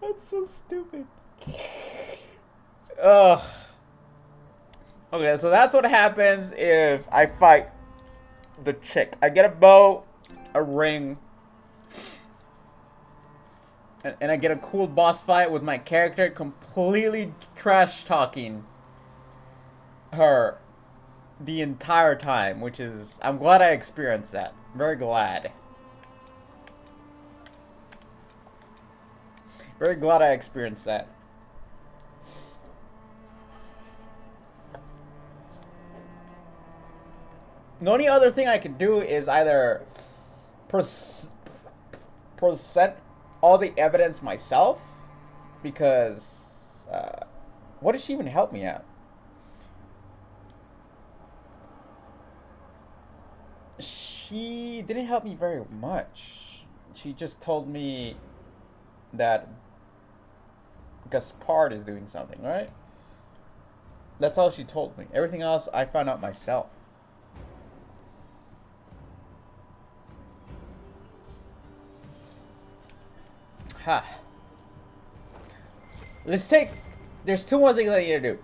That's so stupid. Ugh. Okay, so that's what happens if I fight the chick. I get a bow, a ring, and I get a cool boss fight with my character completely trash-talking her the entire time, which is... I'm glad I experienced that. Very glad. Very glad I experienced that. The only other thing I could do is either present all the evidence myself, because what did she even help me out? She didn't help me very much. She just told me that Gaspard is doing something, right? That's all she told me. Everything else I found out myself. Ha. Let's take... There's two more things I need to do.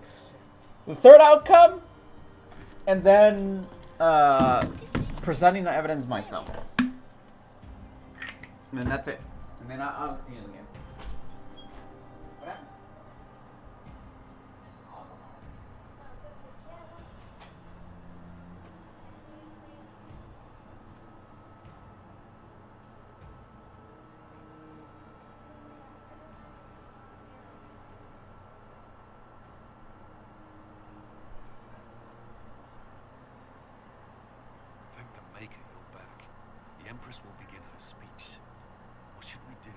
The third outcome, and then presenting the evidence myself. And then that's it. And then I'll continue the game. Thank the Maker you're back. The Empress will begin her speech. What should we do?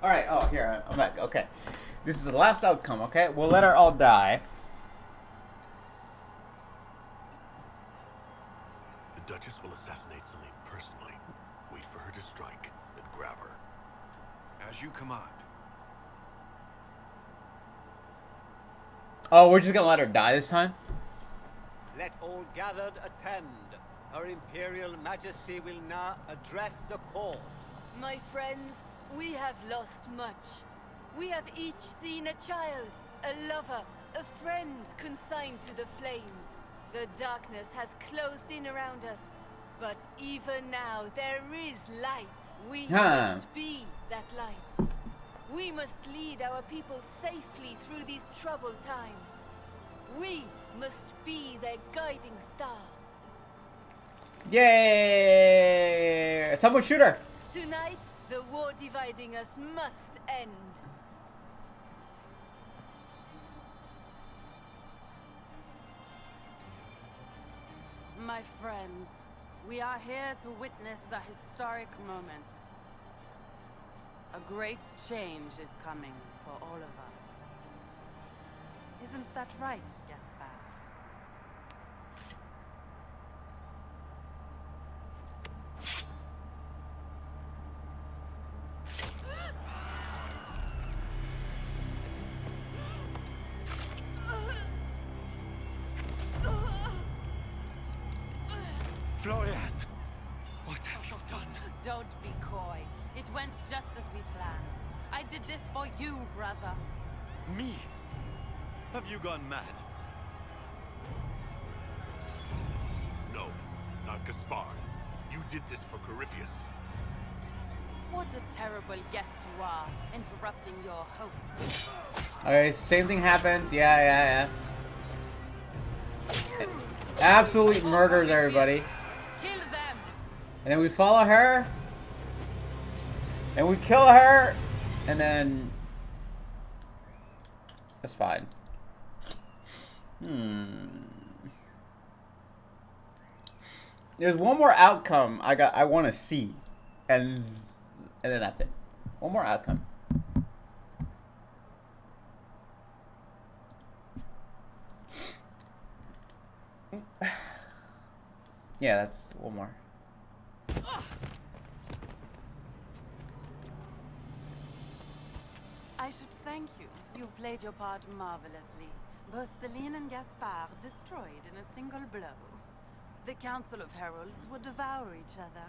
Alright, oh, here, I'm back. Okay. This is the last outcome, okay? We'll let her all die. The Duchess will assassinate Celine personally. Wait for her to strike, then grab her. As you command. Oh, we're just gonna let her die this time? Let all gathered attend. Her Imperial Majesty will now address the court. My friends, we have lost much. We have each seen a child, a lover, a friend consigned to the flames. The darkness has closed in around us, but even now there is light. We must be that light. We must lead our people safely through these troubled times. We must be their guiding star. Yay! Someone shoot her! Tonight, the war dividing us must end. My friends, we are here to witness a historic moment. A great change is coming for all of us. Isn't that right, Gaspard? Florian! What have you done? Don't be coy. It went just as we planned. I did this for you, brother. Me? Have you gone mad? No, not Gaspard. You did this for Corypheus. What a terrible guest you are, interrupting your host. Okay, same thing happens. Yeah. It absolutely murders everybody. Kill them! And then we follow her. And we kill her. And then... That's fine. There's one more outcome I want to see. And then that's it. One more outcome. Yeah, that's one more. I should thank you. You played your part marvelously. Both Celine and Gaspard destroyed in a single blow. The Council of Heralds would devour each other,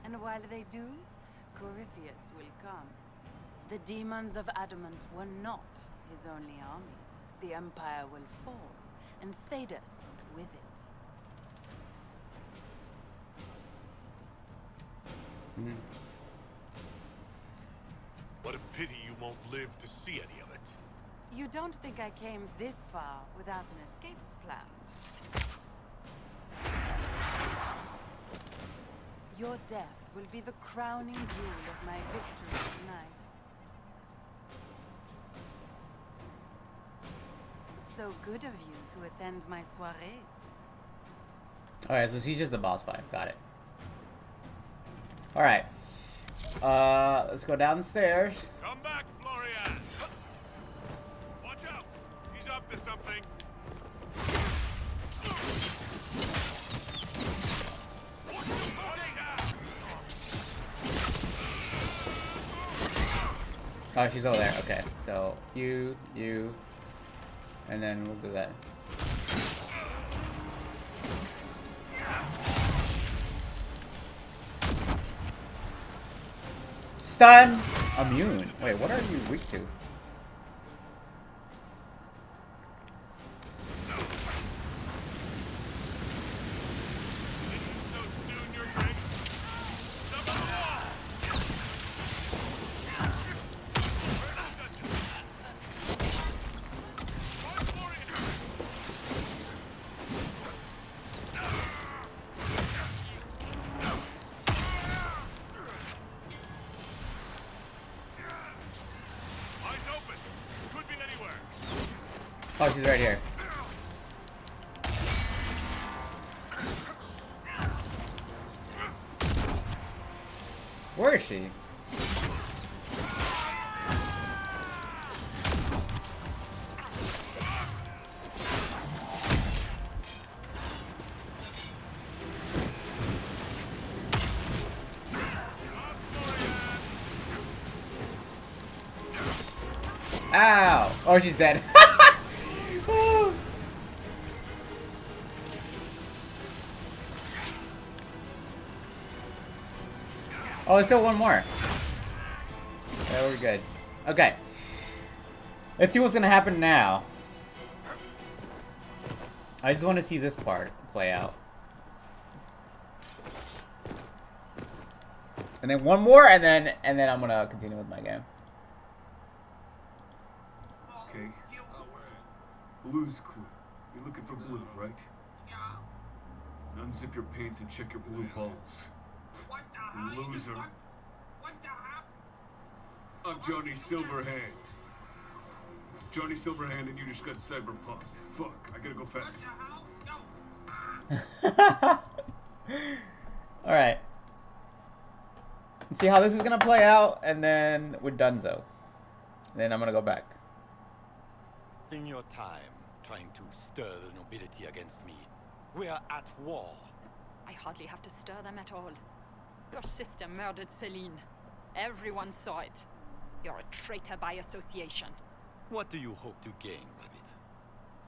and while they do, Corypheus will come. The demons of Adamant were not his only army. The Empire will fall, and Thedas with it. What a pity you won't live to see any of it. You don't think I came this far without an escape planned? Your death will be the crowning jewel of my victory tonight. So good of you to attend my soirée. Alright, so he's just the boss fight. Got it. Alright. Let's go downstairs. Come back, Florian! Watch out! He's up to something. Oh, she's over there. Okay, so you, and then we'll do that. Stun! Immune. Wait, what are you weak to? Oh, she's right here. Where is she? Oh. Oh, she's dead. Oh, there's still one more. Yeah, we're good. Okay. Let's see what's gonna happen now. I just want to see this part play out. And then one more, and then I'm gonna continue with my game. Okay. Blue's clue. You're looking for blue, right? Unzip your pants and check your blue balls. Loser. I'm Johnny Silverhand. Johnny Silverhand, and you just got cyberpunked. Fuck, I gotta go fast. Alright. Let's see how this is gonna play out, and then we're donezo. Then I'm gonna go back. In your time trying to stir the nobility against me. We are at war. I hardly have to stir them at all. Your sister murdered Celine. Everyone saw it. You're a traitor by association. What do you hope to gain, Rabbit?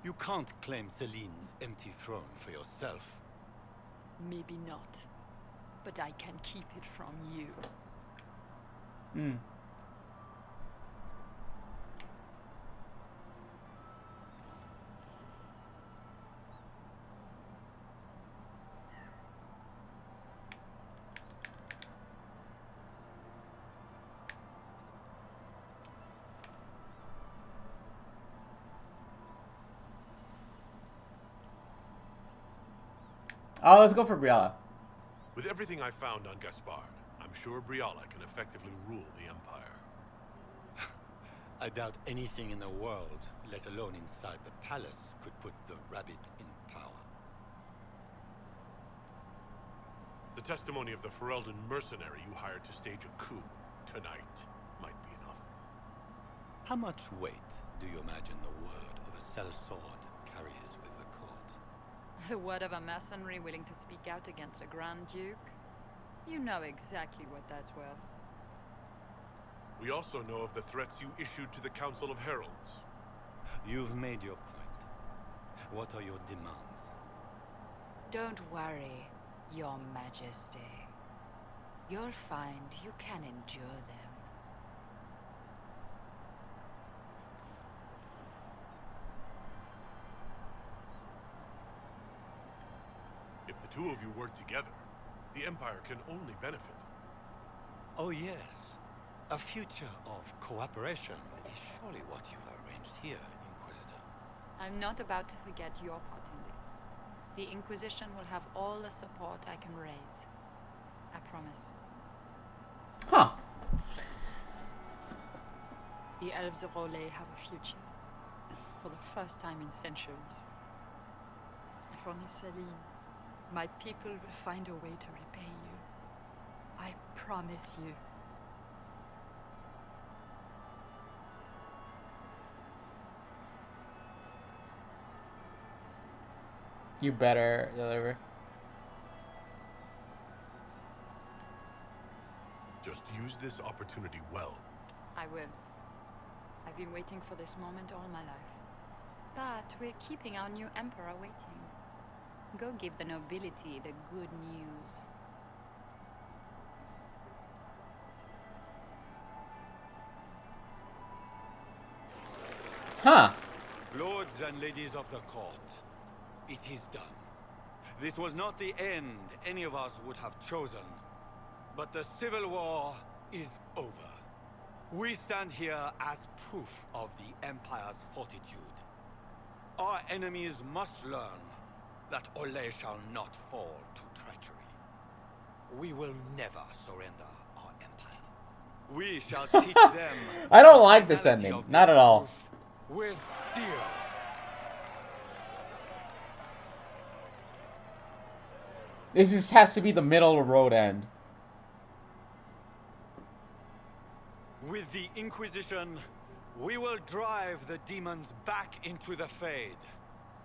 You can't claim Celine's empty throne for yourself. Maybe not. But I can keep it from you. Hmm. Oh, let's go for Briella. With everything I found on Gaspard, I'm sure Briella can effectively rule the Empire. I doubt anything in the world, let alone inside the palace, could put the rabbit in power. The testimony of the Ferelden mercenary you hired to stage a coup tonight might be enough. How much weight do you imagine the word of a sellsword carries with the court? The word of a mercenary willing to speak out against a Grand Duke? You know exactly what that's worth. We also know of the threats you issued to the Council of Heralds. You've made your point. What are your demands? Don't worry, Your Majesty. You'll find you can endure them. If the two of you work together, the Empire can only benefit. Oh yes. A future of cooperation is surely what you've arranged here, Inquisitor. I'm not about to forget your part in this. The Inquisition will have all the support I can raise. I promise. Huh. The elves of Rolais have a future. For the first time in centuries. If only Celine, my people will find a way to repay you. I promise you. You better deliver. Just use this opportunity well. I will. I've been waiting for this moment all my life. But we're keeping our new emperor waiting. Go give the nobility the good news. Huh. Lords and ladies of the court, it is done. This was not the end any of us would have chosen, but the civil war is over. We stand here as proof of the Empire's fortitude. Our enemies must learn that Olay shall not fall to treachery. We will never surrender our empire. We shall teach them. I don't like this ending. Not at all. With steel. This just has to be the middle of the road end. With the Inquisition, we will drive the demons back into the Fade.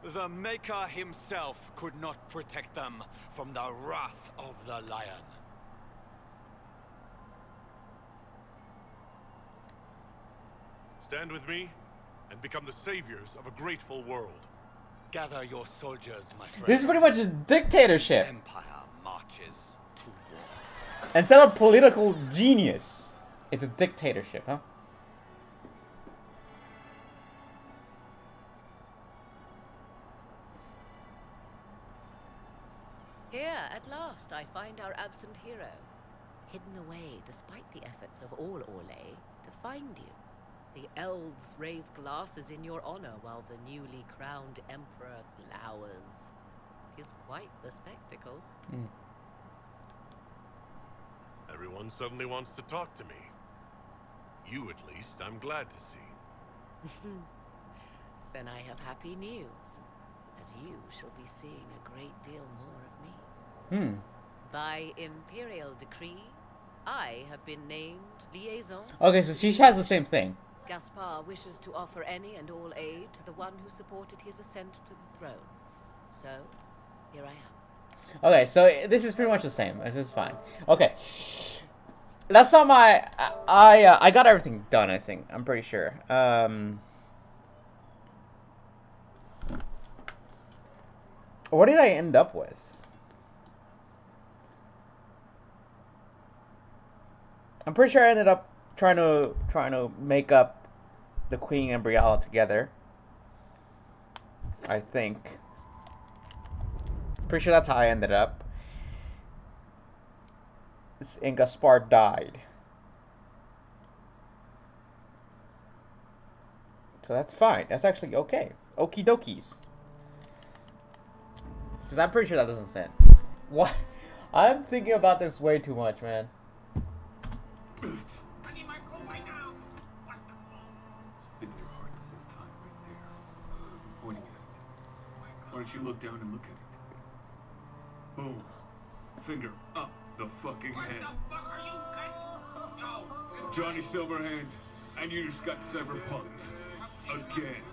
The Maker himself could not protect them from the wrath of the Lion. Stand with me, and become the saviors of a grateful world. Gather your soldiers, my friend. This is pretty much a dictatorship. Empire marches to war. Instead of political genius, it's a dictatorship, huh? Here, at last, I find our absent hero. Hidden away, despite the efforts of all Orlais, to find you. The elves raise glasses in your honor while the newly crowned emperor glowers. 'Tis quite the spectacle. Everyone suddenly wants to talk to me. You, at least, I'm glad to see. Then I have happy news, as you shall be seeing a great deal more of me. By imperial decree, I have been named liaison. Okay, so she has the same thing. Gaspar wishes to offer any and all aid to the one who supported his ascent to the throne. So, here I am. Okay, so this is pretty much the same. This is fine. Okay. Last time I got everything done, I think. I'm pretty sure. What did I end up with? I'm pretty sure I ended up trying to make up the Queen and Briella together. I think. Pretty sure that's how I ended up. And Gaspar died. So that's fine. That's actually okay. Okie dokies. Because I'm pretty sure that doesn't send. What? I'm thinking about this way too much, man. Why don't you look down and look at it? Boom. Finger up the fucking head. Fuck are you guys? No. Johnny Silverhand, and you just got severed punked. Again.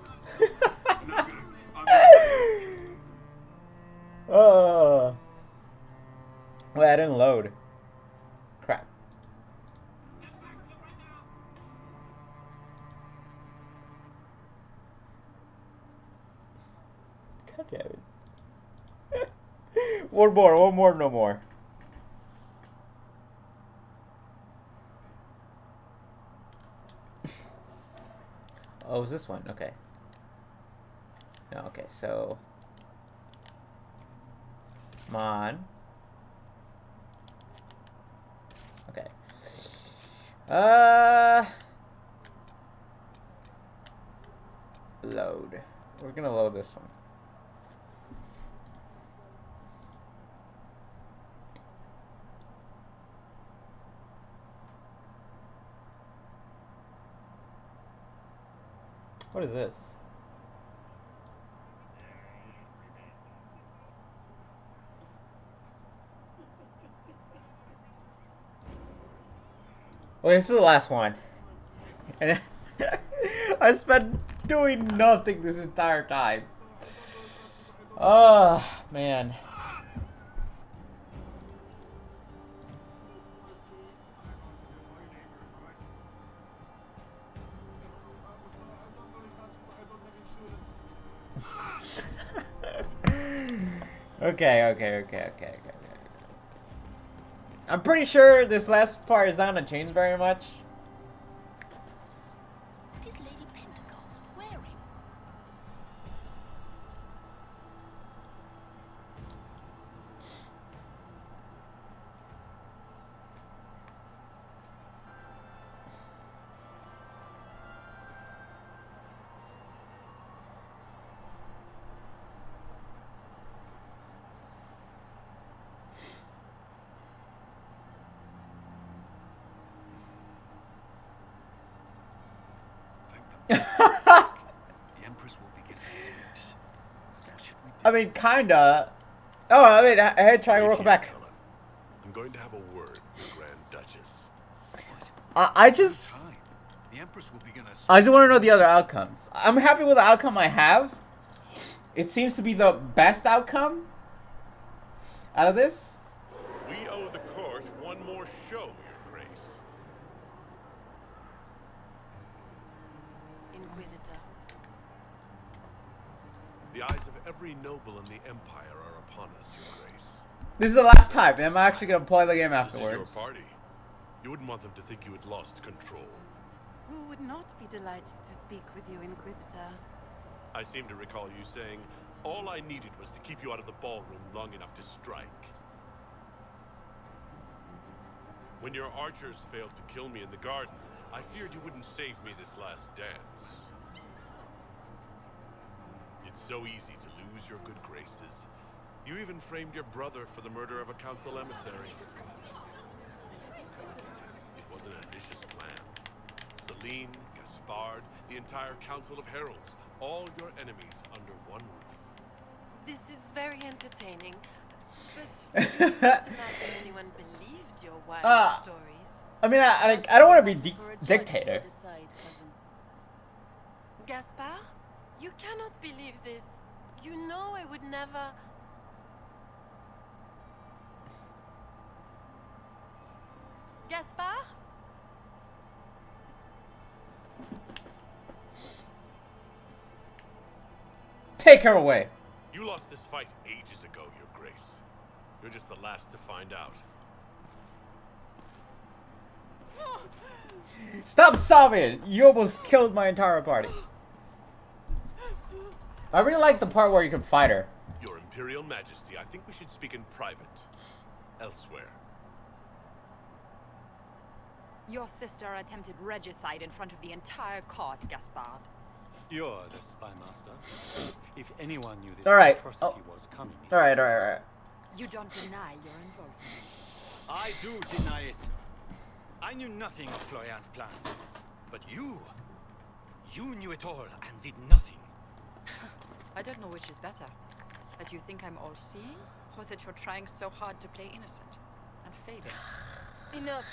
Wait, I didn't load. Crap. God damn it. One more, no more. Oh, is this one? Okay. No, okay, so... Come on. Okay. Load. We're gonna load this one. What is this? Well, this is the last one. And I spent doing nothing this entire time. Oh, man. Okay. I'm pretty sure this last part is not gonna change very much. What is Lady Pentecost wearing? The Empress will begin her speech. What should we do? I mean, kinda. Oh, I mean, I had to try to welcome back. I'm going to have a word with Grand Duchess. I just The Empress will begin her speech. I just want to know the other outcomes. I'm happy with the outcome I have. It seems to be the best outcome out of this. We owe the court one more show, Your Grace. Inquisitor, The eyes of every noble in the Empire are upon us, Your Grace. This is the last time. I'm actually gonna play the game This is your afterwards. party. You wouldn't want them to think you had lost control. Who would not be delighted to speak with you, Inquisitor? I seem to recall you saying, all I needed was to keep you out of the ballroom long enough to strike. When your archers failed to kill me in the garden, I feared you wouldn't save me this last dance. It's so easy to lose your good graces. You even framed your brother for the murder of a council emissary. It was an ambitious plan. Celine, Gaspard, the entire Council of Heralds, all your enemies under one roof. This is very entertaining, but you don't imagine anyone believes your wild stories. I mean, I don't want to be dictator. Gaspard, you cannot believe this. You know I would never. Gaspard? Take her away. You lost this fight ages ago, Your Grace. You're just the last to find out. Stop sobbing! You almost killed my entire party. I really like the part where you can fight her. Your Imperial Majesty, I think we should speak in private. Elsewhere. Your sister attempted regicide in front of the entire court, Gaspard. You're the spy master. If anyone knew this atrocity was coming. Alright. You don't deny your involvement. I do deny it. I knew nothing of Florian's plans. But you knew it all and did nothing. I don't know which is better. That you think I'm all-seeing, or that you're trying so hard to play innocent and failing. Enough.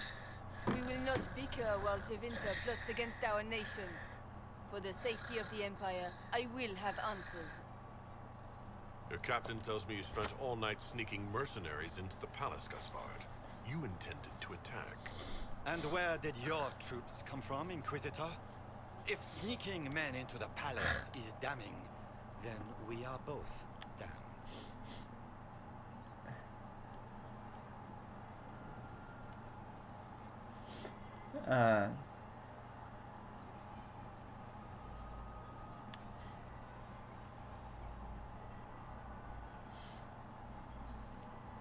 We will not bicker while Tevinter plots against our nation. For the safety of the Empire, I will have answers. Your captain tells me you spent all night sneaking mercenaries into the palace, Gaspard. You intended to attack. And where did your troops come from, Inquisitor? If sneaking men into the palace is damning, then we are both damned.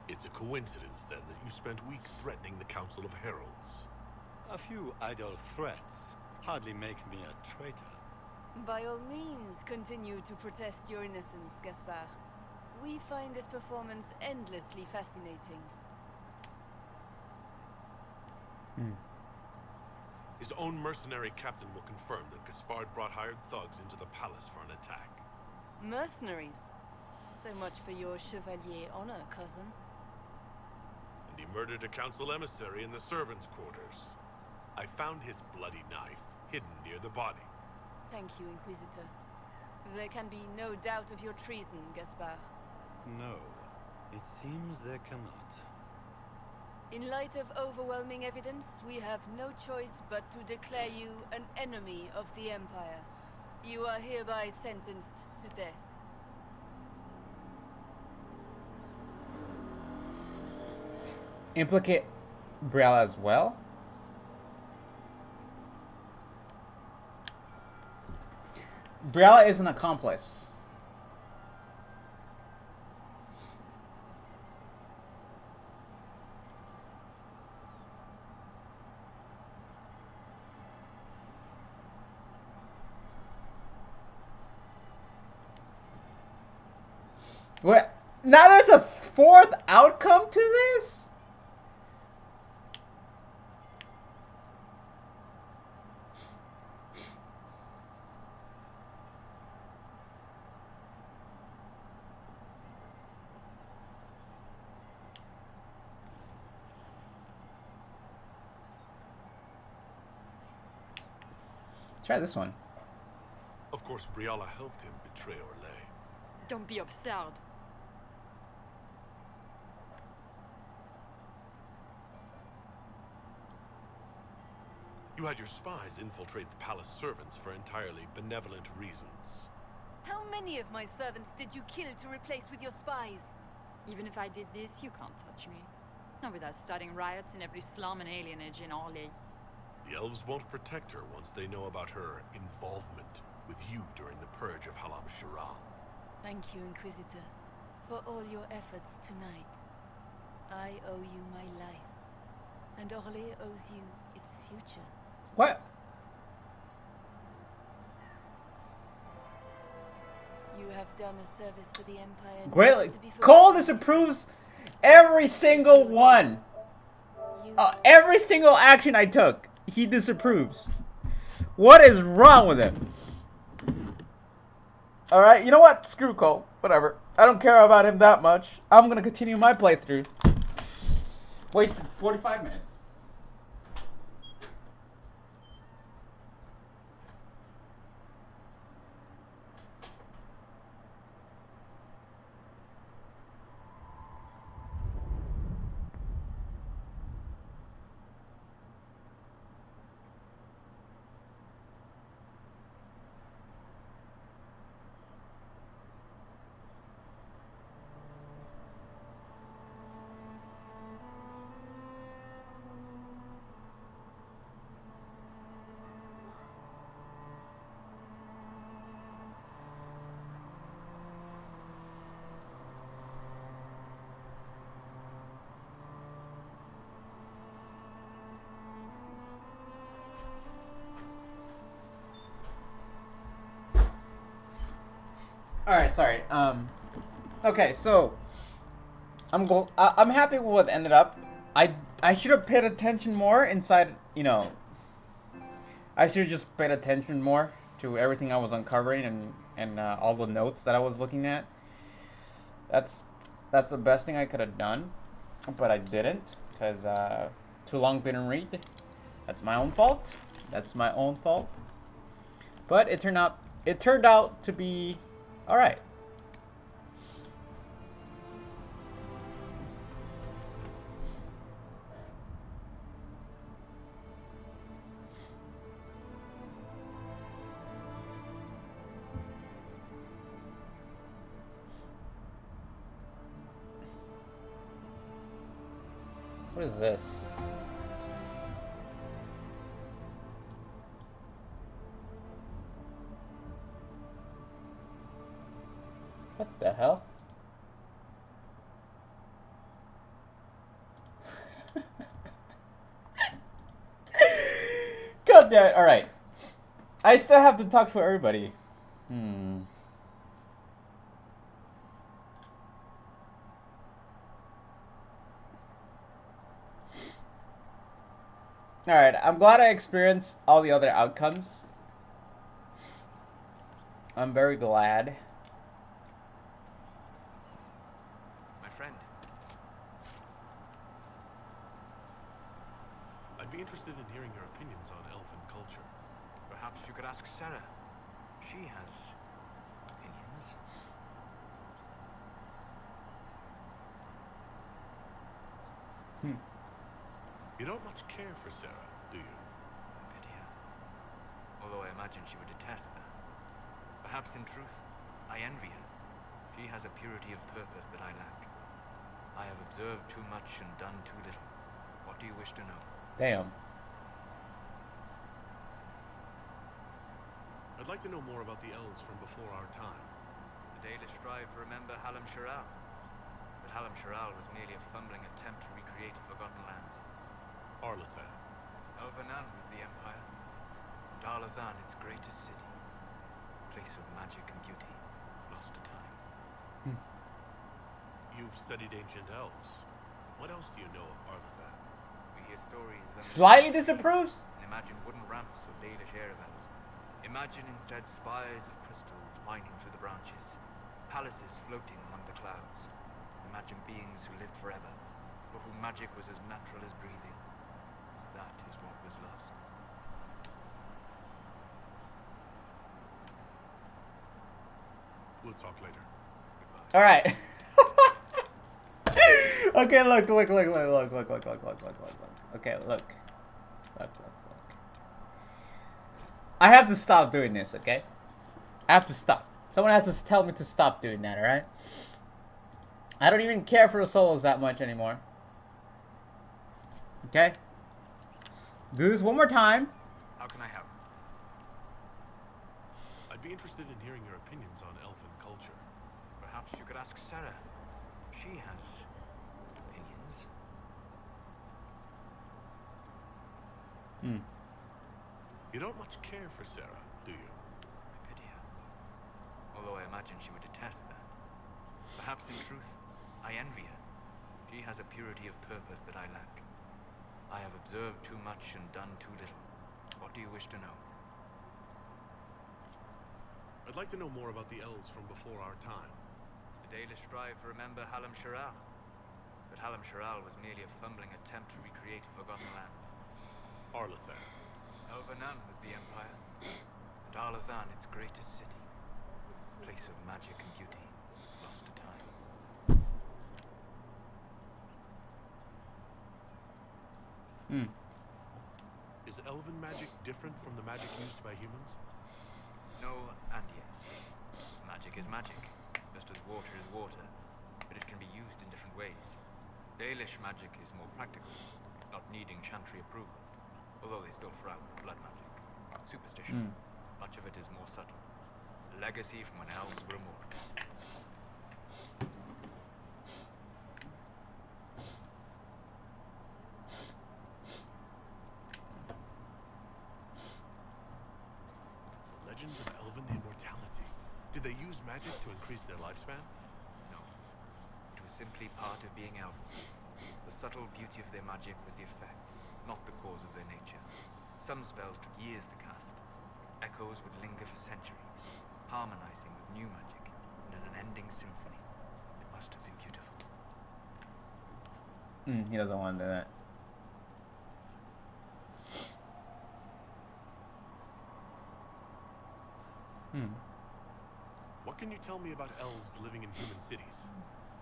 It's a coincidence, then, that you spent weeks threatening the Council of Heralds. A few idle threats hardly make me a traitor. By all means, continue to protest your innocence, Gaspard. We find this performance endlessly fascinating. His own mercenary captain will confirm that Gaspard brought hired thugs into the palace for an attack. Mercenaries. So much for your chevalier honor, cousin. And he murdered a council emissary in the servants' quarters. I found his bloody knife hidden near the body. Thank you, Inquisitor. There can be no doubt of your treason, Gaspard. No, it seems there cannot. In light of overwhelming evidence, we have no choice but to declare you an enemy of the Empire. You are hereby sentenced to death. Implicate Briella as well? Briella is an accomplice. What? Now there's a fourth outcome to this? Try this one. Of course, Briella helped him betray Orlais. Don't be absurd. You had your spies infiltrate the palace servants for entirely benevolent reasons. How many of my servants did you kill to replace with your spies? Even if I did this, you can't touch me. Not without starting riots in every slum and alienage in Orlais. The elves won't protect her once they know about her involvement with you during the purge of Halam Shiral. Thank you, Inquisitor, for all your efforts tonight. I owe you my life, and Orlais owes you its future. What? You have done a service for the Empire. Greatly. Cole disapproves every single one. Every single action I took, he disapproves. What is wrong with him? Alright, you know what? Screw Cole. Whatever. I don't care about him that much. I'm gonna continue my playthrough. Wasted 45 minutes. Alright, sorry. Okay, so I'm happy with what ended up. I should have paid attention more inside, you know. I should have just paid attention more to everything I was uncovering and all the notes that I was looking at. That's the best thing I could have done, but I didn't because too long didn't read. That's my own fault. That's my own fault. But it turned out to be all right. What is this? What the hell? God damn it. Alright. I still have to talk to everybody. Alright, I'm glad I experienced all the other outcomes. I'm very glad. My friend. I'd be interested in hearing your opinions on elven culture. Perhaps you could ask Sarah. She has opinions. You don't much care for Sarah, do you? I pity her. Although I imagine she would detest that. Perhaps in truth, I envy her. She has a purity of purpose that I lack. I have observed too much and done too little. What do you wish to know? Damn. I'd like to know more about the elves from before our time. The Dalish strive to remember Halam Shiral. But Halam Shiral was merely a fumbling attempt to recreate a forgotten land. Arlathan. Elvanan was the empire, and Arlathan its greatest city. Place of magic and beauty, lost to time. You've studied ancient elves. What else do you know of Arlathan? We hear stories of them. Slightly disapproves? And imagine wooden ramps or Dalish aerovels. Imagine instead spires of crystal twining through the branches, palaces floating among the clouds. Imagine beings who lived forever, for whom magic was as natural as breathing. That is what was lost. We'll talk later. All right. Okay, look. Okay, look. I have to stop doing this, okay? I have to stop. Someone has to tell me to stop doing that, alright? I don't even care for the solos that much anymore. Okay? Do this one more time. How can I help? I'd be interested in hearing your opinions on elven culture. Perhaps you could ask Sarah. She has opinions. You don't much care for Sarah, do you? I pity her. Although I imagine she would detest that. Perhaps in truth, I envy her. She has a purity of purpose that I lack. I have observed too much and done too little. What do you wish to know? I'd like to know more about the elves from before our time. The Dalish strive to remember Halam Shiral. But Halam Shiral was merely a fumbling attempt to recreate a forgotten land. Arlathan. Elvanan was the empire, and Arlathan its greatest city. Place of magic and beauty, lost to time. Is elven magic different from the magic used by humans? No and yes. Magic is magic, just as water is water, but it can be used in different ways. Dalish magic is more practical, not needing chantry approval, although they still frown at blood magic. Superstition, much of it is more subtle. A legacy from when elves were mortal. Legends of elven immortality. Did they use magic to increase their lifespan? No. It was simply part of being elven. The subtle beauty of their magic was the effect, not the cause of their nature. Some spells took years to cast. Echoes would linger for centuries, harmonizing with new magic in an unending symphony. It must have been beautiful. He doesn't want to do that. What can you tell me about elves living in human cities?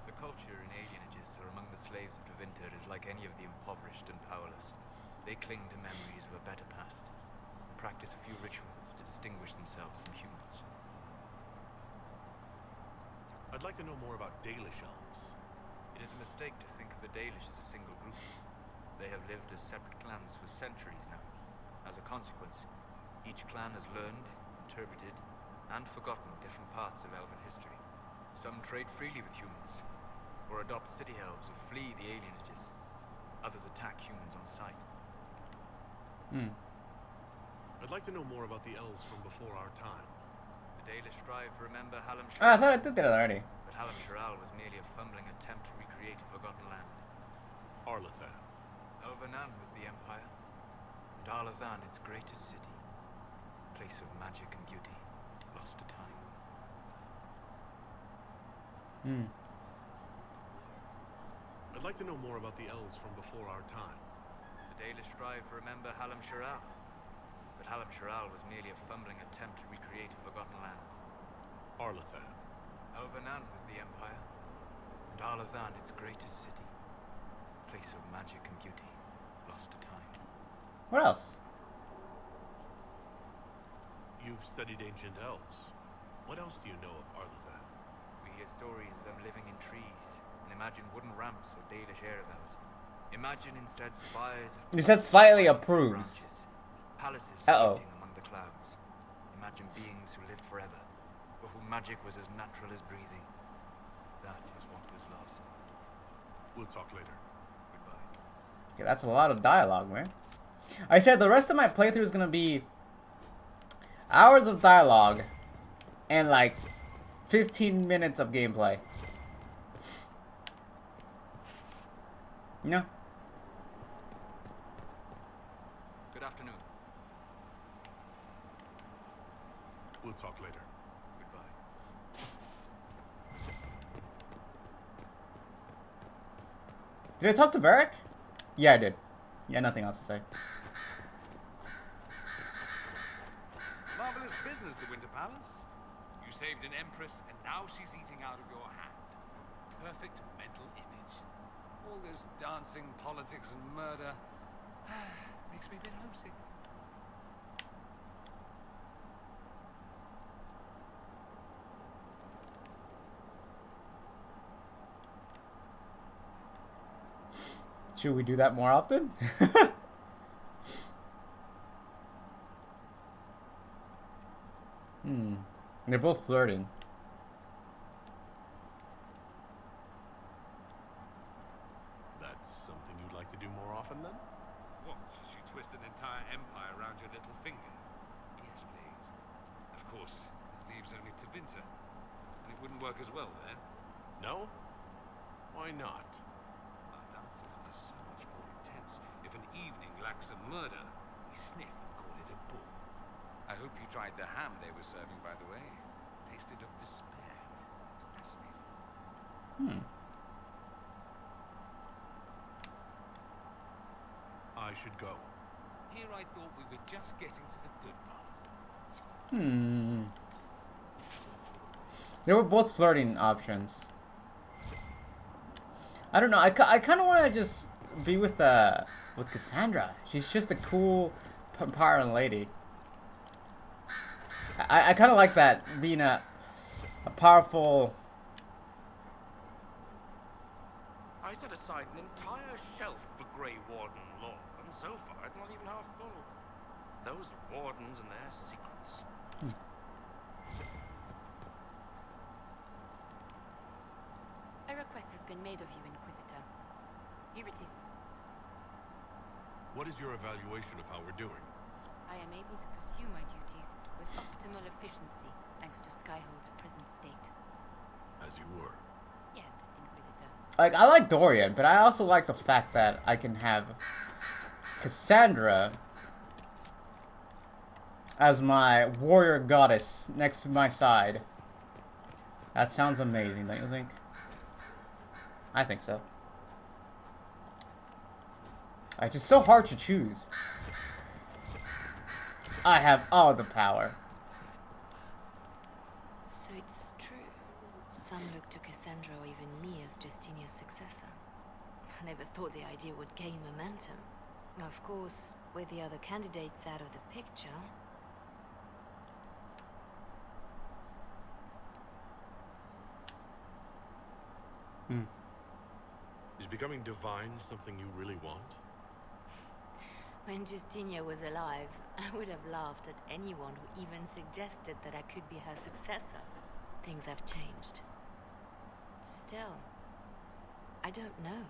The culture in alienages or among the slaves of Tevinter is like any of the impoverished and powerless. They cling to memories of a better past, and practice a few rituals to distinguish themselves from humans. I'd like to know more about Dalish elves. It is a mistake to think of the Dalish as a single group. They have lived as separate clans for centuries now. As a consequence, each clan has learned, interpreted, and forgotten different parts of elven history. Some trade freely with humans, or adopt city elves who flee the alienages. Others attack humans on sight. I'd like to know more about the elves from before our time. The Dalish strive to remember Halam Shiral. Oh, I thought I did that already. But Halam Shiral was merely a fumbling attempt to recreate a forgotten land. Arlathan. Elvanan was the empire, and Arlathan its greatest city. Place of magic and beauty, lost to time. I'd like to know more about the elves from before our time. The Dalish strive to remember Halam Shiral. But Halam Shiral was merely a fumbling attempt to recreate a forgotten land. Arlathan. Elvanan was the empire, and Arlathan its greatest city. Place of magic and beauty, lost to time. What else? You've studied ancient elves. What else do you know of Arlathan? We hear stories of them living in trees, and imagine wooden ramps or Dalish airvels. Imagine instead spires of... You said slightly approves. Palaces Uh-oh. floating among the clouds. Imagine beings who lived forever, for whom magic was as natural as breathing. That is what was lost. We'll talk later. Goodbye. Okay, that's a lot of dialogue, man. I said the rest of my playthrough is gonna be hours of dialogue and like 15 minutes of gameplay. No. Good afternoon. We'll talk later. Goodbye. Did I talk to Varric? Yeah, I did. Yeah, nothing else to say. Marvelous business, the Winter Palace. You saved an empress, and now she's eating out of your hand. Perfect mental image. All this dancing, politics, and murder makes me a bit homesick. Should we do that more often? They're both flirting. That's something you'd like to do more often, then? What? You twist an entire empire around your little finger? Yes, please. Of course, it leaves only Tevinter. And it wouldn't work as well there. No? Why not? Our dances are so much more intense. If an evening lacks a murder, we sniff and call it a ball. I hope you tried the ham they were serving, by the way. Tasted of despair. It's fascinating. I should go. Here I thought we were just getting to the good part. They were both flirting options. I don't know. I kind of want to just be with Cassandra. She's just a cool empowering lady. I kind of like that, being a powerful. I set aside an entire shelf for Grey Warden lore, and so far it's not even half full. Those wardens and their secrets. A request has been made of you, Inquisitor. Here it is. What is your evaluation of how we're doing? I am able to pursue my duties with optimal efficiency, thanks to Skyhold's present state. As you were. Yes, Inquisitor. Like, I like Dorian, but I also like the fact that I can have Cassandra as my warrior goddess next to my side. That sounds amazing, don't you think? I think so. It's just so hard to choose. I have all the power. So it's true. Some look to Cassandra or even me as Justinia's successor. I never thought the idea would gain momentum. Of course, with the other candidates out of the picture... Is becoming divine something you really want? When Justinia was alive, I would have laughed at anyone who even suggested that I could be her successor. Things have changed. Still, I don't know.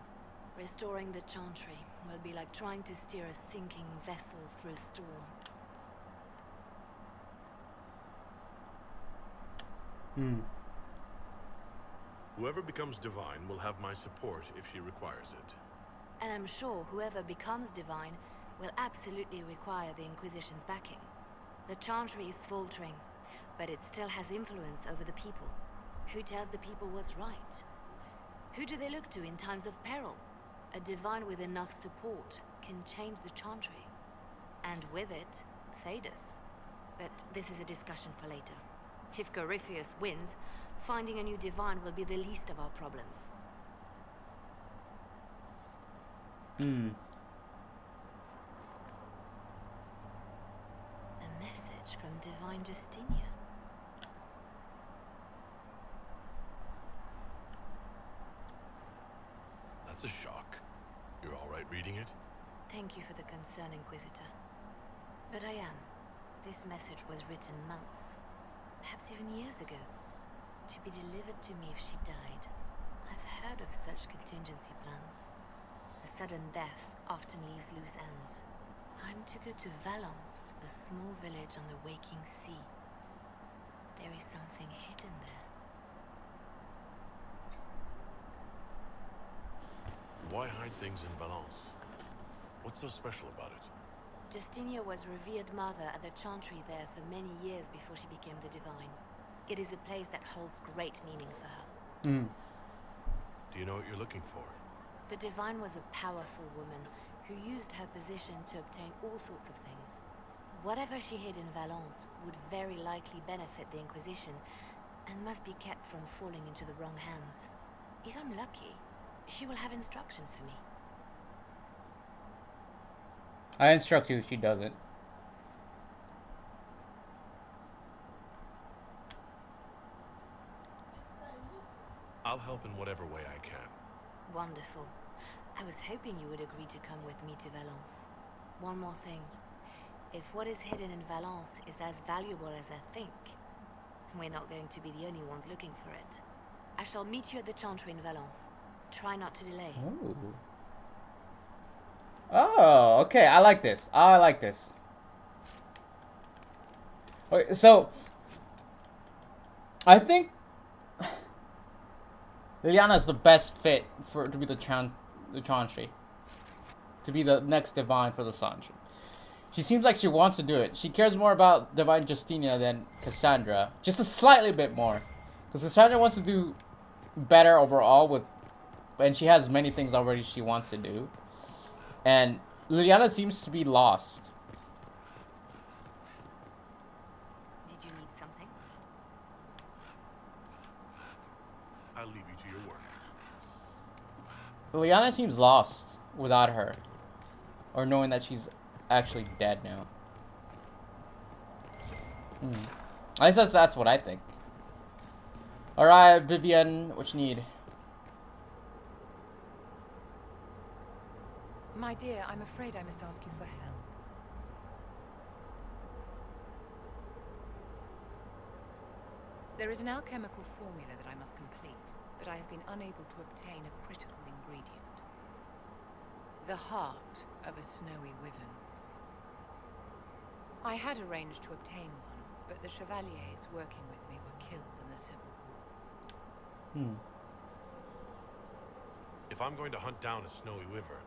Restoring the Chantry will be like trying to steer a sinking vessel through a storm. Whoever becomes divine will have my support if she requires it. And I'm sure whoever becomes divine will absolutely require the Inquisition's backing. The Chantry is faltering, but it still has influence over the people. Who tells the people what's right? Who do they look to in times of peril? A divine with enough support can change the Chantry. And with it, Thedas. But this is a discussion for later. If Corypheus wins, finding a new divine will be the least of our problems. A message from Divine Justinia. That's a shock. You're all right reading it? Thank you for the concern, Inquisitor. But I am. This message was written months, perhaps even years ago, to be delivered to me if she died. I've heard of such contingency plans. A sudden death often leaves loose ends. I'm to go to Valence, a small village on the waking sea. There is something hidden there. Why hide things in Valence? What's so special about it? Justinia was revered mother at the Chantry there for many years before she became the Divine. It is a place that holds great meaning for her. Do you know what you're looking for? The Divine was a powerful woman who used her position to obtain all sorts of things. Whatever she hid in Valence would very likely benefit the Inquisition and must be kept from falling into the wrong hands. If I'm lucky, she will have instructions for me. I instruct you if she doesn't. I'll help in whatever way I can. Wonderful. I was hoping you would agree to come with me to Valence. One more thing. If what is hidden in Valence is as valuable as I think, we're not going to be the only ones looking for it. I shall meet you at the Chantry in Valence. Try not to delay. Ooh. Oh, okay. I like this. I like this. Okay, so I think Liliana is the best fit to be the Chantry, to be the next divine for the Chantry. She seems like she wants to do it. She cares more about Divine Justinia than Cassandra, just a slightly bit more, because Cassandra wants to do better overall and she has many things already she wants to do, and Liliana seems to be lost. Did you need something? I'll leave you to your work. Liliana seems lost without her, or knowing that she's actually dead now. At least that's what I think. Alright, Vivienne, what you need? My dear, I'm afraid I must ask you for help. There is an alchemical formula that I must complete, but I have been unable to obtain a critical ingredient. The heart of a snowy wyvern. I had arranged to obtain one, but the chevaliers working with me were killed in the Civil War. If I'm going to hunt down a snowy wyvern,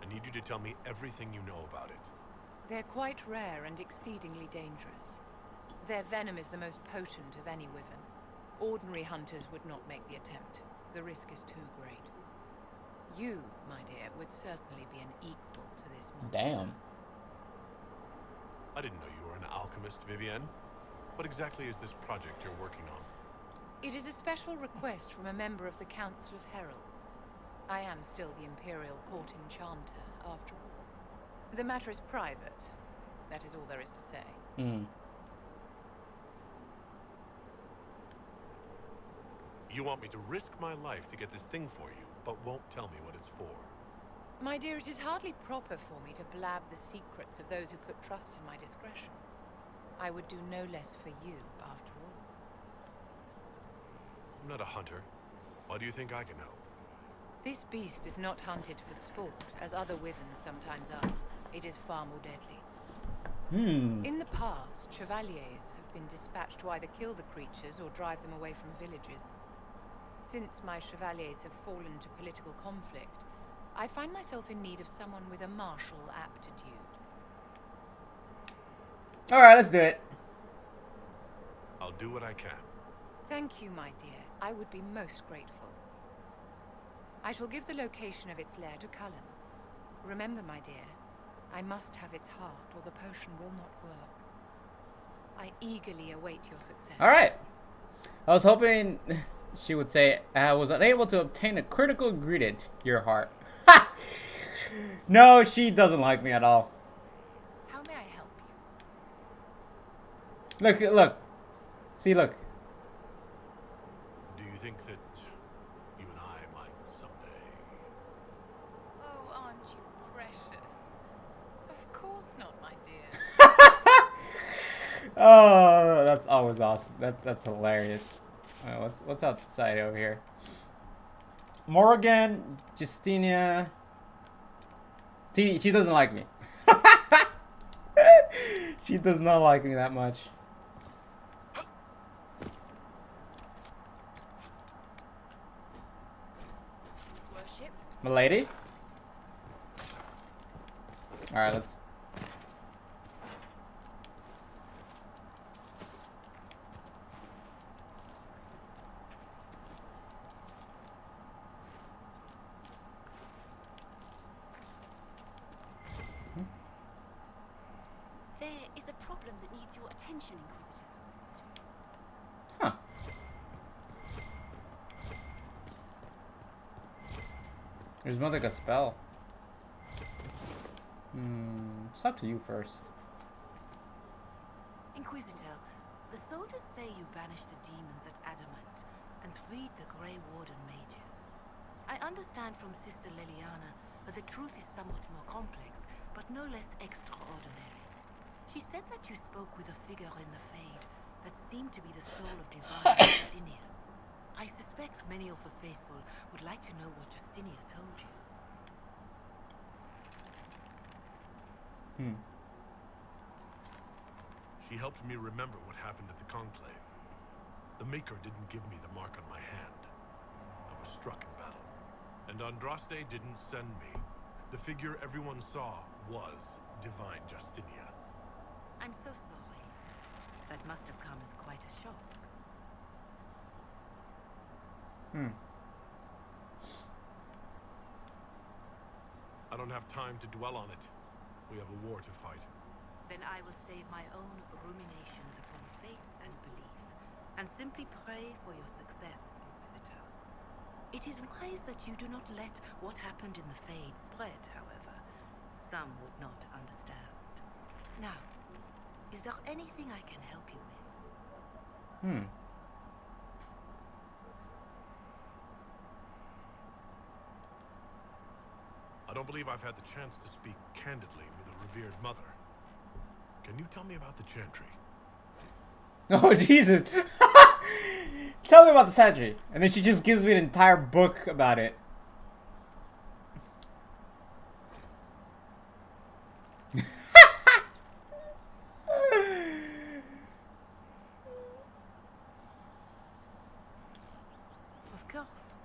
I need you to tell me everything you know about it. They're quite rare and exceedingly dangerous. Their venom is the most potent of any wyvern. Ordinary hunters would not make the attempt. The risk is too great. You, my dear, would certainly be an equal to this monster. Damn. I didn't know you were an alchemist, Vivienne. What exactly is this project you're working on? It is a special request from a member of the Council of Heralds. I am still the Imperial Court Enchanter, after all. The matter is private. That is all there is to say. You want me to risk my life to get this thing for you, but won't tell me what it's for. My dear, it is hardly proper for me to blab the secrets of those who put trust in my discretion. I would do no less for you, after all. I'm not a hunter. Why do you think I can help? This beast is not hunted for sport, as other wyverns sometimes are. It is far more deadly. In the past, chevaliers have been dispatched to either kill the creatures or drive them away from villages. Since my chevaliers have fallen to political conflict, I find myself in need of someone with a martial aptitude. Alright, let's do it. I'll do what I can. Thank you, my dear. I would be most grateful. I shall give the location of its lair to Cullen. Remember, my dear, I must have its heart or the potion will not work. I eagerly await your success. Alright. I was hoping she would say, I was unable to obtain a critical ingredient, your heart. Ha! No, she doesn't like me at all. How may I help Look, you? look. See, look. Do you think that you and I might someday... Oh, aren't you precious? Of course not, my dear. Oh, that's always awesome. That's hilarious. What's outside over here? Morgan, Justinia. See, she doesn't like me. She does not like me that much. Worship? Milady? Alright, let's... There is a problem that needs your attention, Inquisitor. Huh. There's more like a spell. It's up to you first. Inquisitor, the soldiers say you banished the demons at Adamant and freed the Grey Warden mages. I understand from Sister Leliana that the truth is somewhat more complex, but no less extraordinary. She said that you spoke with a figure in the Fade that seemed to be the soul of divine Justinia. I suspect many of the faithful would like to know what Justinia told you. She helped me remember what happened at the Conclave. The Maker didn't give me the mark on my hand. I was struck in battle. And Andraste didn't send me. The figure everyone saw was divine Justinia. I'm so sorry. That must have come as quite a shock. I don't have time to dwell on it. We have a war to fight. Then I will save my own ruminations upon faith and belief, and simply pray for your success, Inquisitor. It is wise that you do not let what happened in the Fade spread, however. Some would not understand. Now, is there anything I can help you with? I don't believe I've had the chance to speak candidly with a revered mother. Can you tell me about the Chantry? Oh, Jesus. Tell me about the Chantry. And then she just gives me an entire book about it. Of course.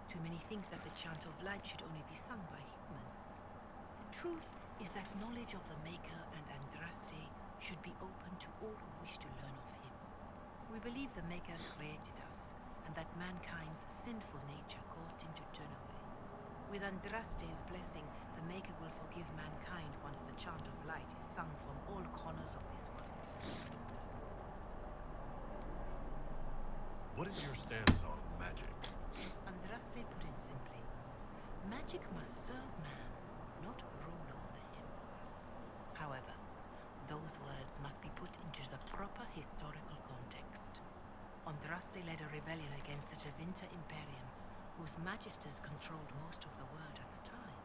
Too many think that the Chant of Light should only be sung by humans. The truth is that knowledge of the Maker and Andraste should be open to all who wish to learn of him. We believe the Maker created us, and that mankind's sinful nature caused him to turn away. With Andraste's blessing, the Maker will forgive mankind once the Chant of Light is sung from all corners of this world. What is your stance on magic? Andraste put it simply. Magic must serve man, not rule over him. However, those words must be put into the proper historical context. Andraste led a rebellion against the Tevinter Imperium, whose magisters controlled most of the world at the time.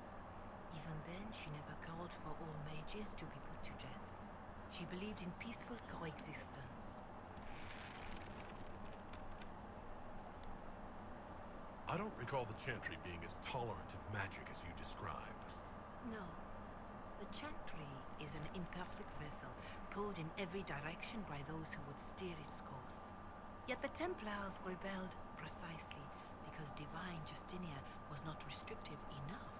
Even then, she never called for all mages to be put to death. She believed in peaceful coexistence. I don't recall the Chantry being as tolerant of magic as you describe. No. The Chantry is an imperfect vessel, pulled in every direction by those who would steer its course. Yet the Templars rebelled precisely because divine Justinia was not restrictive enough.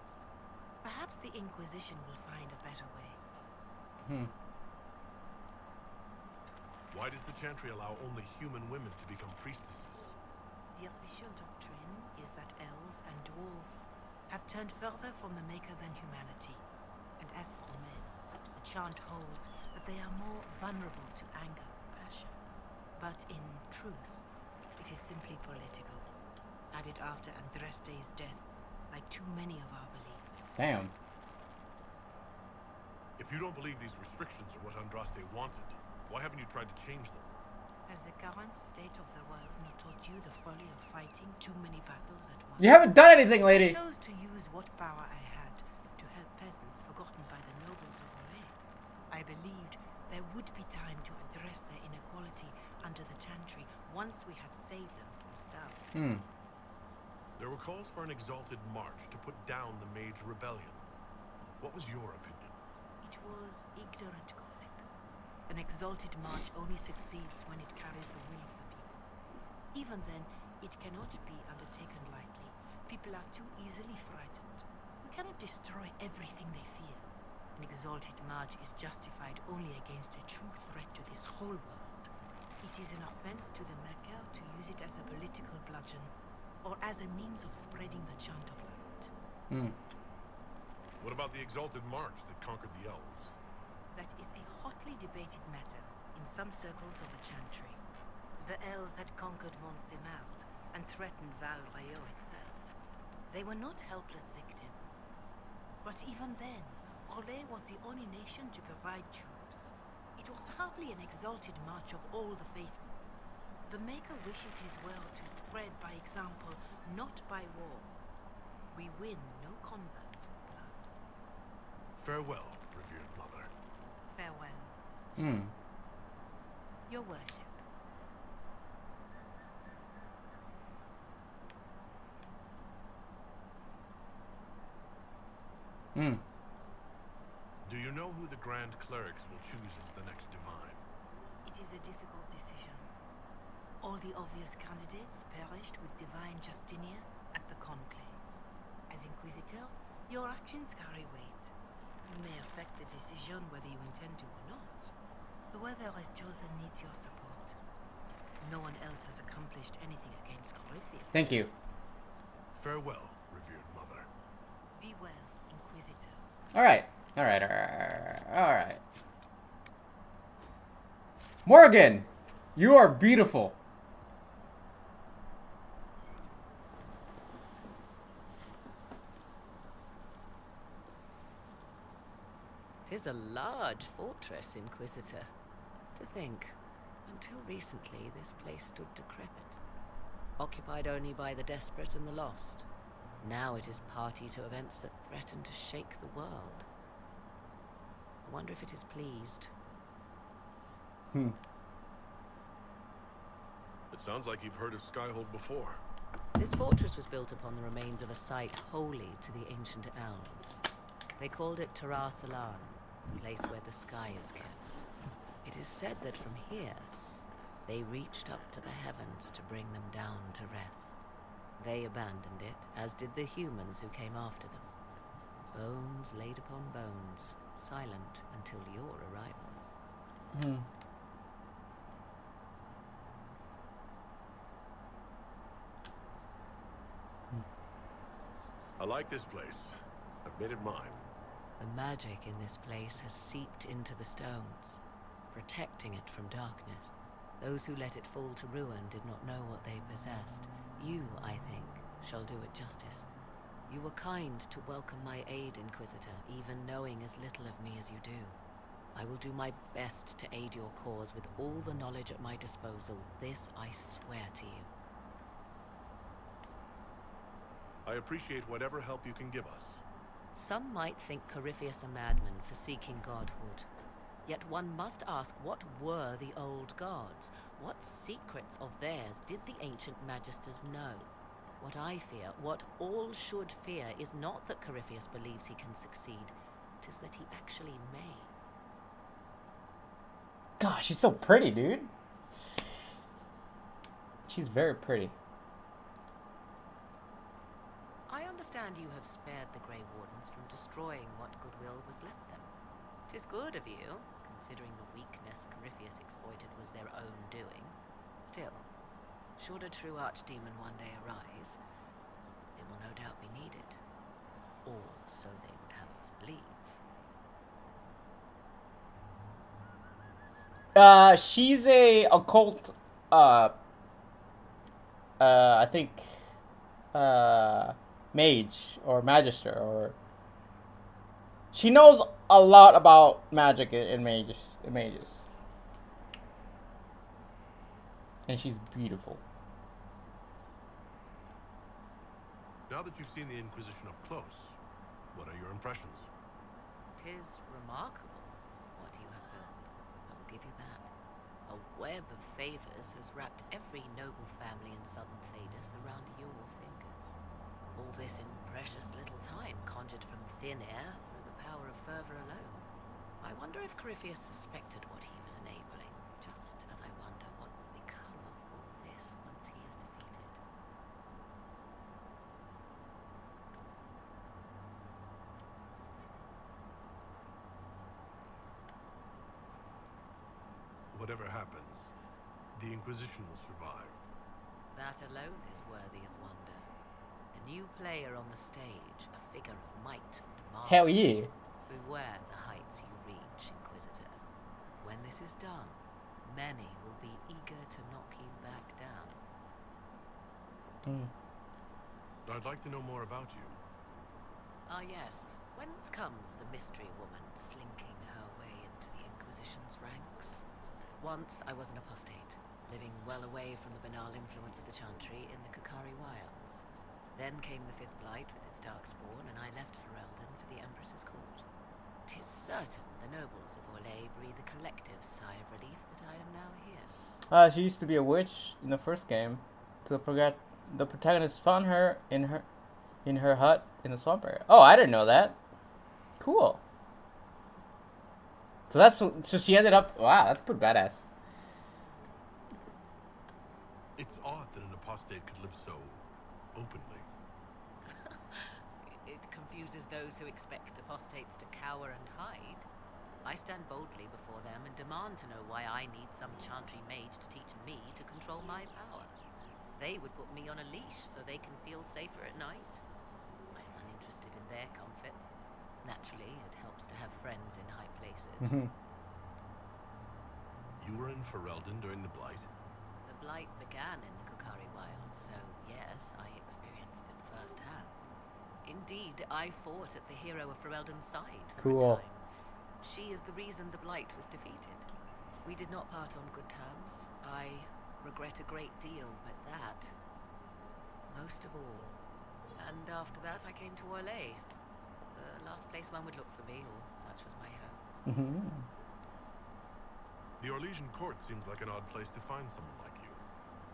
Perhaps the Inquisition will find a better way. Why does the Chantry allow only human women to become priestesses? The official doctrine is that elves and dwarves have turned further from the Maker than humanity. And as for men, the chant holds that they are more vulnerable to anger and passion. But in truth, it is simply political. Added after Andraste's death, like too many of our beliefs. Damn. If you don't believe these restrictions are what Andraste wanted, why haven't you tried to change them? Has the current state of the world not taught you the folly of fighting too many battles at once? You haven't done anything, lady. I chose to use what power I had to help peasants forgotten by the nobles of Orlais. I believed there would be time to address their inequality under the Chantry once we had saved them from starving. There were calls for an exalted march to put down the Mage Rebellion. What was your opinion? It was ignorant gossip. An exalted march only succeeds when it carries the will of the people. Even then, it cannot be undertaken lightly. People are too easily frightened. We cannot destroy everything they fear. An exalted march is justified only against a true threat to this whole world. It is an offense to the Maker to use it as a political bludgeon, or as a means of spreading the chant of light. What about the exalted march that conquered the elves? That is a hotly debated matter in some circles of the Chantry. The elves had conquered Mont-Saint-Mard and threatened Val-Rayo itself. They were not helpless victims. But even then, Orlais was the only nation to provide troops. It was hardly an exalted march of all the faithful. The Maker wishes his world to spread by example, not by war. We win no converts with blood. Farewell, revered mother. Farewell. Hmm. Your worship. Hmm. Do you know who the Grand Clerics will choose as the next divine? It is a difficult decision. All the obvious candidates perished with Divine Justinia at the Conclave. As Inquisitor, your actions carry weight. You may affect the decision whether you intend to or not. Whoever is chosen needs your support. No one else has accomplished anything against Corypheus. Thank you. Farewell, revered mother. Be well, Inquisitor. Alright. Alright. Morgan! You are beautiful. Tis a large fortress, Inquisitor. To think, until recently this place stood decrepit, occupied only by the desperate and the lost. Now it is party to events that threaten to shake the world. I wonder if it is pleased. It sounds like you've heard of Skyhold before. This fortress was built upon the remains of a site holy to the ancient elves. They called it Tara Salan, the place where the sky is kept. It is said that from here, they reached up to the heavens to bring them down to rest. They abandoned it, as did the humans who came after them. Bones laid upon bones, silent until your arrival. I like this place. I've made it mine. The magic in this place has seeped into the stones, protecting it from darkness. Those who let it fall to ruin did not know what they possessed. You, I think, shall do it justice. You were kind to welcome my aid, Inquisitor, even knowing as little of me as you do. I will do my best to aid your cause with all the knowledge at my disposal. This I swear to you. I appreciate whatever help you can give us. Some might think Corypheus a madman for seeking godhood. Yet one must ask, what were the old gods? What secrets of theirs did the ancient magisters know? What I fear, what all should fear, is not that Corypheus believes he can succeed. 'Tis that he actually may. Gosh, she's so pretty, dude. She's very pretty. I understand you have spared the Grey Wardens from destroying what goodwill was left them. 'Tis good of you, considering the weakness Corypheus exploited was their own doing. Still, should a true archdemon one day arise, they will no doubt be needed. Or so they would have us believe. She's a occult, I think, mage or magister, or she knows a lot about magic and mages, and she's beautiful. Now that you've seen the Inquisition up close, what are your impressions? 'Tis remarkable what you have built. I will give you that. A web of favors has wrapped every noble family in southern Thedas around your fingers. All this in precious little time, conjured from thin air through the power of fervor alone. I wonder if Corypheus suspected what he was enabling, just as I wonder what will become of all this once he is defeated. Whatever happens, the Inquisition will survive. That alone is worthy of wonder. A new player on the stage, a figure of might and marvel. Hell yeah. Beware the heights you reach, Inquisitor. When this is done, many will be eager to knock you back down. I'd like to know more about you. Ah yes, whence comes the mystery woman slinking her way into the Inquisition's ranks? Once I was an apostate, living well away from the banal influence of the Chantry in the Kakari Wilds. Then came the Fifth Blight with its darkspawn, and I left Ferelden for the Empress's court. 'Tis certain the nobles of Orlais breathe a collective sigh of relief that I am now here. She used to be a witch in the first game. The protagonist found her in her hut in the swamp area. Oh, I didn't know that. Cool. So she ended up. Wow, that's pretty badass. It's odd that an apostate could live so openly. It confuses those who expect apostates to cower and hide. I stand boldly before them and demand to know why I need some chantry mage to teach me to control my power. They would put me on a leash so they can feel safer at night. I am uninterested in their comfort. Naturally, it helps to have friends in high places. You were in Ferelden during the Blight? The Blight began in the Kukari Wilds, so yes, I experienced it firsthand. Indeed, I fought at the hero of Ferelden's side for a time. She is the reason the Blight was defeated. We did not part on good terms. I regret a great deal, but that, most of all. And after that, I came to Orlais. The last place one would look for me, or such was my hope. The Orlesian court seems like an odd place to find someone like you.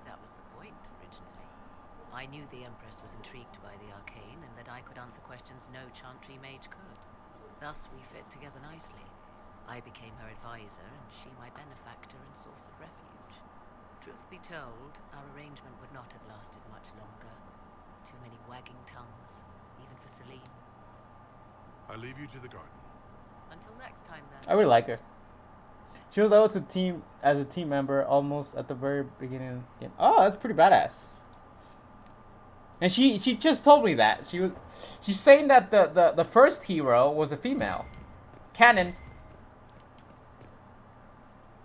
That was the point, originally. I knew the Empress was intrigued by the arcane, and that I could answer questions no chantry mage could. Thus, we fit together nicely. I became her advisor, and she my benefactor and source of refuge. Truth be told, our arrangement would not have lasted much longer. Too many wagging tongues, even for Celine. I leave you to the garden. Until next time, then. I really like her. She was able to team as a team member almost at the very beginning of the game. Oh, that's pretty badass. And she just told me that. She's saying that the first hero was a female. Canon.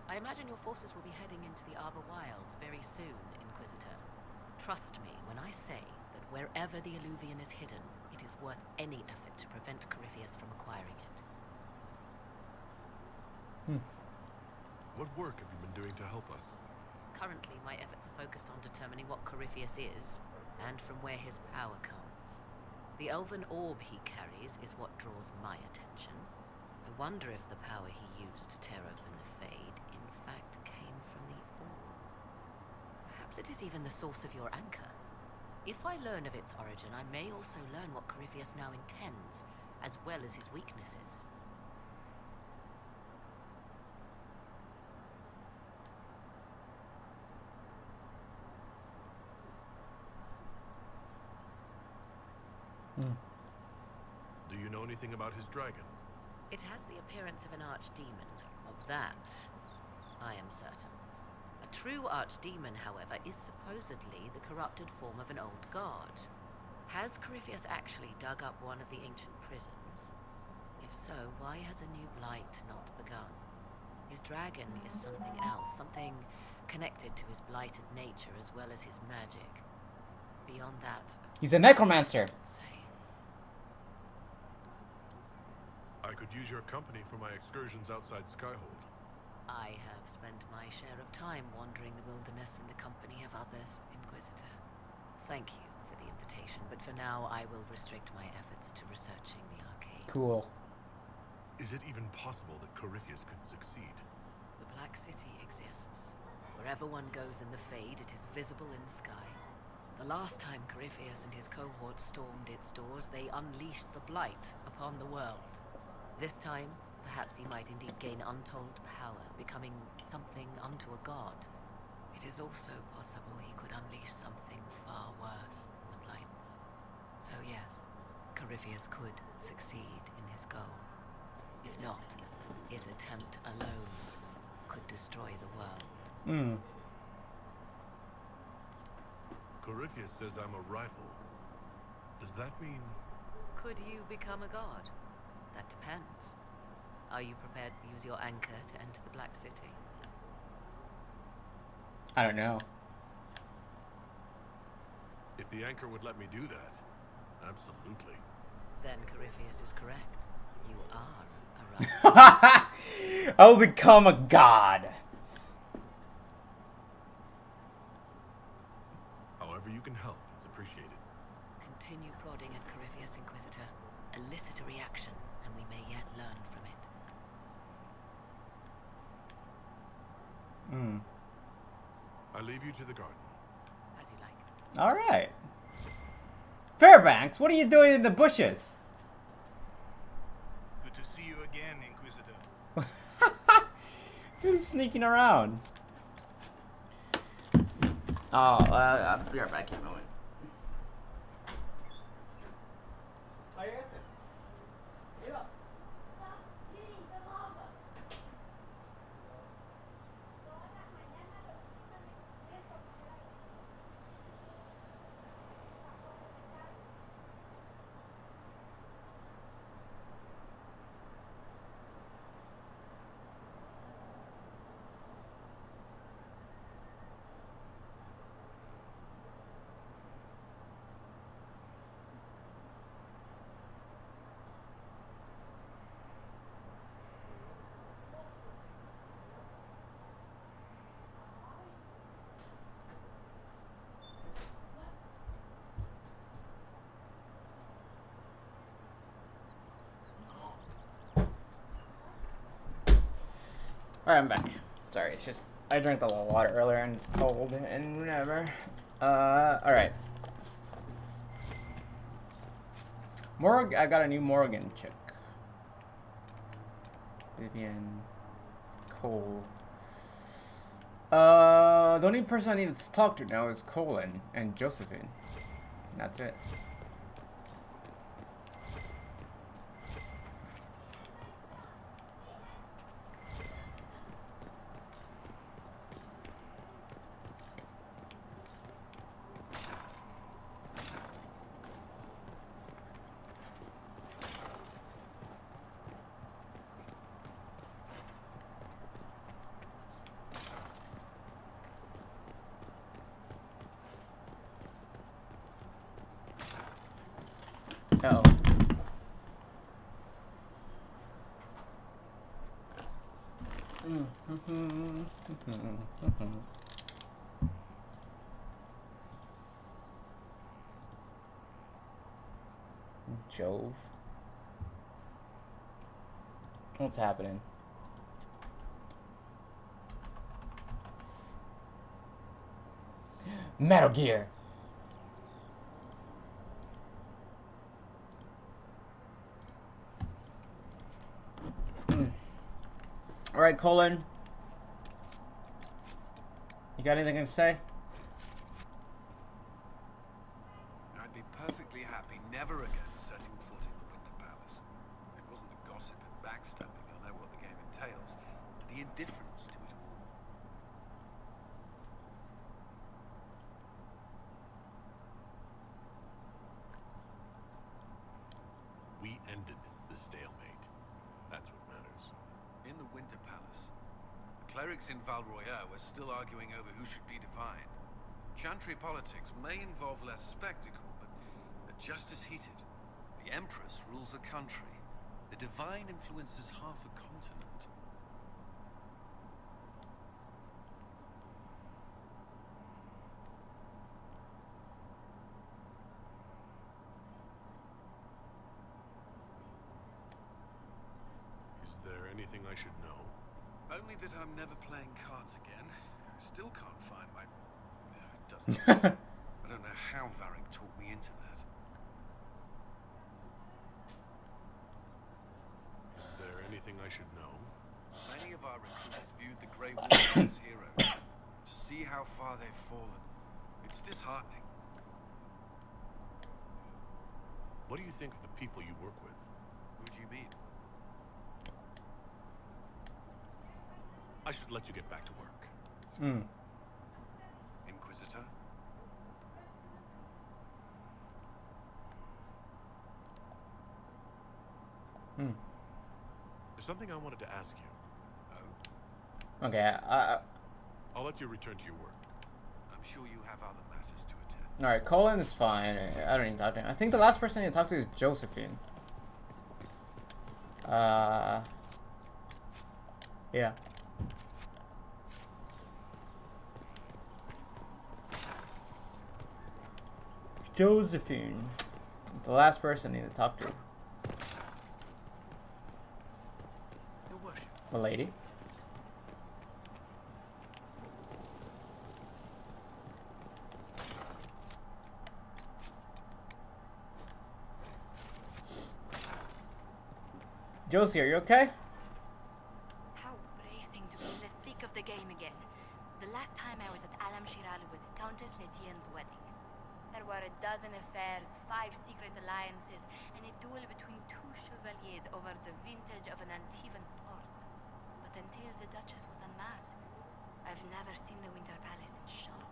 I imagine your forces will be heading into the Arbor Wilds very soon, Inquisitor. Trust me when I say that wherever the Illuvian is hidden, it is worth any effort to prevent Corypheus from acquiring it. What work have you been doing to help us? Currently, my efforts are focused on determining what Corypheus is, and from where his power comes. The elven orb he carries is what draws my attention. I wonder if the power he used to tear open the Fade, in fact, came from the orb. Perhaps it is even the source of your anchor. If I learn of its origin, I may also learn what Corypheus now intends, as well as his weaknesses. Do you know anything about his dragon? It has the appearance of an archdemon. Of that, I am certain. A true archdemon, however, is supposedly the corrupted form of an old god. Has Corypheus actually dug up one of the ancient prisons? If so, why has a new blight not begun? His dragon is something else, something connected to his blighted nature as well as his magic. Beyond that, he's a necromancer. Let's say. I could use your company for my excursions outside Skyhold. I have spent my share of time wandering the wilderness in the company of others, Inquisitor. Thank you for the invitation, but for now I will restrict my efforts to researching the arcane. Cool. Is it even possible that Corypheus could succeed? The Black City exists. Wherever one goes in the Fade, it is visible in the sky. The last time Corypheus and his cohort stormed its doors, they unleashed the Blight upon the world. This time, perhaps he might indeed gain untold power, becoming something unto a god. It is also possible he could unleash something far worse than the Blights. So yes, Corypheus could succeed in his goal. If not, his attempt alone could destroy the world. Corypheus says I'm a rival. Does that mean... Could you become a god? That depends. Are you prepared to use your anchor to enter the Black City? I don't know. If the anchor would let me do that, absolutely. Then Corypheus is correct. You are a rival. I'll become a god. However you can help, it's appreciated. elicit a reaction, and we may yet learn from it. Hmm. I leave you to the garden. As you like. All right. Fairbanks, what are you doing in the bushes? Good to see you again, Inquisitor. Who's sneaking around? Oh, I'll be right back in a moment. Alright, I'm back. Sorry, it's just I drank a lot of water earlier and it's cold and whatever. Alright. I got a new Morgan chick. Vivian Cole. The only person I need to talk to now is Colin and Josephine. And that's it. Uh-oh. Jove. What's happening? Metal Gear. Alright, Colin. You got anything to say? I'd be perfectly happy never again setting foot in the Winter Palace. It wasn't the gossip and backstabbing, I know what the game entails. The indifference to it all. We ended the stalemate. That's what matters. In the Winter Palace, the clerics in Val Royeaux were still arguing over who should be divine. Chantry politics may involve less spectacle, but they're just as heated. The Empress rules a country. The divine influences half a continent. Is there anything I should know? Only that I'm never playing cards again. I still can't find my... it doesn't... I don't know how Varric talked me into that. Is there anything I should know? Many of our recruits viewed the Grey Wardens as heroes. To see how far they've fallen, it's disheartening. What do you think of the people you work with? Who do you mean? I should let you get back to work. Inquisitor? There's something I wanted to ask you. Oh? Okay, I'll let you return to your work. I'm sure you have other matters to attend. alright, Colin is fine. I don't need to talk to him. I think the last person I need to talk to is Josephine. Yeah. Josephine. It's the last person I need to talk to. Milady. Josie, are you okay? How bracing to be in the thick of the game again. The last time I was at Alam Shiral was Countess Letienne's wedding. There were a dozen affairs, 5 secret alliances, and a duel between 2 chevaliers over the vintage of an Antivan port. But until the Duchess was unmasked, I've never seen the Winter Palace in shock.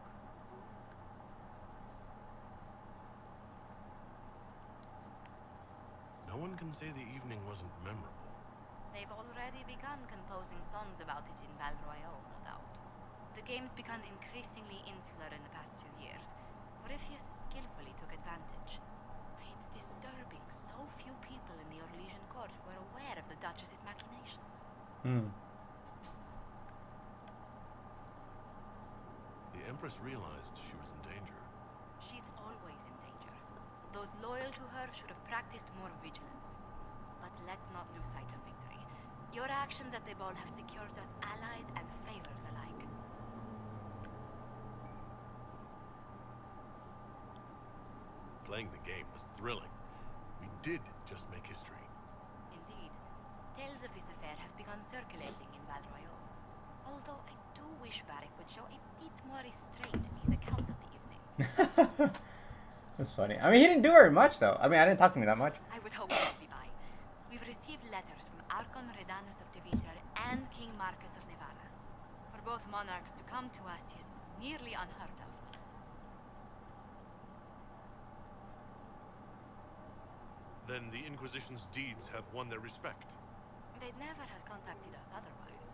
No one can say the evening wasn't memorable. They've already begun composing songs about it in Val Royale, no doubt. The game's become increasingly insular in the past few years. Corypheus skillfully took advantage. It's disturbing so few people in the Orlesian court were aware of the Duchess's machinations. The Empress realized she was in danger. She's always in danger. Those loyal to her should have practiced more vigilance. But let's not lose sight of victory. Your actions at the ball have secured us allies and favors alike. Playing the game was thrilling. We did just make history. Indeed. Tales of this affair have begun circulating in Val Royale. Although I do wish Varric would show a bit more restraint in his accounts of the evening. That's funny. I mean, he didn't do very much, though. I mean, I didn't talk to me that much. I was hoping to be by. We've received letters from Archon Redanus of Tevinter and King Marcus of Navarra. For both monarchs to come to us is nearly unheard of. Then the Inquisition's deeds have won their respect. They'd never have contacted us otherwise.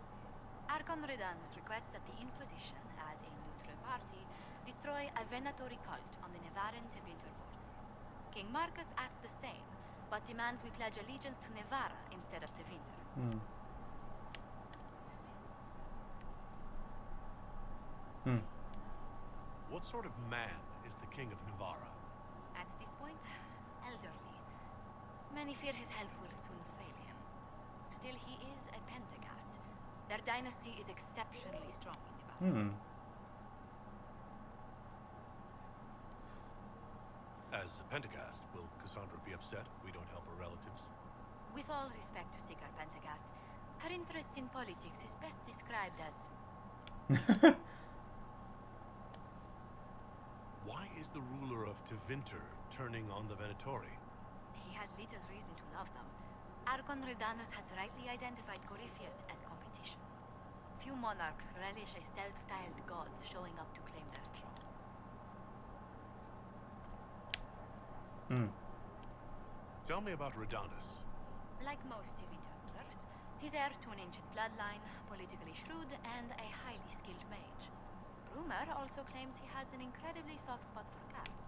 Archon Redanus requests that the Inquisition, as a neutral party, destroy a venatory cult on the Navarran-Tevinter border. King Marcus asks the same, but demands we pledge allegiance to Navarra instead of Tevinter. What sort of man is the King of Navarra? At this point, elderly. Many fear his health will soon fail him. Still, he is a Pentecast. Their dynasty is exceptionally strong in Navarra. As a Pentecast, will Cassandra be upset if we don't help her relatives? With all respect to Sigurd Pentagast, her interest in politics is best described as... Why is the ruler of Tevinter turning on the Venatori? He has little reason to love them. Archon Redanus has rightly identified Corypheus as competition. Few monarchs relish a self-styled god showing up to claim their throne. Tell me about Redanus. Like most Tevinter rulers, he's heir to an ancient bloodline, politically shrewd, and a highly skilled mage. Rumor also claims he has an incredibly soft spot for cats.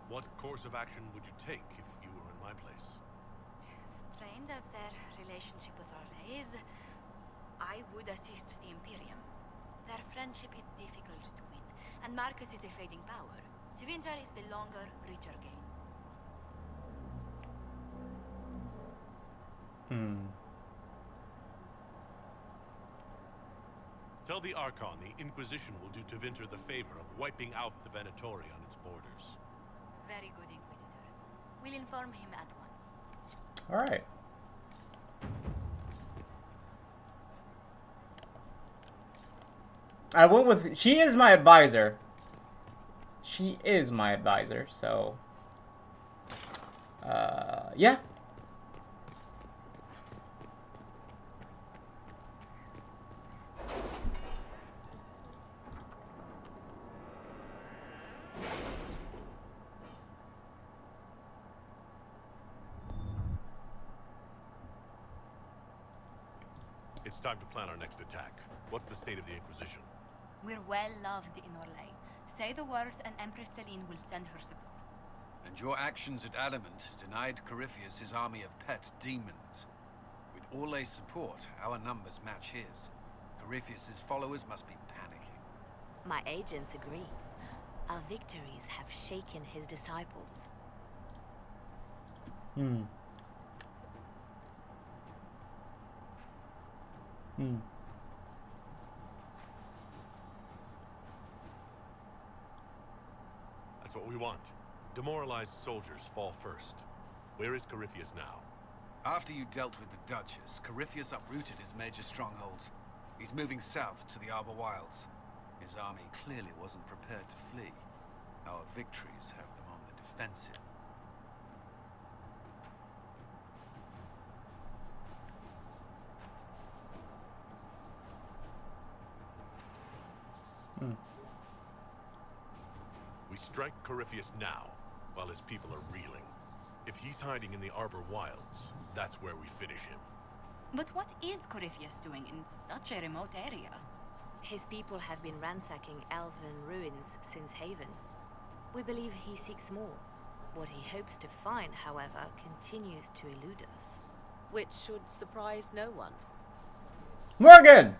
What course of action would you take if you were in my place? Strained as their relationship with Orlais is, I would assist the Imperium. Their friendship is difficult to win, and Marcus is a fading power. Tevinter is the longer, richer gain. Tell the Archon the Inquisition will do Tevinter the favor of wiping out the Venatori on its borders. Very good, Inquisitor. We'll inform him at once. All right. I went with... She is my advisor. She is my advisor, so... yeah. It's time to plan our next attack. What's the state of the Inquisition? We're well loved in Orlais. Say the words and Empress Celine will send her support. And your actions at Adamant denied Corypheus his army of pet demons. With Orlais' support, our numbers match his. Corypheus' followers must be panicking. My agents agree. Our victories have shaken his disciples. Hmm. That's what we want. Demoralized soldiers fall first. Where is Corypheus now? After you dealt with the Duchess, Corypheus uprooted his major strongholds. He's moving south to the Arbor Wilds. His army clearly wasn't prepared to flee. Our victories have them on the defensive. We strike Corypheus now, while his people are reeling. If he's hiding in the Arbor Wilds, that's where we finish him. But what is Corypheus doing in such a remote area? His people have been ransacking elven ruins since Haven. We believe he seeks more. What he hopes to find, however, continues to elude us. Which should surprise no one. Morgan!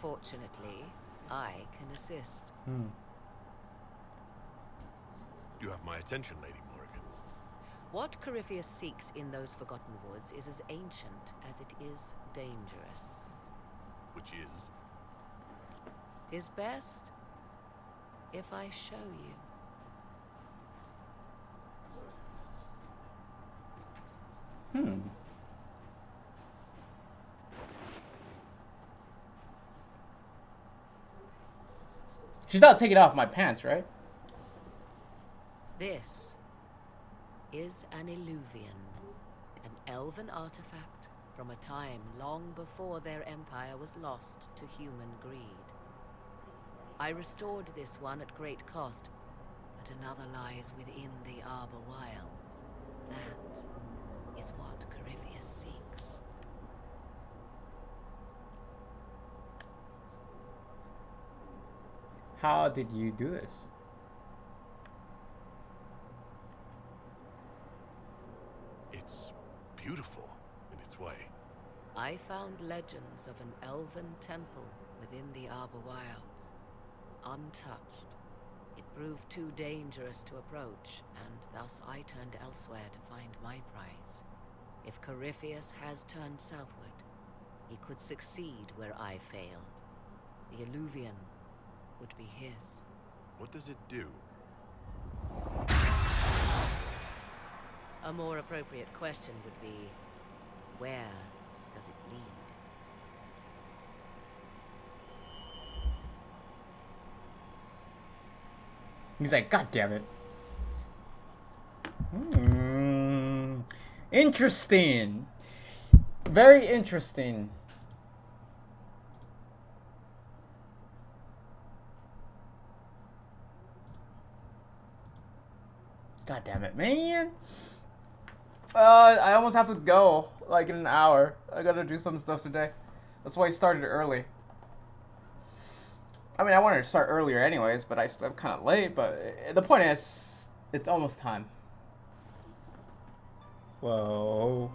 Fortunately, I can assist. You have my attention, Lady Morgan. What Corypheus seeks in those Forgotten Woods is as ancient as it is dangerous. Which is? Tis best if I show you. She's not taking off my pants, right? This is an Illuvian, an elven artifact from a time long before their empire was lost to human greed. I restored this one at great cost, but another lies within the Arbor Wilds. That is what Corypheus seeks. How did you do this? It's beautiful in its way. I found legends of an elven temple within the Arbor Wilds, untouched. It proved too dangerous to approach, and thus I turned elsewhere to find my prize. If Corypheus has turned southward, he could succeed where I failed. The Illuvian would be his. What does it do? A more appropriate question would be, where does it lead? He's like, God damn it. Interesting. Very interesting. God damn it, man. I almost have to go, like, in an hour. I gotta do some stuff today. That's why I started early. I mean, I wanted to start earlier anyways, but I slept kind of late. But the point is, it's almost time. Whoa.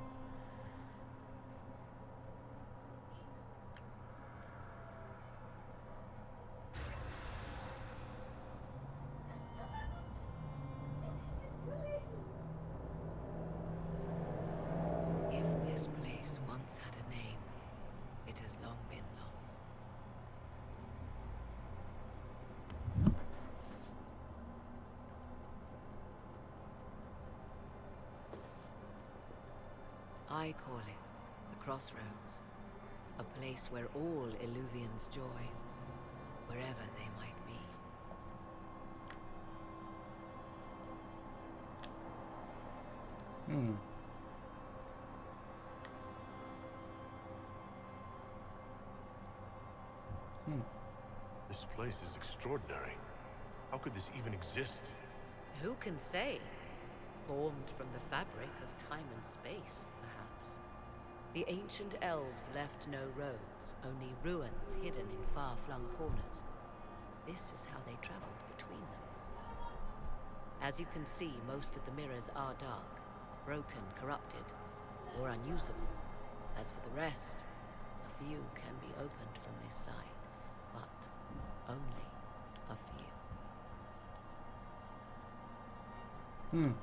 If this place once had a name, it has long been lost. I call it the Crossroads, a place where all Illuvians join, wherever they might be. This place is extraordinary. How could this even exist? Who can say? Formed from the fabric of time and space, perhaps. The ancient elves left no roads, only ruins hidden in far-flung corners. This is how they traveled between them. As you can see, most of the mirrors are dark, broken, corrupted, or unusable. As for the rest, a few can be opened from this side, but only a few.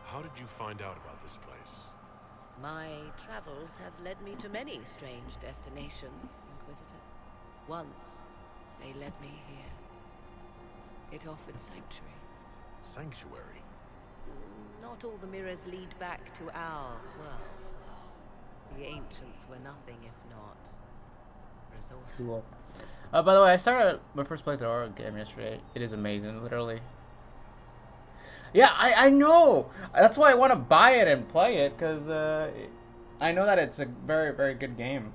How did you find out about this place? My travels have led me to many strange destinations, Inquisitor. Once, they led me here. It offered sanctuary. Sanctuary? Not all the mirrors lead back to our world. The ancients were nothing if not resourceful. Cool. By the way, I started my first playthrough horror game yesterday. It is amazing, literally. Yeah, I know. That's why I want to buy it and play it, because I know that it's a very, very good game.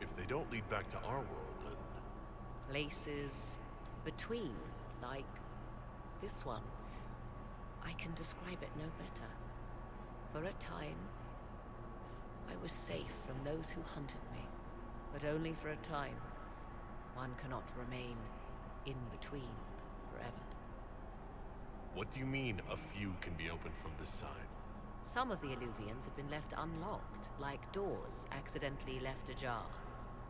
If they don't lead back to our world, then... Places between, like this one. I can describe it no better. For a time, I was safe from those who hunted me, but only for a time. One cannot remain in between forever. What do you mean, a few can be opened from this side? Some of the Illuvians have been left unlocked, like doors accidentally left ajar.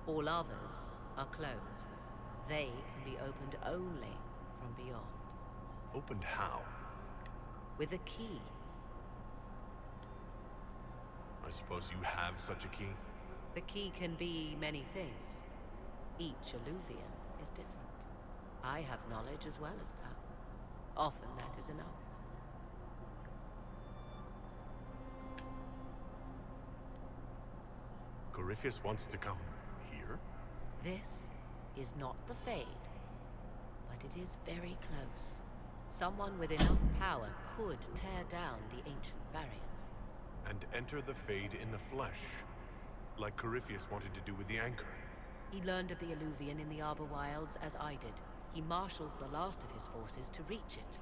All others are closed. They can be opened only from beyond. Opened how? With a key. I suppose you have such a key? The key can be many things. Each Illuvian is different. I have knowledge as well as power. Often that is enough. Corypheus wants to come here? This is not the Fade, but it is very close. Someone with enough power could tear down the ancient barriers. And enter the Fade in the flesh, like Corypheus wanted to do with the Anchor. He learned of the Illuvian in the Arbor Wilds as I did. He marshals the last of his forces to reach it.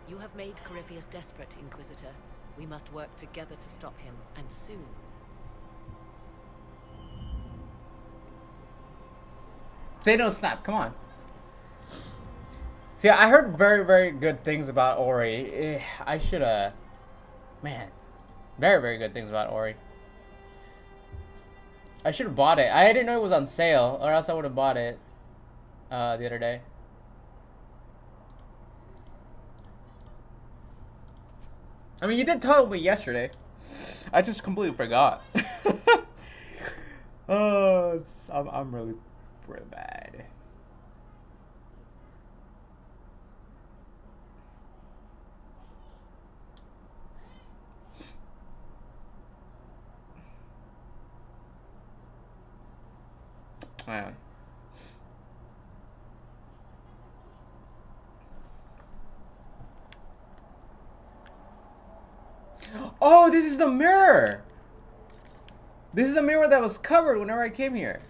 You have made Corypheus desperate, Inquisitor. We must work together to stop him, and soon. Thanos snap, come on. See, I heard very, very good things about Ori. I should have... Man. Very, very good things about Ori. I should have bought it. I didn't know it was on sale, or else I would have bought it the other day. I mean, you did tell me yesterday. I just completely forgot. Oh, I'm really bad. Man. Oh, this is the mirror. This is the mirror that was covered whenever I came here.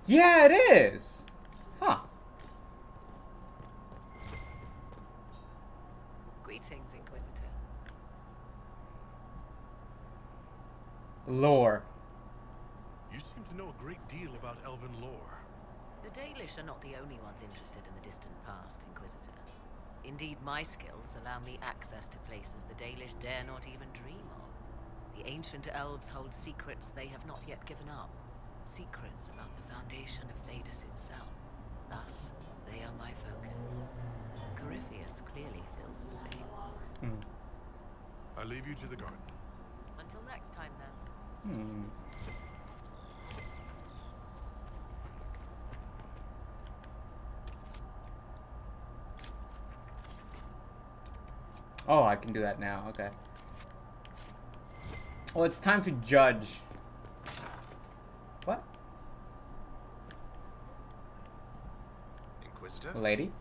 Yeah, it is. Huh. Greetings, Inquisitor. Lore. You seem to know a great deal about elven lore. The Dalish are not the only ones interested in the distant past, Inquisitor. Indeed, my skills allow me access to places the Dalish dare not even dream of. The ancient elves hold secrets they have not yet given up. Secrets about the foundation of Thedas itself. Thus, they are my focus. Corypheus clearly feels the same. I leave you to the garden. Until next time, then. Oh, I can do that now. Okay. Well, it's time to judge. What? Inquisitor? Lady?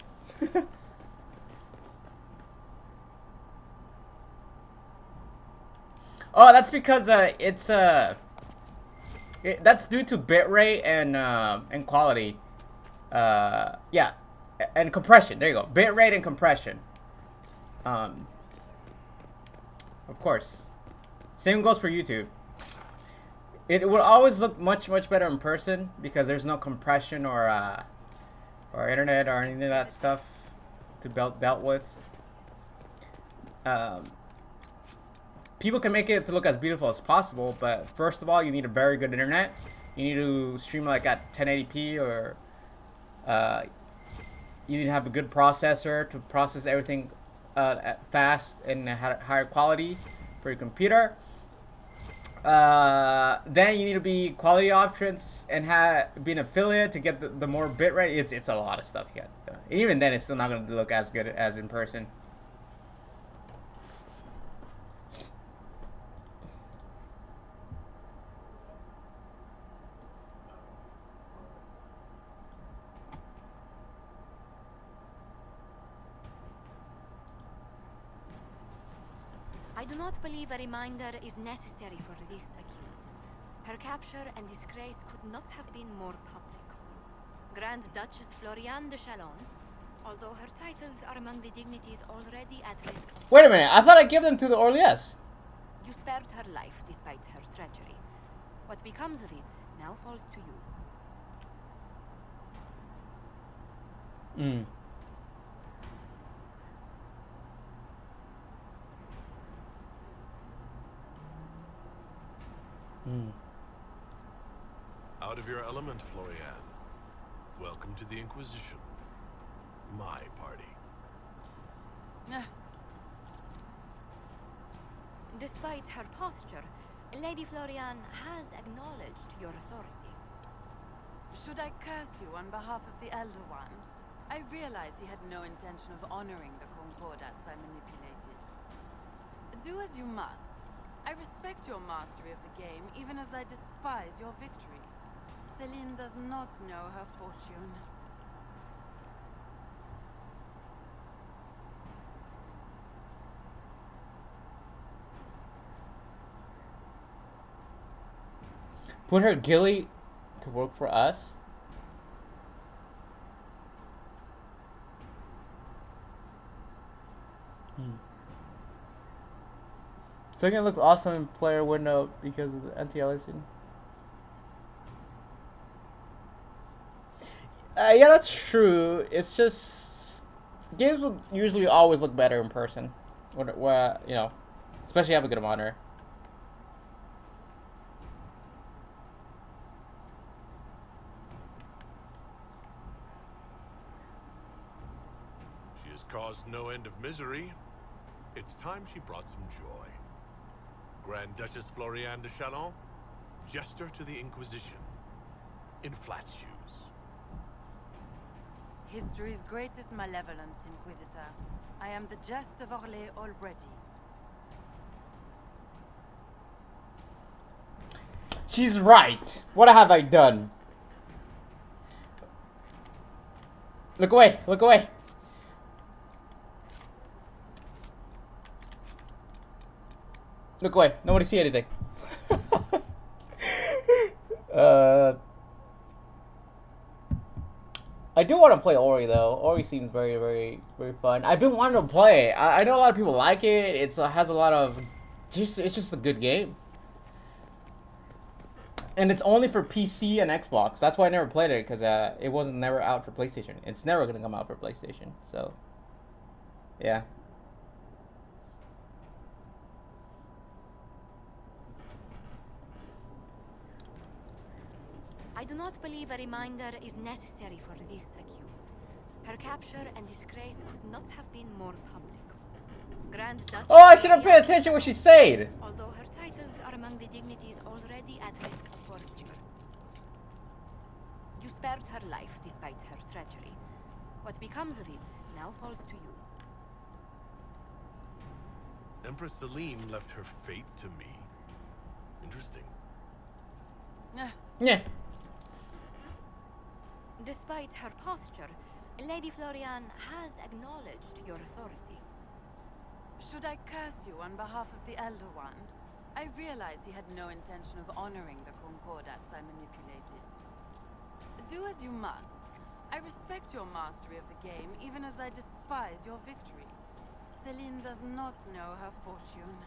Oh, that's because it's that's due to bitrate and quality. Yeah, and compression. There you go. Bitrate and compression. Of course. Same goes for YouTube. It will always look much better in person because there's no compression or or internet or any of that stuff to dealt with. People can make it to look as beautiful as possible, but first of all, you need a very good internet. You need to stream like at 1080p, or you need to have a good processor to process everything fast and at higher quality for your computer. Then you need to be quality options and be an affiliate to get the more bitrate. It's a lot of stuff yet. Even then, it's still not going to look as good as in person. I do not believe a reminder is necessary for this accused. Her capture and disgrace could not have been more public. Grand Duchess Floriane de Chalon, although her titles are among the dignities already at risk of... Wait a minute, I thought I gave them to the Orleans. You spared her life despite her treachery. What becomes of it now falls to you. Out of your element, Floriane. Welcome to the Inquisition. My party. Despite her posture, Lady Floriane has acknowledged your authority. Should I curse you on behalf of the Elder One? I realize he had no intention of honoring the concordats I manipulated. Do as you must. I respect your mastery of the game, even as I despise your victory. Celine does not know her fortune. Put her gilly to work for us? So it looks awesome in player window because of the anti-aliasing. Yeah, that's true. It's just games will usually always look better in person, where you know, especially have a good monitor. She has caused no end of misery. It's time she brought some joy. Grand Duchess Floriane de Chalon, jester to the Inquisition, in flat shoes. History's greatest malevolence, Inquisitor. I am the jest of Orlais already. She's right. What have I done? Look away. Look away. Look away. Nobody see anything. I do want to play Ori though. Ori seems very, very, very fun. I've been wanting to play. I know a lot of people like it. It's has a lot of, it's just a good game. And it's only for PC and Xbox. That's why I never played it, because it wasn't never out for PlayStation. It's never gonna come out for PlayStation. So, yeah. I do not believe a reminder is necessary for this accused. Her capture and disgrace could not have been more public. Grand Duchess... Oh, I should have paid attention to what she said! Although her titles are among the dignities already at risk of forfeiture. You spared her life despite her treachery. What becomes of it now falls to you. Empress Celine left her fate to me. Interesting. Yeah. Despite her posture, Lady Floriane has acknowledged your authority. Should I curse you on behalf of the Elder One? I realize he had no intention of honoring the concordats I manipulated. Do as you must. I respect your mastery of the game, even as I despise your victory. Celine does not know her fortune.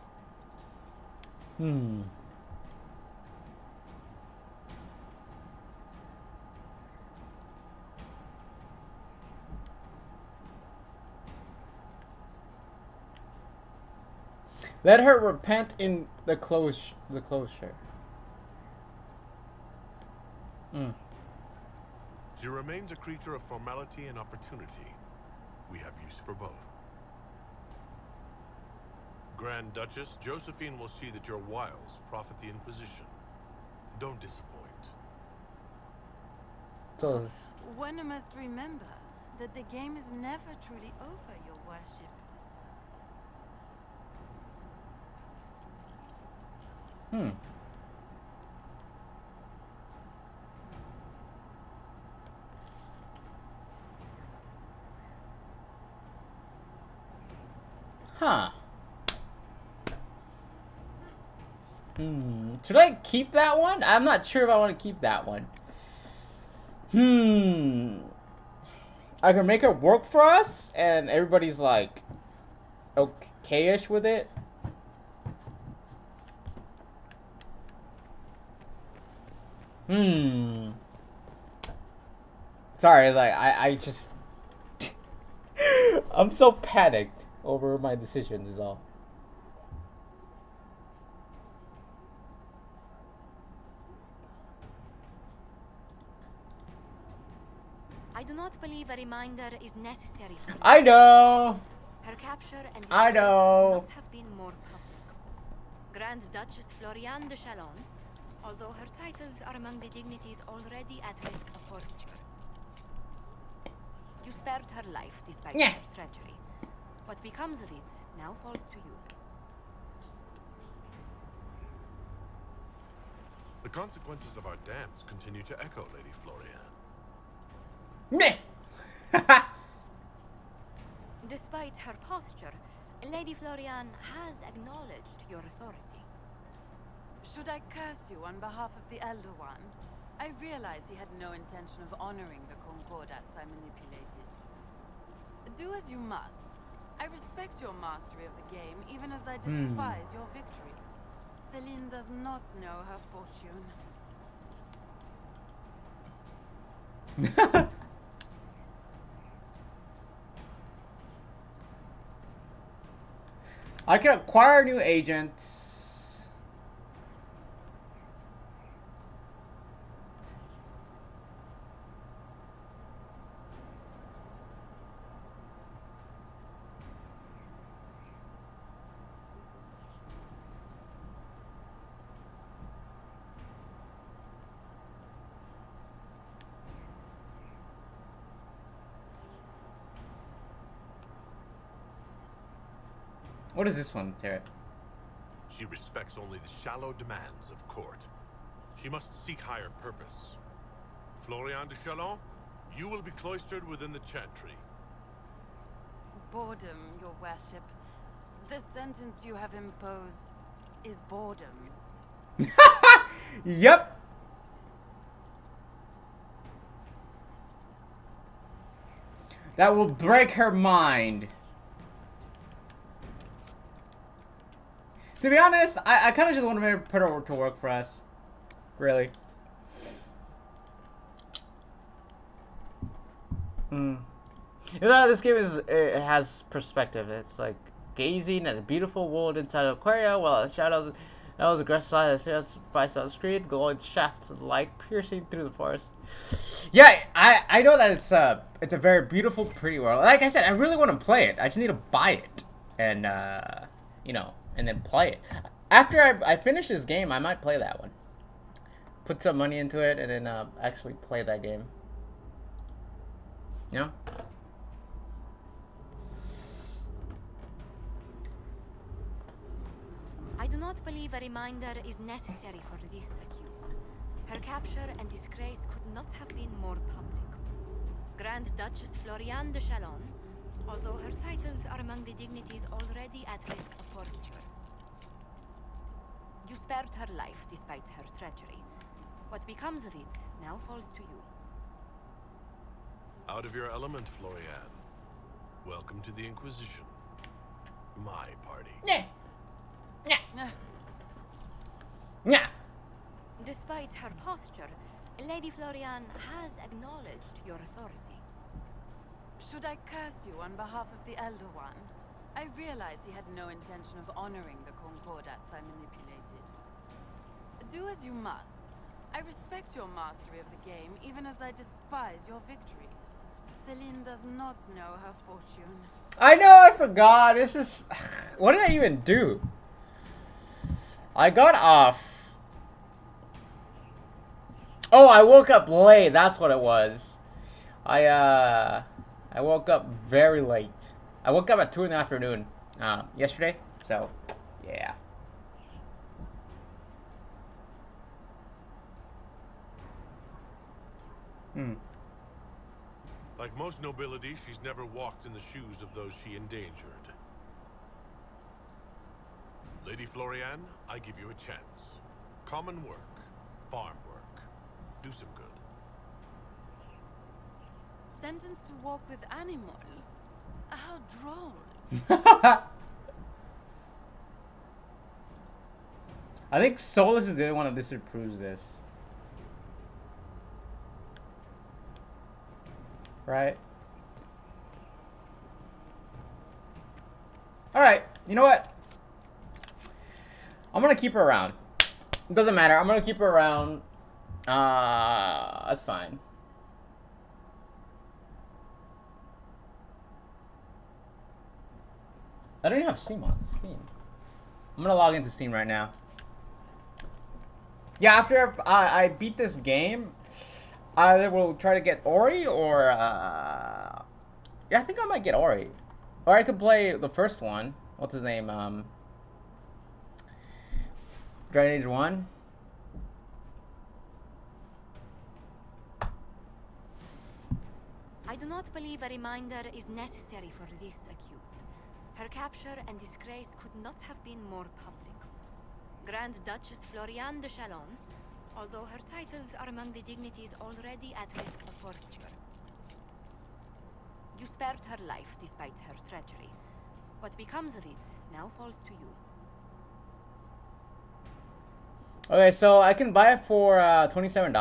Let her repent in the closure. Hmm. She remains a creature of formality and opportunity. We have use for both. Grand Duchess, Josephine will see that your wiles profit the Inquisition. Don't disappoint. So, one must remember that the game is never truly over, Your Worship. Hmm. Huh. Should I keep that one? I'm not sure if I want to keep that one. I can make it work for us, and everybody's like okay-ish with it. Sorry, like I just I'm so panicked over my decisions is all. I do not believe a reminder is necessary for this. I know. Her capture and I disgrace know. could not have been more public. Grand Duchess Floriane de Chalon, although her titles are among the dignities already at risk of forfeiture. You spared her life despite her treachery. What becomes of it now falls to you. The consequences of our dance continue to echo, Lady Floriane. Meh. Despite her posture, Lady Floriane has acknowledged your authority. Should I curse you on behalf of the Elder One? I realize he had no intention of honoring the concordats I manipulated. Do as you must. I respect your mastery of the game, even as I despise your victory. Celine does not know her fortune. I can acquire new agents. What is this one, Tarot? She respects only the shallow demands of court. She must seek higher purpose. Floriane de Chalon, you will be cloistered within the chantry. Boredom, Your Worship. The sentence you have imposed is boredom. Yep. That will break her mind. To be honest, I kind of just want to put her to work for us. Really. You know, this game it has perspective. It's like gazing at a beautiful world inside of Aquaria, while the shadows aggressive side fights on the screen, glowing shafts of light piercing through the forest. Yeah, I know that it's a very beautiful, pretty world. Like I said, I really want to play it. I just need to buy it, and you know, and then play it. After I finish this game, I might play that one. Put some money into it, and then actually play that game. You know? I do not believe a reminder is necessary for this accused. Her capture and disgrace could not have been more public. Grand Duchess Floriane de Chalon, although her titles are among the dignities already at risk of forfeiture. You spared her life despite her treachery. What becomes of it now falls to you. Out of your element, Floriane. Welcome to the Inquisition. My party. Despite her posture, Lady Floriane has acknowledged your authority. Should I curse you on behalf of the Elder One? I realize he had no intention of honoring the concordats I manipulated. Do as you must. I respect your mastery of the game, even as I despise your victory. Celine does not know her fortune. I know, I forgot. It's just... What did I even do? I got off. Oh, I woke up late. That's what it was. I woke up very late. I woke up at 2 in the afternoon yesterday. So, yeah. Like most nobility, she's never walked in the shoes of those she endangered. Lady Florian, I give you a chance. Common work, farm work. Do some good. Sentenced to walk with animals? How droll. I think Solus is the only one that disapproves this. Right? Alright, you know what? I'm gonna keep her around. It doesn't matter, I'm gonna keep her around. That's fine. I don't even have Steam on. Steam. I'm gonna log into Steam right now. Yeah, after I beat this game, either we'll try to get Ori or yeah, I think I might get Ori, or I could play the first one. What's his name? Dragon Age 1. I do not believe a reminder is necessary for this accused. Her capture and disgrace could not have been more public. Grand Duchess Floriane de Chalon, although her titles are among the dignities already at risk of forfeiture. You spared her life despite her treachery. What becomes of it now falls to you. Okay, so I can buy it for $27.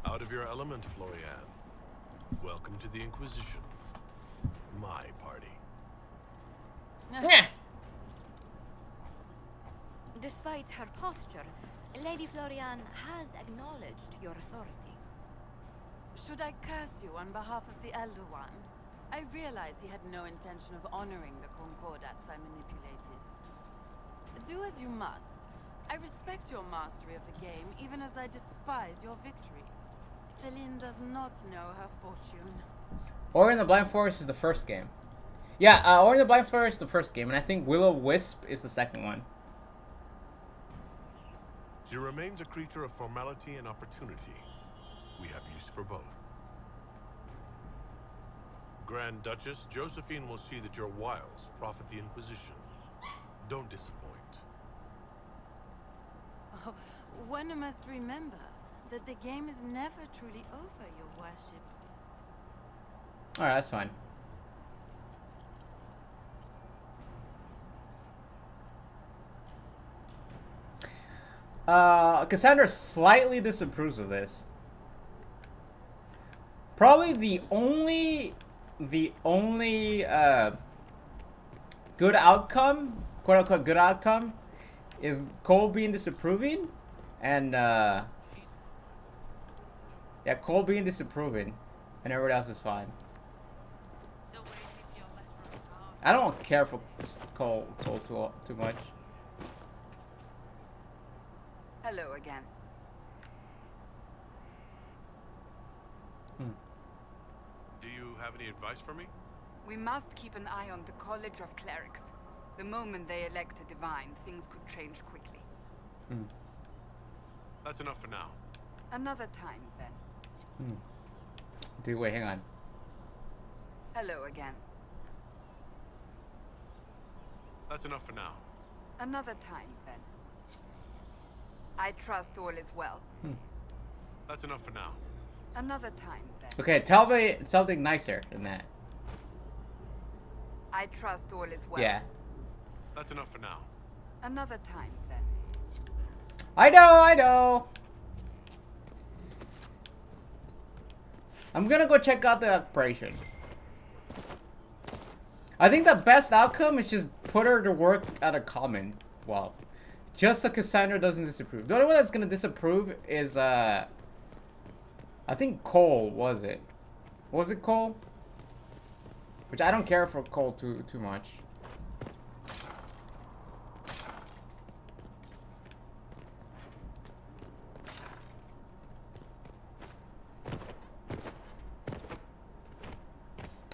Out of your element, Florian. Welcome to the Inquisition. My party. Despite her posture, Lady Florian has acknowledged your authority. Should I curse you on behalf of the Elder One? I realize he had no intention of honoring the concordats I manipulated. Do as you must. I respect your mastery of the game, even as I despise your victory. Celine does not know her fortune. Ori and the Blind Forest is the first game. Yeah, Ori and the Blind Forest is the first game, and I think Will-O-Wisp is the second one. She remains a creature of formality and opportunity. We have use for both. Grand Duchess, Josephine will see that your wiles profit the Inquisition. Don't disappoint. Oh, one must remember that the game is never truly over, your worship. Alright, that's fine. Cassandra slightly disapproves of this. Probably the only good outcome, quote unquote good outcome, is Cole being disapproving, and yeah, Cole being disapproving, and everybody else is fine. I don't care for Cole too much. Hello again. Do you have any advice for me? We must keep an eye on the College of Clerics. The moment they elect a divine, things could change quickly. That's enough for now. Another time, then. Dude, wait, hang on. Hello again. That's enough for now. Another time, then. I trust all is well. That's enough for now. Another time, then. Okay, tell me something nicer than that. I trust all is well. Yeah. That's enough for now. Another time, then. I know. I'm gonna go check out the operation. I think the best outcome is just put her to work at a common. Well, just so Cassandra doesn't disapprove. The only one that's gonna disapprove is I think Cole, was it? Was it Cole? Which I don't care for Cole too much.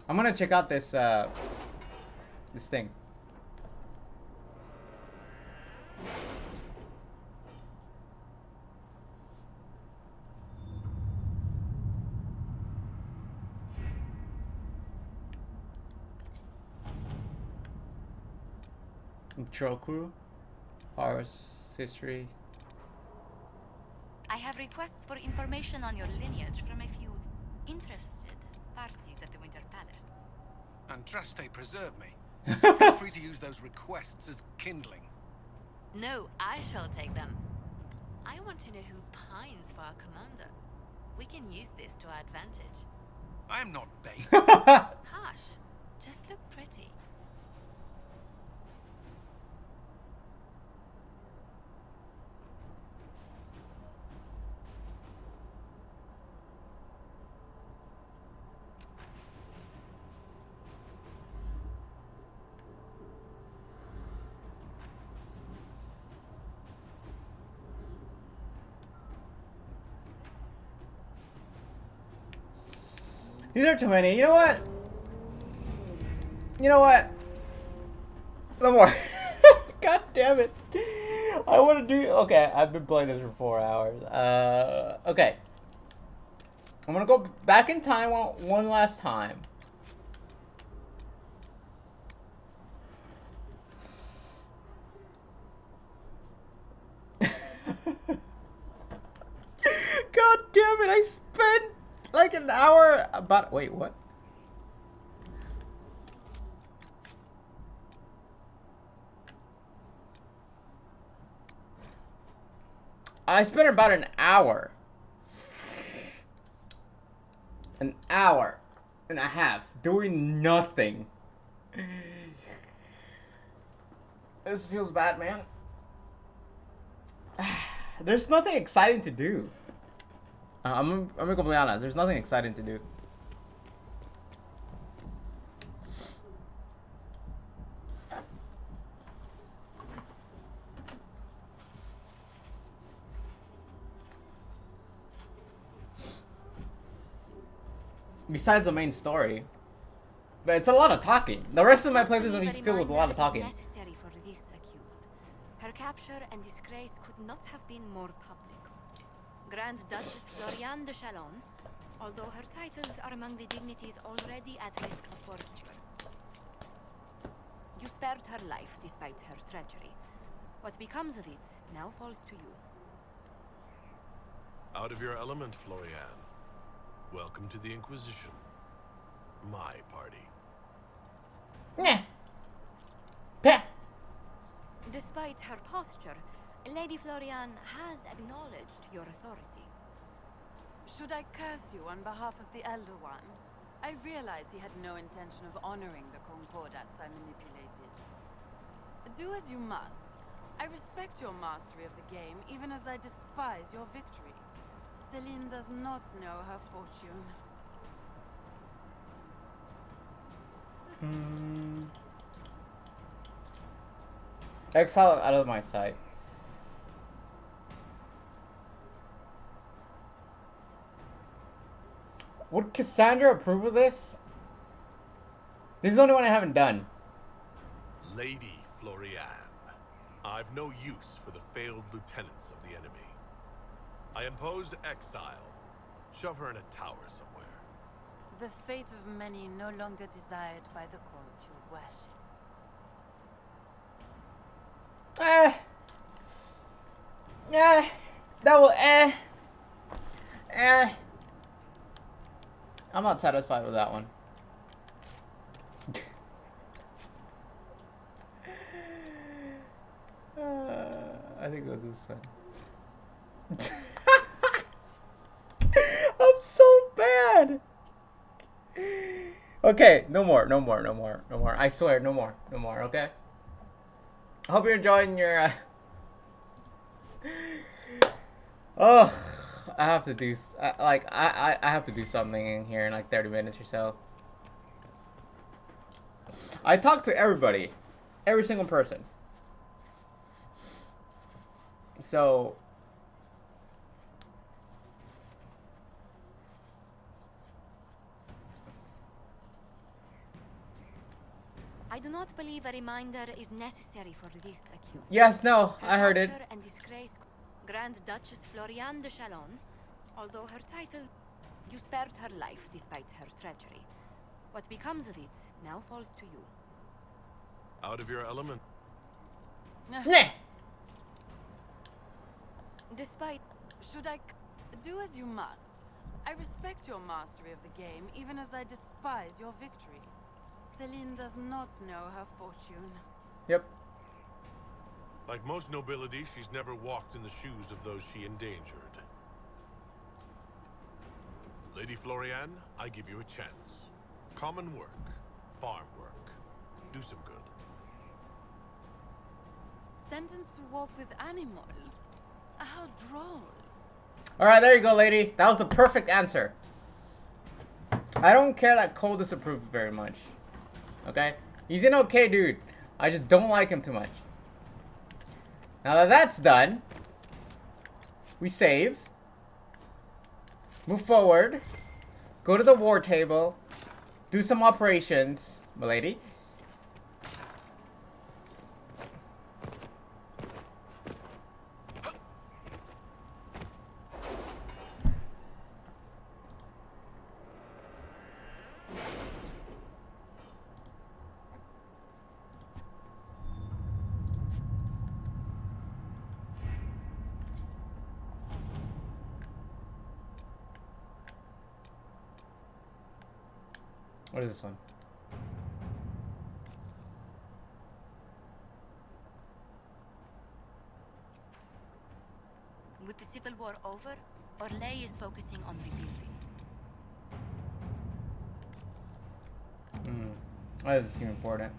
I'm gonna check out this this thing. Troll crew, horse history. I have requests for information on your lineage from a few interested parties at the Winter Palace. Andraste, preserve me. Feel free to use those requests as kindling. No, I shall take them. I want to know who pines for our commander. We can use this to our advantage. I am not bait. Hush. Just look pretty. These are too many. You know what? You know what? No more. God damn it. I want to do... Okay, I've been playing this for 4 hours. Okay. I'm going to go back in time one last time. God damn it. I spent like an hour about... Wait, what? I spent about an hour. An hour and a half doing nothing. This feels bad, man. There's nothing exciting to do. I'm gonna be honest. There's nothing exciting to do. Besides the main story. But it's a lot of talking. The rest of my playthrough is filled with a lot of talking. Necessary for this accused. Her capture and disgrace could not have been more public. Grand Duchess Floriane de Chalon, although her titles are among the dignities already at risk of forfeiture. You spared her life despite her treachery. What becomes of it now falls to you. Out of your element, Floriane. Welcome to the Inquisition. My party. Yeah. Despite her posture, Lady Floriane has acknowledged your authority. Should I curse you on behalf of the Elder One? I realize he had no intention of honoring the concordats I manipulated. Do as you must. I respect your mastery of the game, even as I despise your victory. Celine does not know her fortune. Exile out of my sight. Would Cassandra approve of this? This is the only one I haven't done. Lady Floriane, I've no use for the failed lieutenants of the enemy. I imposed exile. Shove her in a tower somewhere. The fate of many no longer desired by the court you worship. That will I'm not satisfied with that one. I think it was this one. I'm so bad. Okay, no more, no more, no more, no more. I swear, no more, no more. Okay. I hope you're enjoying your. Oh, I have to do I have to do something in here in like 30 minutes or so. I talked to everybody, every single person. So. I do not believe a reminder is necessary for this accused. Yes, no, I heard it. Her and disgrace, Grand Duchess Floriane de Chalon, although her title, you spared her life despite her treachery. What becomes of it now falls to you. Out of your element. Nah. Despite... Should I do as you must? I respect your mastery of the game, even as I despise your victory. Celine does not know her fortune. Yep. Like most nobility, she's never walked in the shoes of those she endangered. Lady Floriane, I give you a chance. Common work, farm work. Do some good. Sentenced to walk with animals? How droll. Alright, there you go, lady. That was the perfect answer. I don't care that Cole disapproved very much. Okay? He's an okay dude. I just don't like him too much. Now that that's done, we save. Move forward. Go to the war table. Do some operations, milady. What is this one? With the Civil War over, Orlais is focusing on rebuilding. Why does this seem important?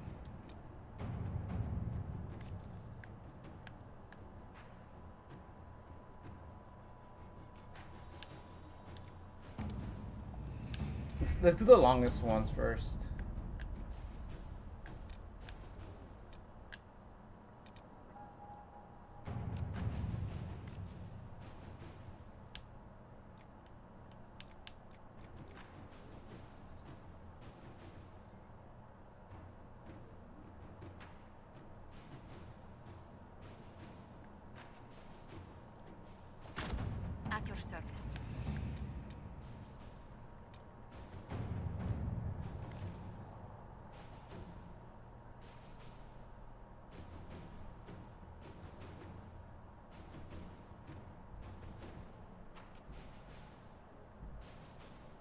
Let's do the longest ones first. At your service.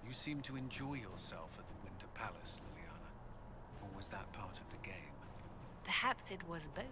You seem to enjoy yourself at the Winter Palace, Liliana. Or was that part of the game? Perhaps it was both.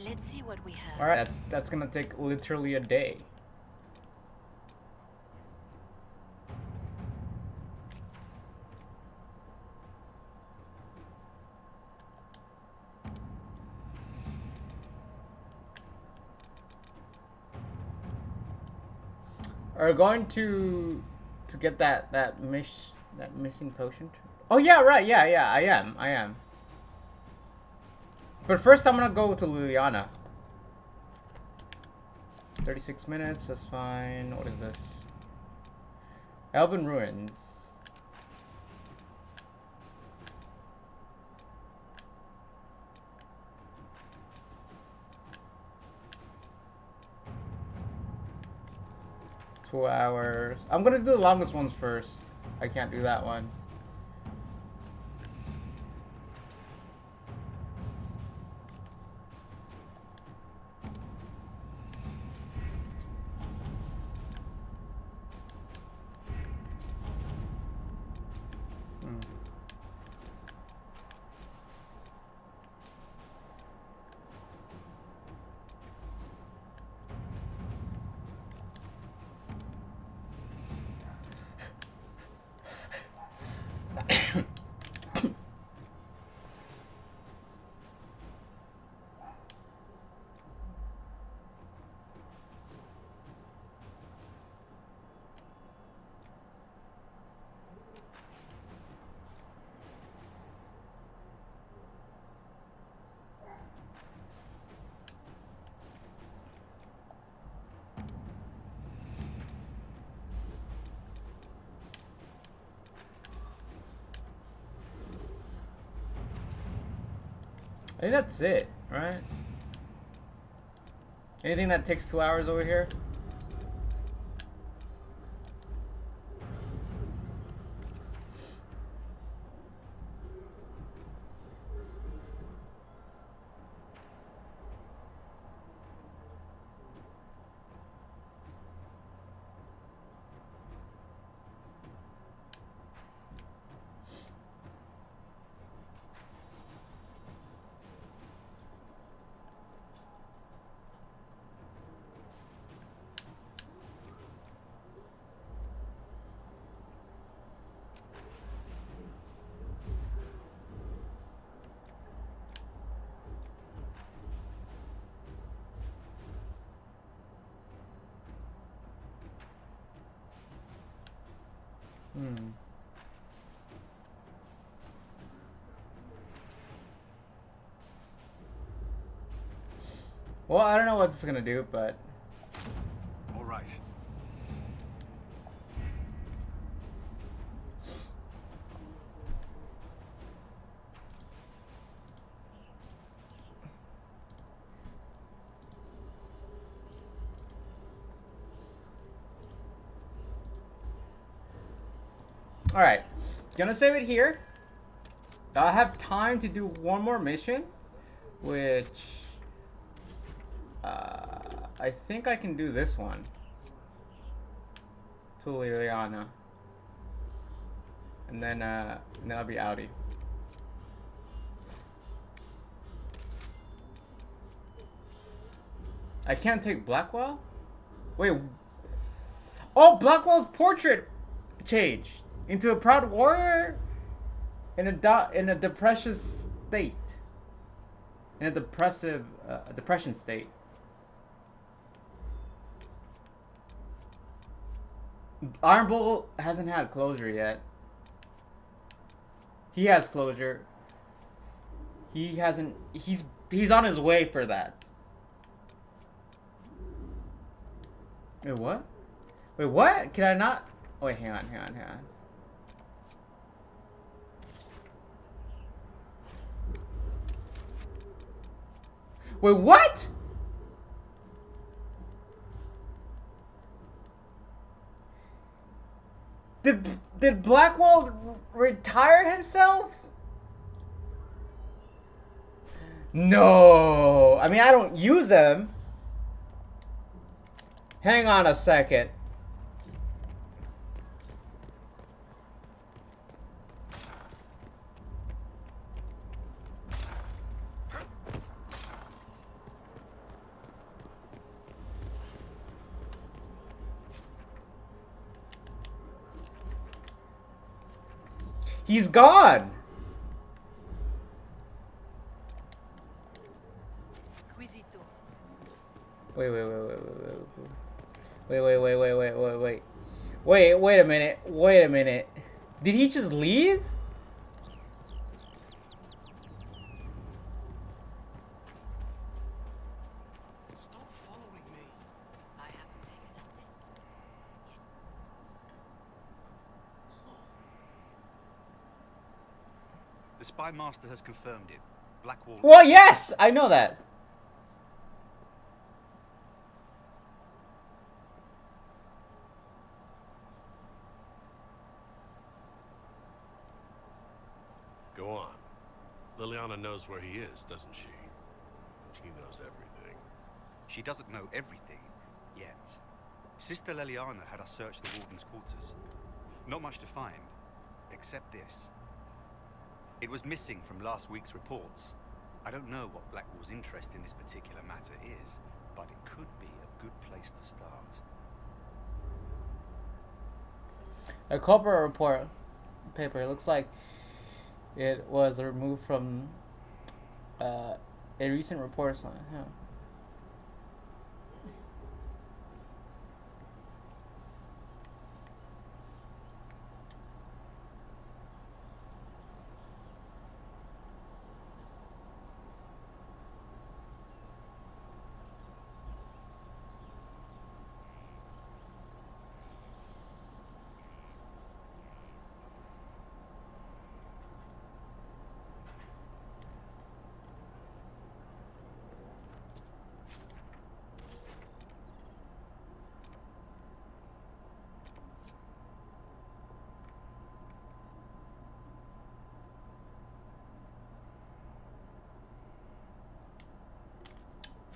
Let's see what we have. Alright, that's gonna take literally a day. Are we going to get that missing potion? Oh yeah, right, yeah, I am. But first I'm gonna go to Liliana. 36 minutes, that's fine. What is this? Elven Ruins. 2 hours. I'm gonna do the longest ones first. I can't do that one. I think that's it, right? Anything that takes 2 hours over here? Well, I don't know what it's gonna do, but... All right. Alright. Gonna save it here. I have time to do one more mission, which... I think I can do this one. To Liliana. And then I'll be outie. I can't take Blackwell? Wait. Oh, Blackwell's portrait changed into a proud warrior in a depression state. In a depression state. Iron Bull hasn't had closure yet. He has closure. He hasn't. He's on his way for that. Wait, what? Wait, what? Can I not? Oh, wait, hang on. Wait, what? Did Blackwell retire himself? No. I mean, I don't use him. Hang on a second. He's gone. Wait. Wait a minute. Did he just leave? Stop following me. I haven't taken a step. The Spy Master has confirmed it. Blackwall. Well, yes, I know that. Go on. Liliana knows where he is, doesn't she? She knows everything. She doesn't know everything, yet. Sister Liliana had us search the Warden's quarters. Not much to find, except this. It was missing from last week's reports. I don't know what Blackwall's interest in this particular matter is, but it could be a good place to start. A corporate report paper. It looks like it was removed from a recent report. Yeah.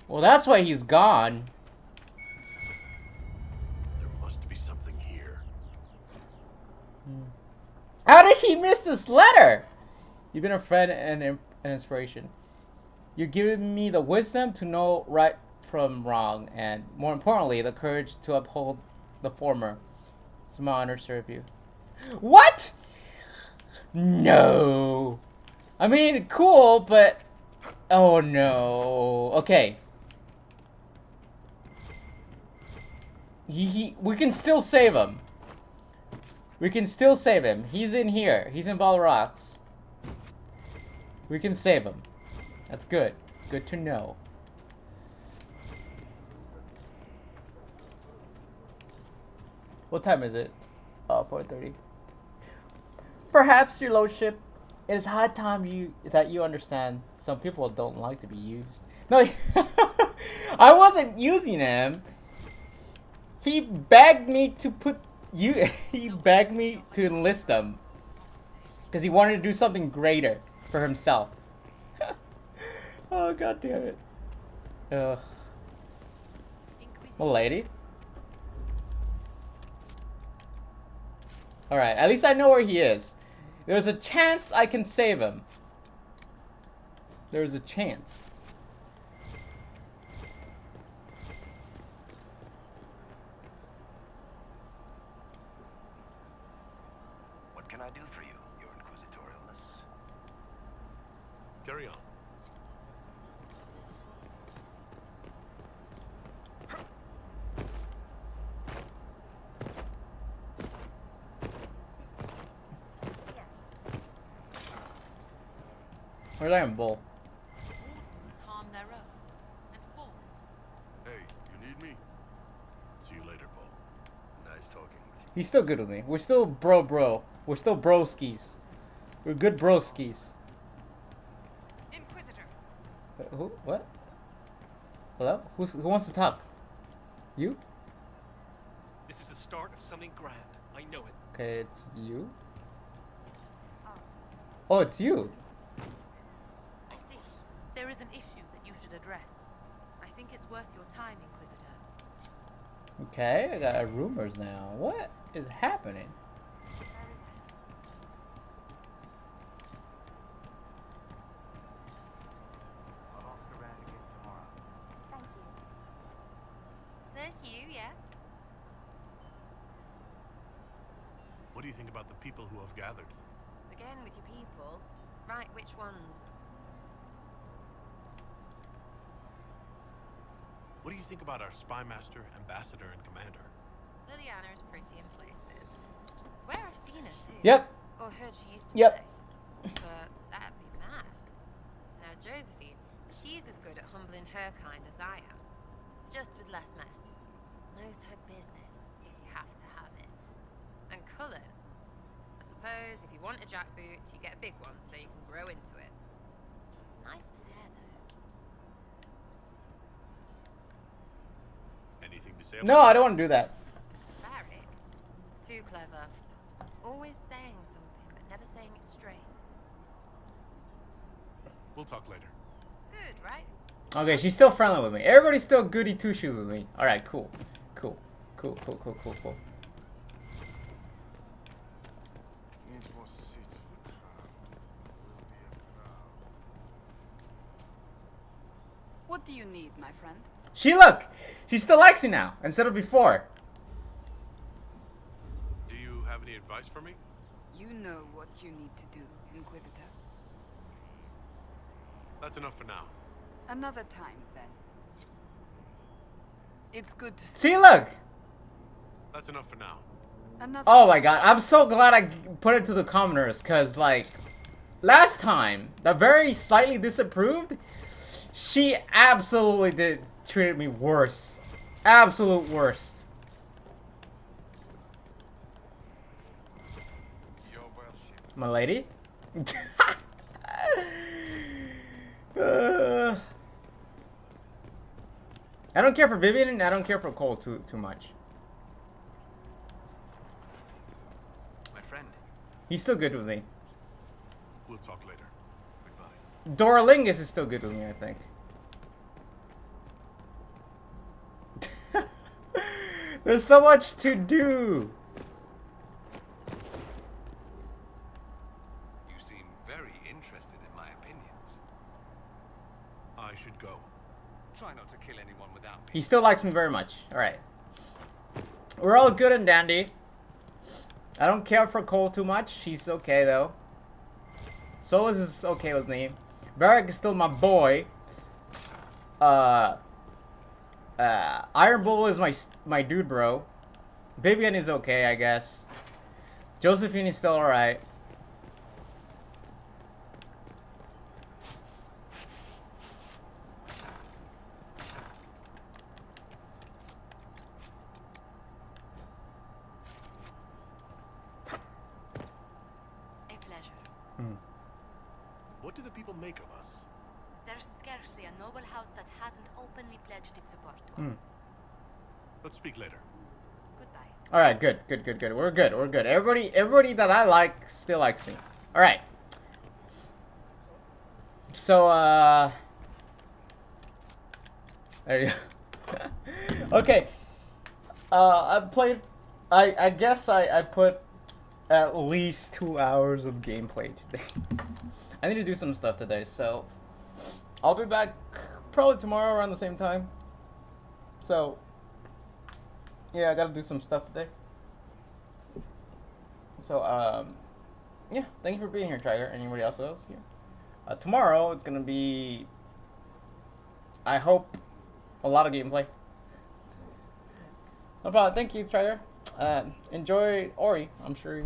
Well, that's why he's gone. There must be something here. How did he miss this letter? You've been a friend and an inspiration. You've given me the wisdom to know right from wrong, and more importantly, the courage to uphold the former. It's my honor to serve you. What? No. I mean, cool, but... Oh, no. Okay. We can still save him. We can still save him. He's in here. He's in Balrog's. We can save him. That's good. Good to know. What time is it? Oh, 4:30. Perhaps, your lordship, it is high time that you understand some people don't like to be used. No, I wasn't using him. He begged me to put you. He begged me to enlist him because he wanted to do something greater for himself. Oh, god damn it. Ugh. Well, lady. Alright, at least I know where he is. There's a chance I can save him. There's a chance. What can I do for you, your inquisitorialness? Carry on. Where's Iron Bull? Harm their own and fall. Hey, you need me? See you later, Bull. Nice talking with you. He's still good with me. We're still bro. We're still broskis. We're good broskis. Inquisitor. Who? What? Hello? Who wants to talk? You? This is the start of something grand. I know it. Okay, it's you. Oh, it's you. I see. There is an issue that you should address. I think it's worth your time, Inquisitor. Okay, I got rumors now. What is happening? There's you, yes? What do you think about the people who have gathered? Again with your people. Right, which ones? What do you think about our spy master, ambassador, and commander? Liliana's pretty in places. Swear I've seen her too. Yep. Or heard she used to Yep. play. But that'd be mad. Now Josephine, she's as good at humbling her kind as I am. Just with less mess. Knows her business, if you have to have it. And Cullen, I suppose if you want a jackboot, you get a big one so you can grow into it. Nice hair though. Anything to say? No, I don't want to do that. Barrick, too clever. Always saying something, but never saying it straight. We'll talk later. Good, right? Okay, she's still friendly with me. Everybody's still goody two-shoes with me. Alright, cool. Cool. Cool, cool, cool, cool, cool. Needs more seats for the crowd. Will be a crowd. What do you need, my friend? She still likes me now, instead of before. Do you have any advice for me? You know what you need to do, Inquisitor. That's enough for now. Another time, then. It's good to See, look! That's enough for now. Another Oh my god, I'm so glad I put it to the commoners, because, like, last time, the very slightly disapproved, she absolutely treated me worse. Absolute worst. My lady? I don't care for Vivian and I don't care for Cole too much. My friend. He's still good with me. We'll talk later. Goodbye. Doralingus is still good with me, I think. There's so much to do. You seem very interested in my opinions. I should go. Try not to kill anyone without me. He still likes me very much. Alright. We're all good and dandy. I don't care for Cole too much. He's okay, though. Solus is okay with me. Varric is still my boy. Iron Bull is my dude, bro. Vivian is okay, I guess. Josephine is still alright. A pleasure. What do the people make of us? There's scarcely a noble house that hasn't openly pledged its support to us. Let's speak later. Goodbye. Alright, good. We're good. Everybody that I like still likes me. Alright. So, there you go. Okay. I guess I put at least 2 hours of gameplay today. I need to do some stuff today, so I'll be back probably tomorrow around the same time. So, yeah, I gotta do some stuff today. So, yeah, thank you for being here, Tiger. Anybody else here? Tomorrow, it's gonna be, I hope, a lot of gameplay. No problem. Thank you, Tiger. Enjoy Ori. I'm sure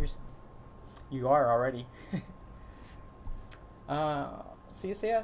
you are already. See ya.